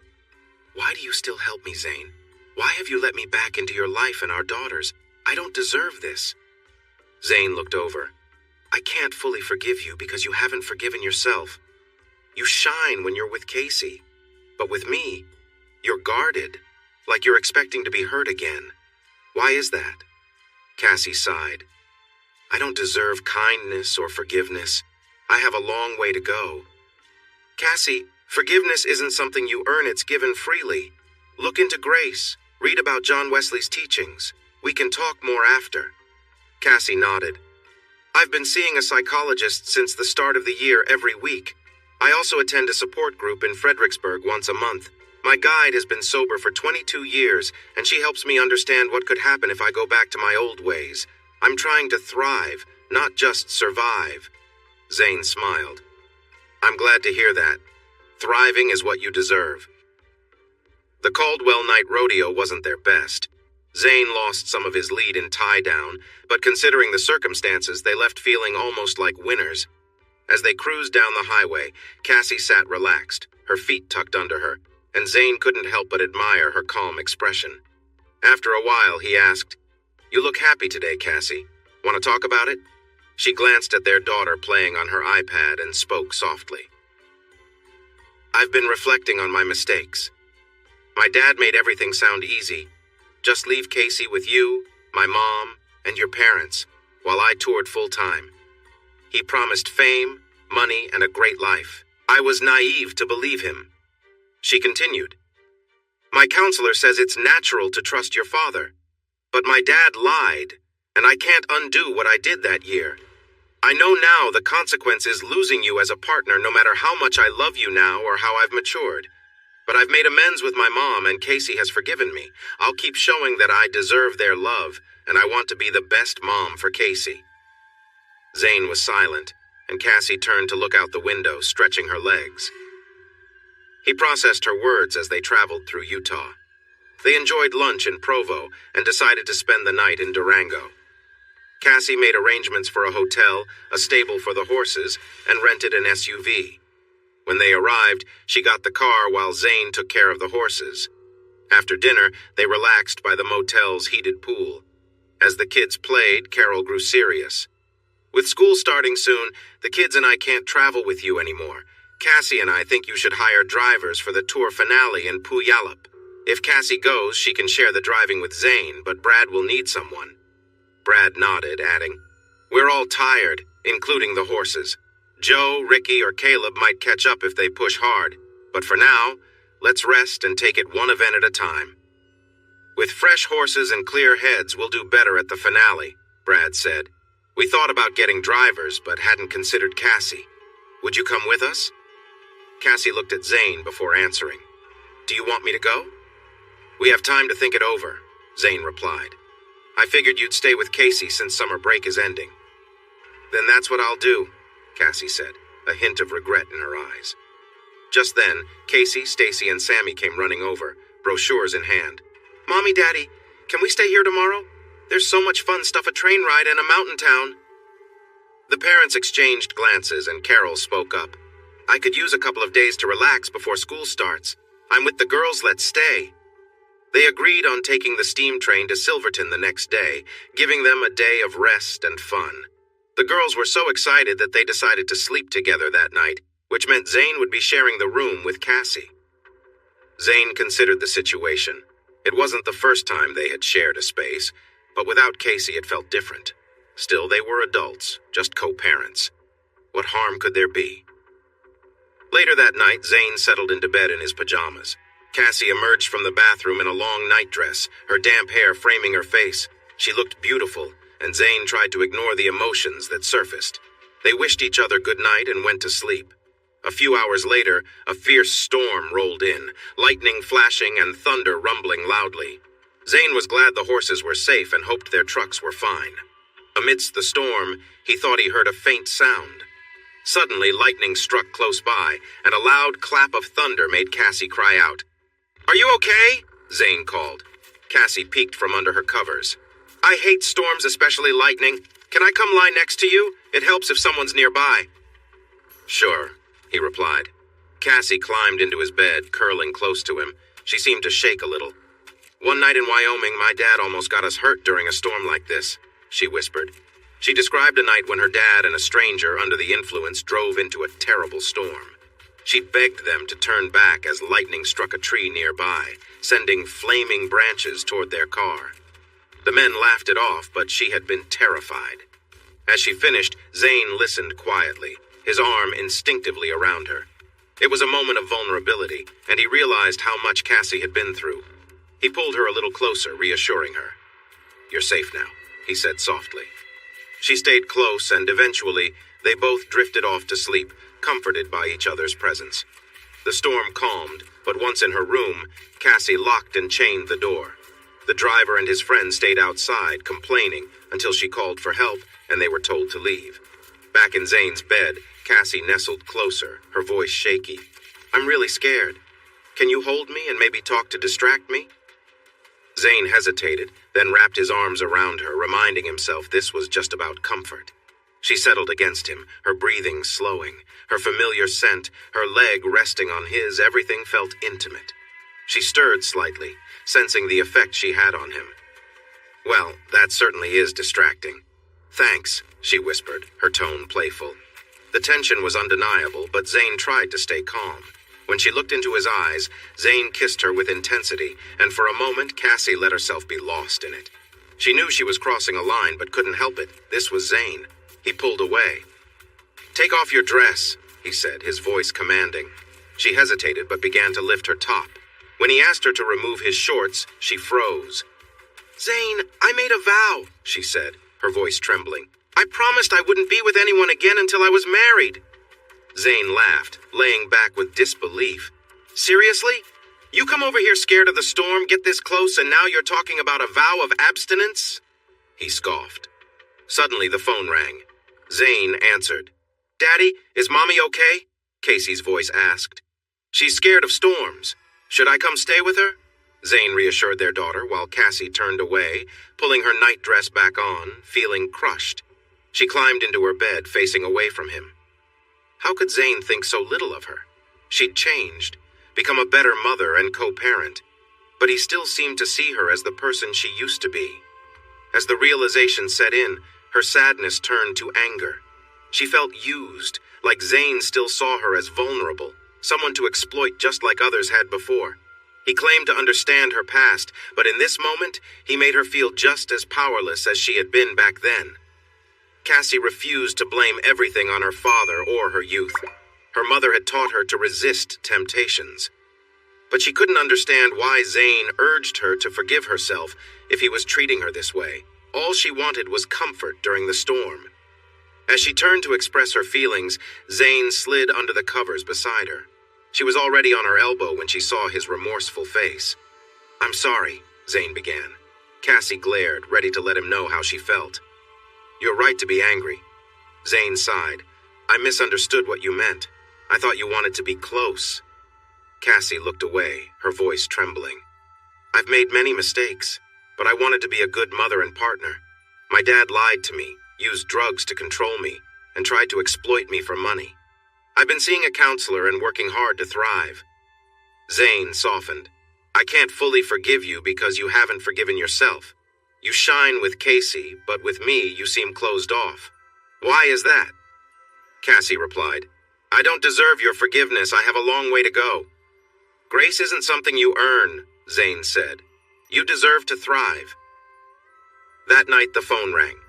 "Why do you still help me, Zane? Why have you let me back into your life and our daughters? I don't deserve this." Zane looked over. "I can't fully forgive you because you haven't forgiven yourself. You shine when you're with Casey. But with me, you're guarded, like you're expecting to be hurt again. Why is that?" Cassie sighed. "I don't deserve kindness or forgiveness. I have a long way to go." "Cassie, forgiveness isn't something you earn, it's given freely. Look into grace. Read about John Wesley's teachings. We can talk more after." Cassie nodded. "I've been seeing a psychologist since the start of the year every week. I also attend a support group in Fredericksburg once a month. My guide has been sober for 22 years, and she helps me understand what could happen if I go back to my old ways. I'm trying to thrive, not just survive." Zane smiled. "I'm glad to hear that. Thriving is what you deserve." The Caldwell Night Rodeo wasn't their best. Zane lost some of his lead in tie-down, but considering the circumstances, they left feeling almost like winners. As they cruised down the highway, Cassie sat relaxed, her feet tucked under her, and Zane couldn't help but admire her calm expression. After a while, he asked, "You look happy today, Cassie. Want to talk about it?" She glanced at their daughter playing on her iPad and spoke softly. "I've been reflecting on my mistakes. My dad made everything sound easy. Just leave Casey with you, my mom, and your parents, while I toured full-time. He promised fame, money, and a great life. I was naive to believe him." She continued, "My counselor says it's natural to trust your father. But my dad lied, and I can't undo what I did that year. I know now the consequence is losing you as a partner no matter how much I love you now or how I've matured. But I've made amends with my mom and Casey has forgiven me. I'll keep showing that I deserve their love, and I want to be the best mom for Casey." Zane was silent, and Cassie turned to look out the window, stretching her legs. He processed her words as they traveled through Utah. They enjoyed lunch in Provo and decided to spend the night in Durango. Cassie made arrangements for a hotel, a stable for the horses, and rented an SUV. When they arrived, she got the car while Zane took care of the horses. After dinner, they relaxed by the motel's heated pool. As the kids played, Carol grew serious. "With school starting soon, the kids and I can't travel with you anymore. Cassie and I think you should hire drivers for the tour finale in Puyallup. If Cassie goes, she can share the driving with Zane, but Brad will need someone." Brad nodded, adding, "We're all tired, including the horses. Joe, Ricky, or Caleb might catch up if they push hard. But for now, let's rest and take it one event at a time. With fresh horses and clear heads, we'll do better at the finale, Brad said. We thought about getting drivers, but hadn't considered Cassie. Would you come with us? Cassie looked at Zane before answering. Do you want me to go? We have time to think it over, Zane replied. I figured you'd stay with Casey since summer break is ending. Then that's what I'll do, Cassie said, a hint of regret in her eyes. Just then, Casey, Stacy, and Sammy came running over, brochures in hand. Mommy, Daddy, can we stay here tomorrow? There's so much fun stuff, a train ride and a mountain town. The parents exchanged glances and Carol spoke up. I could use a couple of days to relax before school starts. I'm with the girls, let's stay. They agreed on taking the steam train to Silverton the next day, giving them a day of rest and fun. The girls were so excited that they decided to sleep together that night, which meant Zane would be sharing the room with Cassie. Zane considered the situation. It wasn't the first time they had shared a space, but without Casey it felt different. Still, they were adults, just co-parents. What harm could there be? Later that night, Zane settled into bed in his pajamas. Cassie emerged from the bathroom in a long nightdress, her damp hair framing her face. She looked beautiful, and Zane tried to ignore the emotions that surfaced. They wished each other good night and went to sleep. A few hours later, a fierce storm rolled in, lightning flashing and thunder rumbling loudly. Zane was glad the horses were safe and hoped their trucks were fine. Amidst the storm, he thought he heard a faint sound. Suddenly, lightning struck close by, and a loud clap of thunder made Cassie cry out. Are you okay? Zane called. Cassie peeked from under her covers. I hate storms, especially lightning. Can I come lie next to you? It helps if someone's nearby. Sure, he replied. Cassie climbed into his bed, curling close to him. She seemed to shake a little. One night in Wyoming, my dad almost got us hurt during a storm like this, she whispered. She described a night when her dad and a stranger under the influence drove into a terrible storm. She begged them to turn back as lightning struck a tree nearby, sending flaming branches toward their car. The men laughed it off, but she had been terrified. As she finished, Zane listened quietly, his arm instinctively around her. It was a moment of vulnerability, and he realized how much Cassie had been through. He pulled her a little closer, reassuring her. You're safe now, he said softly. She stayed close, and eventually, they both drifted off to sleep, comforted by each other's presence. The storm calmed, but once in her room, Cassie locked and chained the door. The driver and his friend stayed outside, complaining, until she called for help, and they were told to leave. Back in Zane's bed, Cassie nestled closer, her voice shaky. I'm really scared. Can you hold me and maybe talk to distract me? Zane hesitated, then wrapped his arms around her, reminding himself this was just about comfort. She settled against him, her breathing slowing, her familiar scent, her leg resting on his, everything felt intimate. She stirred slightly, sensing the effect she had on him. Well, that certainly is distracting. Thanks, she whispered, her tone playful. The tension was undeniable, but Zane tried to stay calm. When she looked into his eyes, Zane kissed her with intensity, and for a moment Cassie let herself be lost in it. She knew she was crossing a line, but couldn't help it. This was Zane. He pulled away. Take off your dress, he said, his voice commanding. She hesitated, but began to lift her top. When he asked her to remove his shorts, she froze. Zane, I made a vow, she said, her voice trembling. I promised I wouldn't be with anyone again until I was married. Zane laughed, laying back with disbelief. Seriously? You come over here scared of the storm, get this close, and now you're talking about a vow of abstinence? He scoffed. Suddenly the phone rang. Zane answered. Daddy, is Mommy okay? Casey's voice asked. She's scared of storms. Should I come stay with her? Zane reassured their daughter while Cassie turned away, pulling her nightdress back on, feeling crushed. She climbed into her bed, facing away from him. How could Zane think so little of her? She'd changed, become a better mother and co-parent, but he still seemed to see her as the person she used to be. As the realization set in, her sadness turned to anger. She felt used, like Zane still saw her as vulnerable, someone to exploit just like others had before. He claimed to understand her past, but in this moment, he made her feel just as powerless as she had been back then. Cassie refused to blame everything on her father or her youth. Her mother had taught her to resist temptations. But she couldn't understand why Zane urged her to forgive herself if he was treating her this way. All she wanted was comfort during the storm. As she turned to express her feelings, Zane slid under the covers beside her. She was already on her elbow when she saw his remorseful face. "I'm sorry," Zane began. Cassie glared, ready to let him know how she felt. "You're right to be angry." Zane sighed. "I misunderstood what you meant. I thought you wanted to be close." Cassie looked away, her voice trembling. "I've made many mistakes, but I wanted to be a good mother and partner. My dad lied to me, used drugs to control me, and tried to exploit me for money. I've been seeing a counselor and working hard to thrive." Zane softened. "I can't fully forgive you because you haven't forgiven yourself. You shine with Casey, but with me you seem closed off. Why is that?" Cassie replied, "I don't deserve your forgiveness. I have a long way to go." "Grace isn't something you earn," Zane said. "You deserve to thrive." That night the phone rang.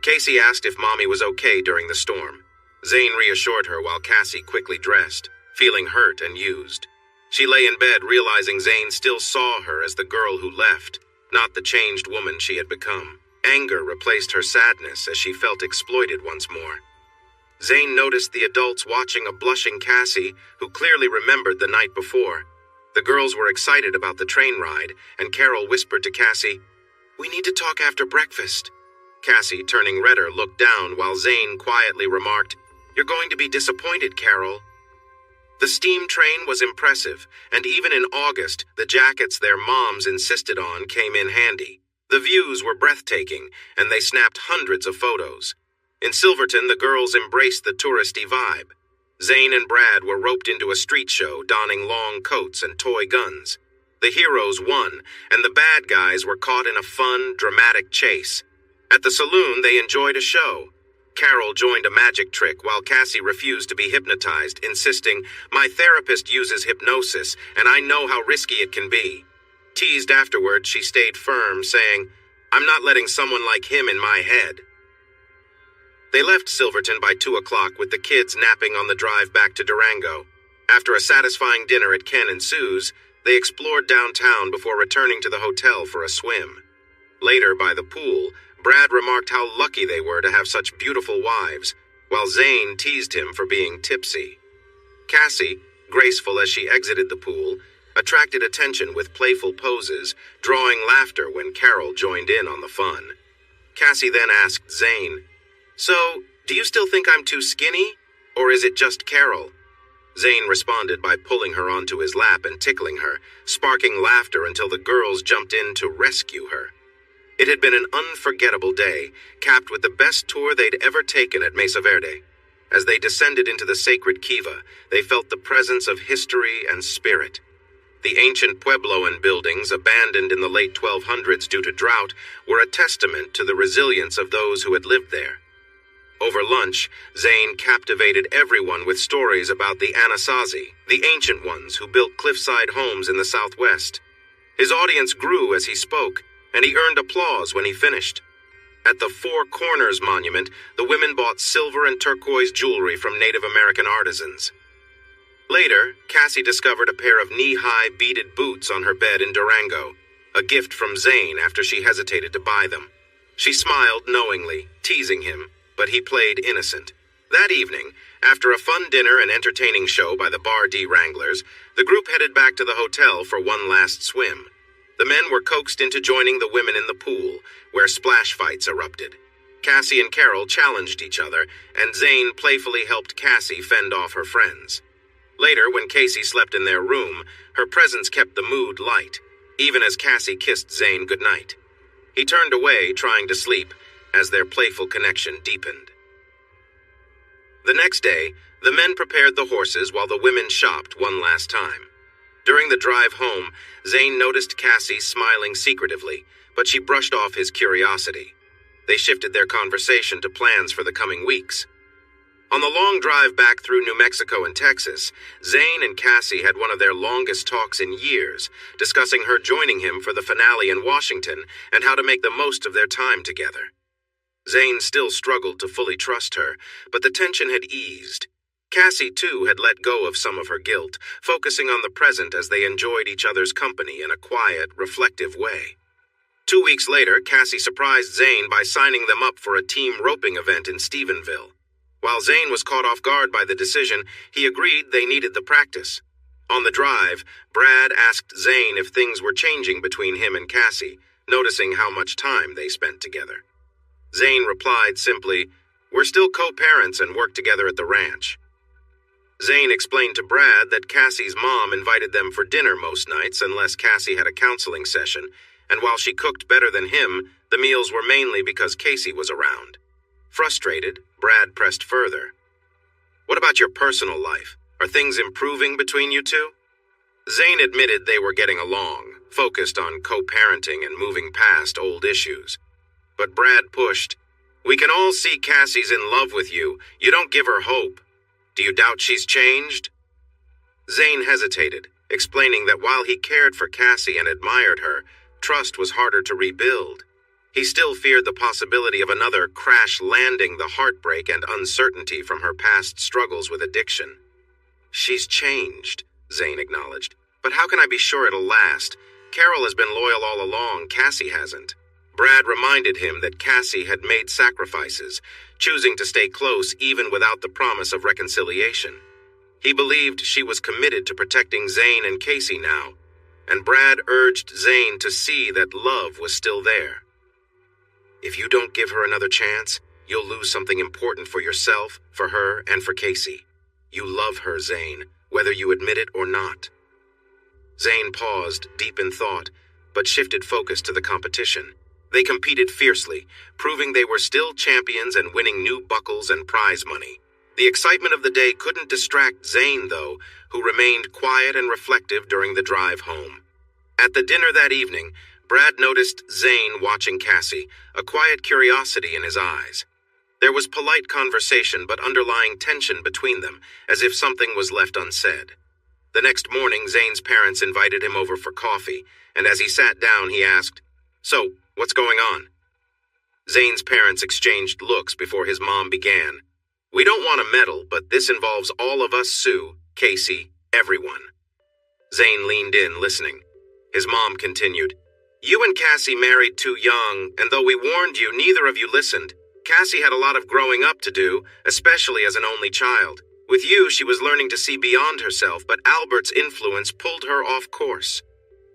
Casey asked if Mommy was okay during the storm. Zane reassured her while Cassie quickly dressed, feeling hurt and used. She lay in bed realizing Zane still saw her as the girl who left, not the changed woman she had become. Anger replaced her sadness as she felt exploited once more. Zane noticed the adults watching a blushing Cassie who clearly remembered the night before. The girls were excited about the train ride, and Carol whispered to Cassie, "We need to talk after breakfast." Cassie, turning redder, looked down while Zane quietly remarked, "You're going to be disappointed, Carol." The steam train was impressive, and even in August, the jackets their moms insisted on came in handy. The views were breathtaking, and they snapped hundreds of photos. In Silverton, the girls embraced the touristy vibe. Zane and Brad were roped into a street show, donning long coats and toy guns. The heroes won, and the bad guys were caught in a fun, dramatic chase. At the saloon, they enjoyed a show. Carol joined a magic trick while Cassie refused to be hypnotized, insisting, "My therapist uses hypnosis, and I know how risky it can be." Teased afterward, she stayed firm, saying, "I'm not letting someone like him in my head." They left Silverton by 2 o'clock with the kids napping on the drive back to Durango. After a satisfying dinner at Ken and Sue's, they explored downtown before returning to the hotel for a swim. Later, by the pool, Brad remarked how lucky they were to have such beautiful wives, while Zane teased him for being tipsy. Cassie, graceful as she exited the pool, attracted attention with playful poses, drawing laughter when Carol joined in on the fun. Cassie then asked Zane, "So, do you still think I'm too skinny, or is it just Carol?" Zane responded by pulling her onto his lap and tickling her, sparking laughter until the girls jumped in to rescue her. It had been an unforgettable day, capped with the best tour they'd ever taken at Mesa Verde. As they descended into the sacred kiva, they felt the presence of history and spirit. The ancient Puebloan buildings, abandoned in the late 1200s due to drought, were a testament to the resilience of those who had lived there. Over lunch, Zane captivated everyone with stories about the Anasazi, the ancient ones who built cliffside homes in the Southwest. His audience grew as he spoke, and he earned applause when he finished. At the Four Corners Monument, the women bought silver and turquoise jewelry from Native American artisans. Later, Cassie discovered a pair of knee-high beaded boots on her bed in Durango, a gift from Zane after she hesitated to buy them. She smiled knowingly, teasing him, but he played innocent. That evening, after a fun dinner and entertaining show by the Bar D Wranglers, the group headed back to the hotel for one last swim. The men were coaxed into joining the women in the pool, where splash fights erupted. Cassie and Carol challenged each other, and Zane playfully helped Cassie fend off her friends. Later, when Casey slept in their room, her presence kept the mood light, even as Cassie kissed Zane goodnight. He turned away, trying to sleep, as their playful connection deepened. The next day, the men prepared the horses while the women shopped one last time. During the drive home, Zane noticed Cassie smiling secretively, but she brushed off his curiosity. They shifted their conversation to plans for the coming weeks. On the long drive back through New Mexico and Texas, Zane and Cassie had one of their longest talks in years, discussing her joining him for the finale in Washington and how to make the most of their time together. Zane still struggled to fully trust her, but the tension had eased. Cassie, too, had let go of some of her guilt, focusing on the present as they enjoyed each other's company in a quiet, reflective way. 2 weeks later, Cassie surprised Zane by signing them up for a team roping event in Stephenville. While Zane was caught off guard by the decision, he agreed they needed the practice. On the drive, Brad asked Zane if things were changing between him and Cassie, noticing how much time they spent together. Zane replied simply, "We're still co-parents and work together at the ranch." Zane explained to Brad that Cassie's mom invited them for dinner most nights unless Cassie had a counseling session, and while she cooked better than him, the meals were mainly because Casey was around. Frustrated, Brad pressed further. "What about your personal life? Are things improving between you two?" Zane admitted they were getting along, focused on co-parenting and moving past old issues. But Brad pushed, "We can all see Cassie's in love with you. You don't give her hope. Do you doubt she's changed?" Zane hesitated, explaining that while he cared for Cassie and admired her, trust was harder to rebuild. He still feared the possibility of another crash landing the heartbreak and uncertainty from her past struggles with addiction. "She's changed," Zane acknowledged. "But how can I be sure it'll last? Carol has been loyal all along, Cassie hasn't." Brad reminded him that Cassie had made sacrifices, choosing to stay close even without the promise of reconciliation. He believed she was committed to protecting Zane and Casey now, and Brad urged Zane to see that love was still there. "If you don't give her another chance, you'll lose something important for yourself, for her, and for Casey. You love her, Zane, whether you admit it or not." Zane paused, deep in thought, but shifted focus to the competition. They competed fiercely, proving they were still champions and winning new buckles and prize money. The excitement of the day couldn't distract Zane, though, who remained quiet and reflective during the drive home. At the dinner that evening, Brad noticed Zane watching Cassie, a quiet curiosity in his eyes. There was polite conversation but underlying tension between them, as if something was left unsaid. The next morning, Zane's parents invited him over for coffee, and as he sat down, he asked, "So, what's going on?" Zane's parents exchanged looks before his mom began. "We don't want to meddle, but this involves all of us, Sue, Casey, everyone." Zane leaned in, listening. His mom continued, "You and Cassie married too young, and though we warned you, neither of you listened. Cassie had a lot of growing up to do, especially as an only child. With you, she was learning to see beyond herself, but Albert's influence pulled her off course.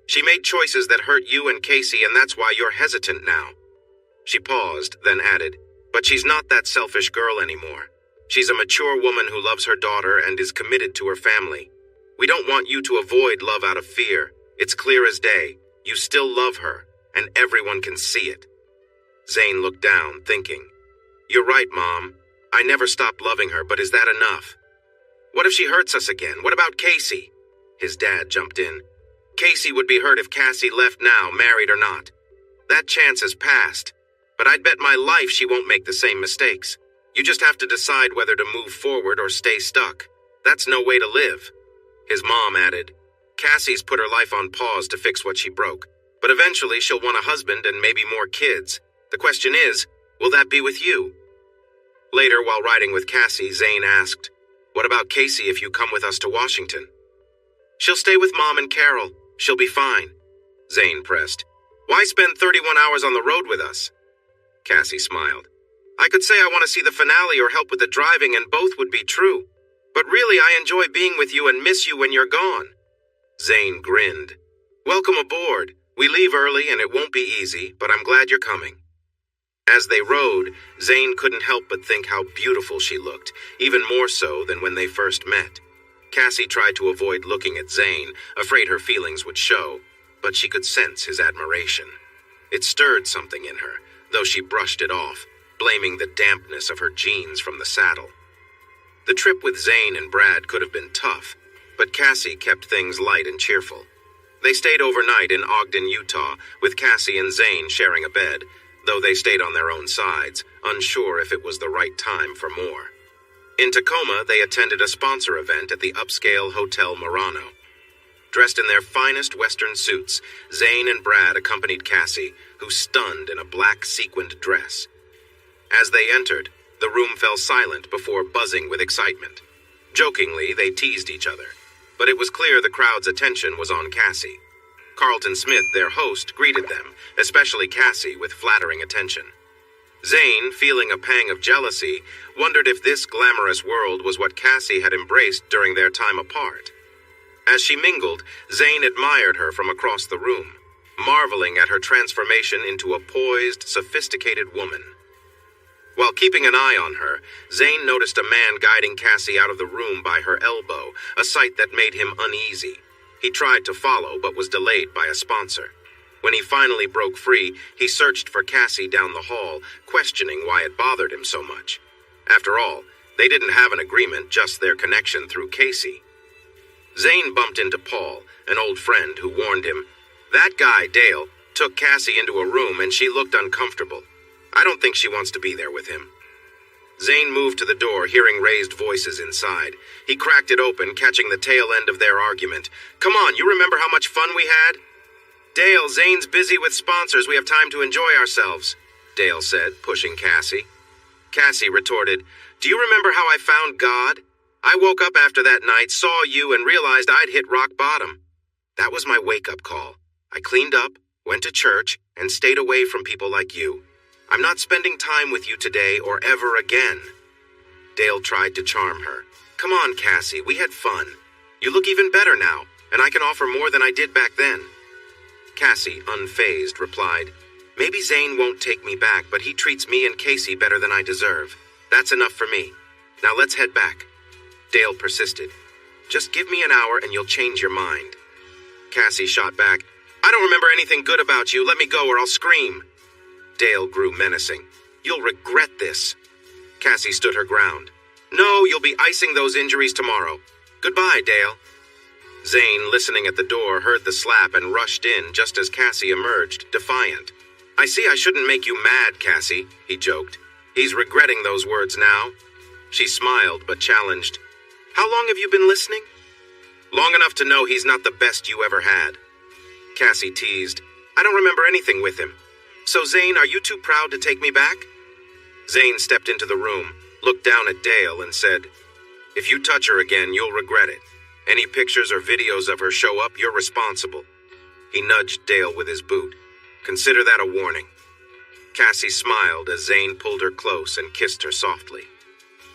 She made choices that hurt you and Casey, and that's why you're hesitant now." She paused, then added, "But she's not that selfish girl anymore. She's a mature woman who loves her daughter and is committed to her family. We don't want you to avoid love out of fear. It's clear as day. You still love her, and everyone can see it." Zane looked down, thinking, "You're right, Mom. I never stopped loving her, but is that enough? What if she hurts us again? What about Casey?" His dad jumped in. "Casey would be hurt if Cassie left now, married or not. That chance has passed, but I'd bet my life she won't make the same mistakes. You just have to decide whether to move forward or stay stuck. That's no way to live." His mom added, "Cassie's put her life on pause to fix what she broke, but eventually she'll want a husband and maybe more kids. The question is, will that be with you?" Later, while riding with Cassie, Zane asked, "What about Casey if you come with us to Washington?" "She'll stay with Mom and Carol. She'll be fine." Zane pressed, "Why spend 31 hours on the road with us?" Cassie smiled. "I could say I want to see the finale or help with the driving, and both would be true. But really, I enjoy being with you and miss you when you're gone." Zane grinned. "Welcome aboard. We leave early and it won't be easy, but I'm glad you're coming." As they rode, Zane couldn't help but think how beautiful she looked, even more so than when they first met. Cassie tried to avoid looking at Zane, afraid her feelings would show, but she could sense his admiration. It stirred something in her, though she brushed it off, blaming the dampness of her jeans from the saddle. The trip with Zane and Brad could have been tough, but Cassie kept things light and cheerful. They stayed overnight in Ogden, Utah, with Cassie and Zane sharing a bed, though they stayed on their own sides, unsure if it was the right time for more. In Tacoma, they attended a sponsor event at the upscale Hotel Murano. Dressed in their finest Western suits, Zane and Brad accompanied Cassie, who stunned in a black sequined dress. As they entered, the room fell silent before buzzing with excitement. Jokingly, they teased each other, but it was clear the crowd's attention was on Cassie. Carlton Smith, their host, greeted them, especially Cassie, with flattering attention. Zane, feeling a pang of jealousy, wondered if this glamorous world was what Cassie had embraced during their time apart. As she mingled, Zane admired her from across the room, marveling at her transformation into a poised, sophisticated woman. While keeping an eye on her, Zane noticed a man guiding Cassie out of the room by her elbow, a sight that made him uneasy. He tried to follow, but was delayed by a sponsor. When he finally broke free, he searched for Cassie down the hall, questioning why it bothered him so much. After all, they didn't have an agreement, just their connection through Casey. Zane bumped into Paul, an old friend, who warned him, "That guy, Dale, took Cassie into a room and she looked uncomfortable. I don't think she wants to be there with him." Zane moved to the door, hearing raised voices inside. He cracked it open, catching the tail end of their argument. "Come on, you remember how much fun we had?" "Dale, Zane's busy with sponsors. We have time to enjoy ourselves," Dale said, pushing Cassie. Cassie retorted, "Do you remember how I found God? I woke up after that night, saw you, and realized I'd hit rock bottom. That was my wake-up call. I cleaned up, went to church, and stayed away from people like you. I'm not spending time with you today or ever again." Dale tried to charm her. "Come on, Cassie, we had fun. You look even better now, and I can offer more than I did back then." Cassie, unfazed, replied, "Maybe Zane won't take me back, but he treats me and Casey better than I deserve. That's enough for me. Now let's head back." Dale persisted. "Just give me an hour and you'll change your mind." Cassie shot back, "I don't remember anything good about you. Let me go or I'll scream." Dale grew menacing. "You'll regret this." Cassie stood her ground. "No, you'll be icing those injuries tomorrow. Goodbye, Dale." Zane, listening at the door, heard the slap and rushed in just as Cassie emerged, defiant. "I see I shouldn't make you mad, Cassie," he joked. "He's regretting those words now." She smiled but challenged, "How long have you been listening?" "Long enough to know he's not the best you ever had." Cassie teased, "I don't remember anything with him. So Zane, are you too proud to take me back?" Zane stepped into the room, looked down at Dale, and said, "If you touch her again, you'll regret it. Any pictures or videos of her show up, you're responsible." He nudged Dale with his boot. "Consider that a warning." Cassie smiled as Zane pulled her close and kissed her softly.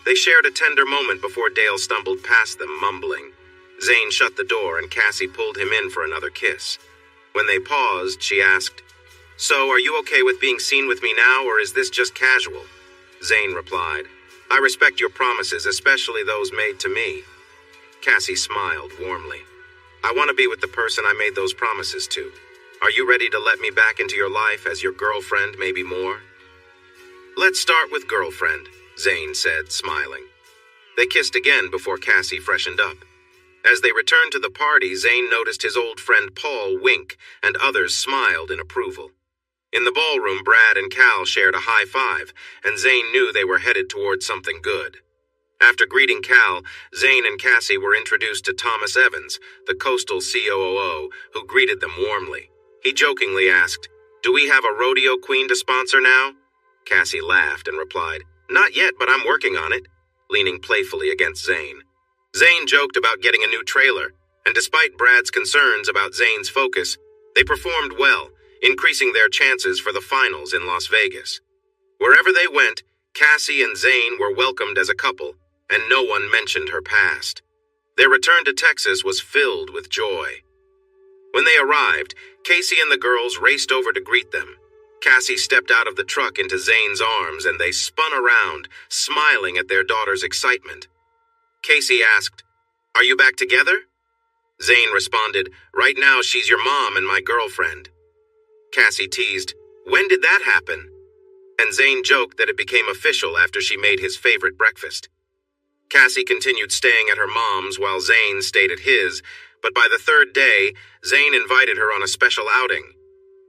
They shared a tender moment before Dale stumbled past them, mumbling. Zane shut the door and Cassie pulled him in for another kiss. When they paused, she asked, "So, are you okay with being seen with me now, or is this just casual?" Zane replied, "I respect your promises, especially those made to me." Cassie smiled warmly. "I want to be with the person I made those promises to. Are you ready to let me back into your life as your girlfriend, maybe more?" "Let's start with girlfriend," Zane said, smiling. They kissed again before Cassie freshened up. As they returned to the party, Zane noticed his old friend Paul wink, and others smiled in approval. In the ballroom, Brad and Cal shared a high five, and Zane knew they were headed towards something good. After greeting Cal, Zane and Cassie were introduced to Thomas Evans, the coastal COO, who greeted them warmly. He jokingly asked, "Do we have a rodeo queen to sponsor now?" Cassie laughed and replied, "Not yet, but I'm working on it," leaning playfully against Zane. Zane joked about getting a new trailer, and despite Brad's concerns about Zane's focus, they performed well, increasing their chances for the finals in Las Vegas. Wherever they went, Cassie and Zane were welcomed as a couple, and no one mentioned her past. Their return to Texas was filled with joy. When they arrived, Casey and the girls raced over to greet them. Cassie stepped out of the truck into Zane's arms, and they spun around, smiling at their daughter's excitement. Casey asked, "Are you back together?" Zane responded, "Right now she's your mom and my girlfriend." Cassie teased, "When did that happen?" And Zane joked that it became official after she made his favorite breakfast. Cassie continued staying at her mom's while Zane stayed at his, but by the third day, Zane invited her on a special outing.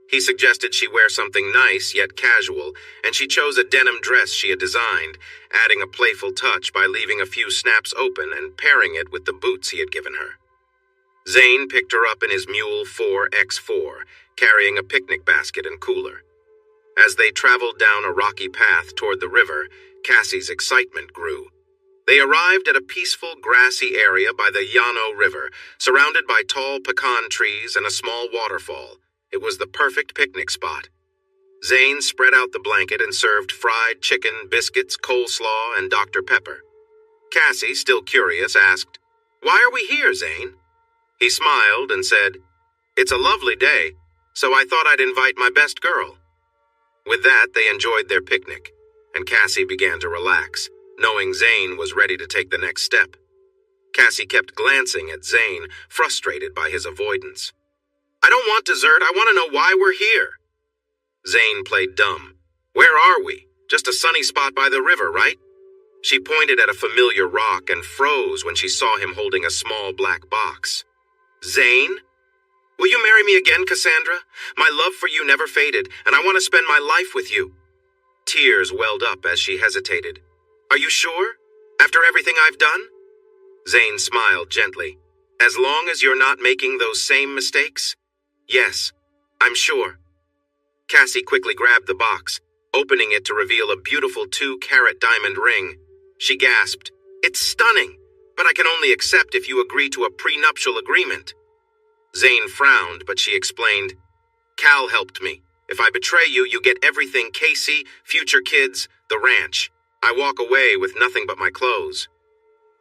He suggested she wear something nice yet casual, and she chose a denim dress she had designed, adding a playful touch by leaving a few snaps open and pairing it with the boots he had given her. Zane picked her up in his Mule 4X4, carrying a picnic basket and cooler. As they traveled down a rocky path toward the river, Cassie's excitement grew. They arrived at a peaceful, grassy area by the Llano River, surrounded by tall pecan trees and a small waterfall. It was the perfect picnic spot. Zane spread out the blanket and served fried chicken, biscuits, coleslaw, and Dr. Pepper. Cassie, still curious, asked, "Why are we here, Zane?" He smiled and said, "It's a lovely day, so I thought I'd invite my best girl." With that, they enjoyed their picnic, and Cassie began to relax, knowing Zane was ready to take the next step. Cassie kept glancing at Zane, frustrated by his avoidance. "I don't want dessert. I want to know why we're here." Zane played dumb. "Where are we? Just a sunny spot by the river, right?" She pointed at a familiar rock and froze when she saw him holding a small black box. "Zane? Will you marry me again, Cassandra? My love for you never faded, and I want to spend my life with you." Tears welled up as she hesitated. "Are you sure? After everything I've done?" Zane smiled gently. "As long as you're not making those same mistakes? Yes, I'm sure." Cassie quickly grabbed the box, opening it to reveal a beautiful 2-carat diamond ring. She gasped, "It's stunning, but I can only accept if you agree to a prenuptial agreement." Zane frowned, but she explained, "Cal helped me. If I betray you, you get everything: Casey, future kids, the ranch. I walk away with nothing but my clothes."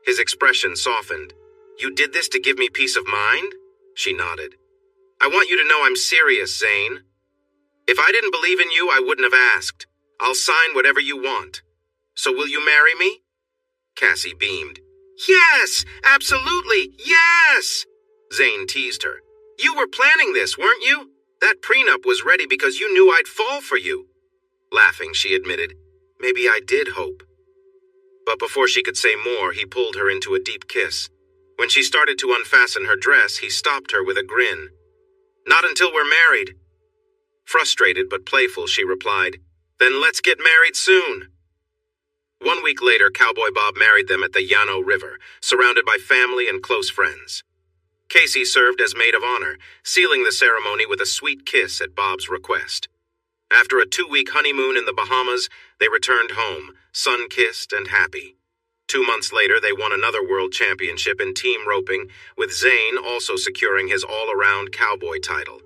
His expression softened. "You did this to give me peace of mind?" She nodded. "I want you to know I'm serious, Zane. If I didn't believe in you, I wouldn't have asked. I'll sign whatever you want. So will you marry me?" Cassie beamed. "Yes, absolutely, yes!" Zane teased her. "You were planning this, weren't you? That prenup was ready because you knew I'd fall for you." Laughing, she admitted, "Maybe I did hope." But before she could say more, he pulled her into a deep kiss. When she started to unfasten her dress, he stopped her with a grin. "Not until we're married." Frustrated but playful, she replied, "Then let's get married soon." 1 week later, Cowboy Bob married them at the Llano River, surrounded by family and close friends. Casey served as maid of honor, sealing the ceremony with a sweet kiss at Bob's request. After a 2-week honeymoon in the Bahamas, they returned home, sun-kissed and happy. 2 months later, they won another world championship in team roping, with Zane also securing his all-around cowboy title.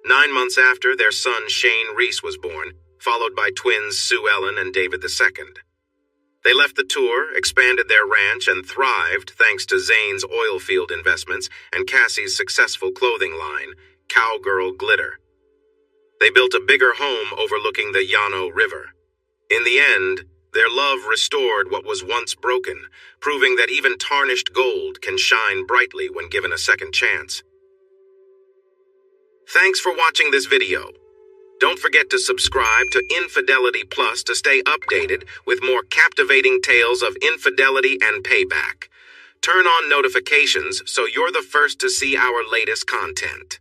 9 months after, their son Shane Reese was born, followed by twins Sue Ellen and David II. They left the tour, expanded their ranch, and thrived thanks to Zane's oil field investments and Cassie's successful clothing line, Cowgirl Glitter. They built a bigger home overlooking the Llano River. In the end, their love restored what was once broken, proving that even tarnished gold can shine brightly when given a second chance. Thanks for watching this video. Don't forget to subscribe to Infidelity Plus to stay updated with more captivating tales of infidelity and payback. Turn on notifications so you're the first to see our latest content.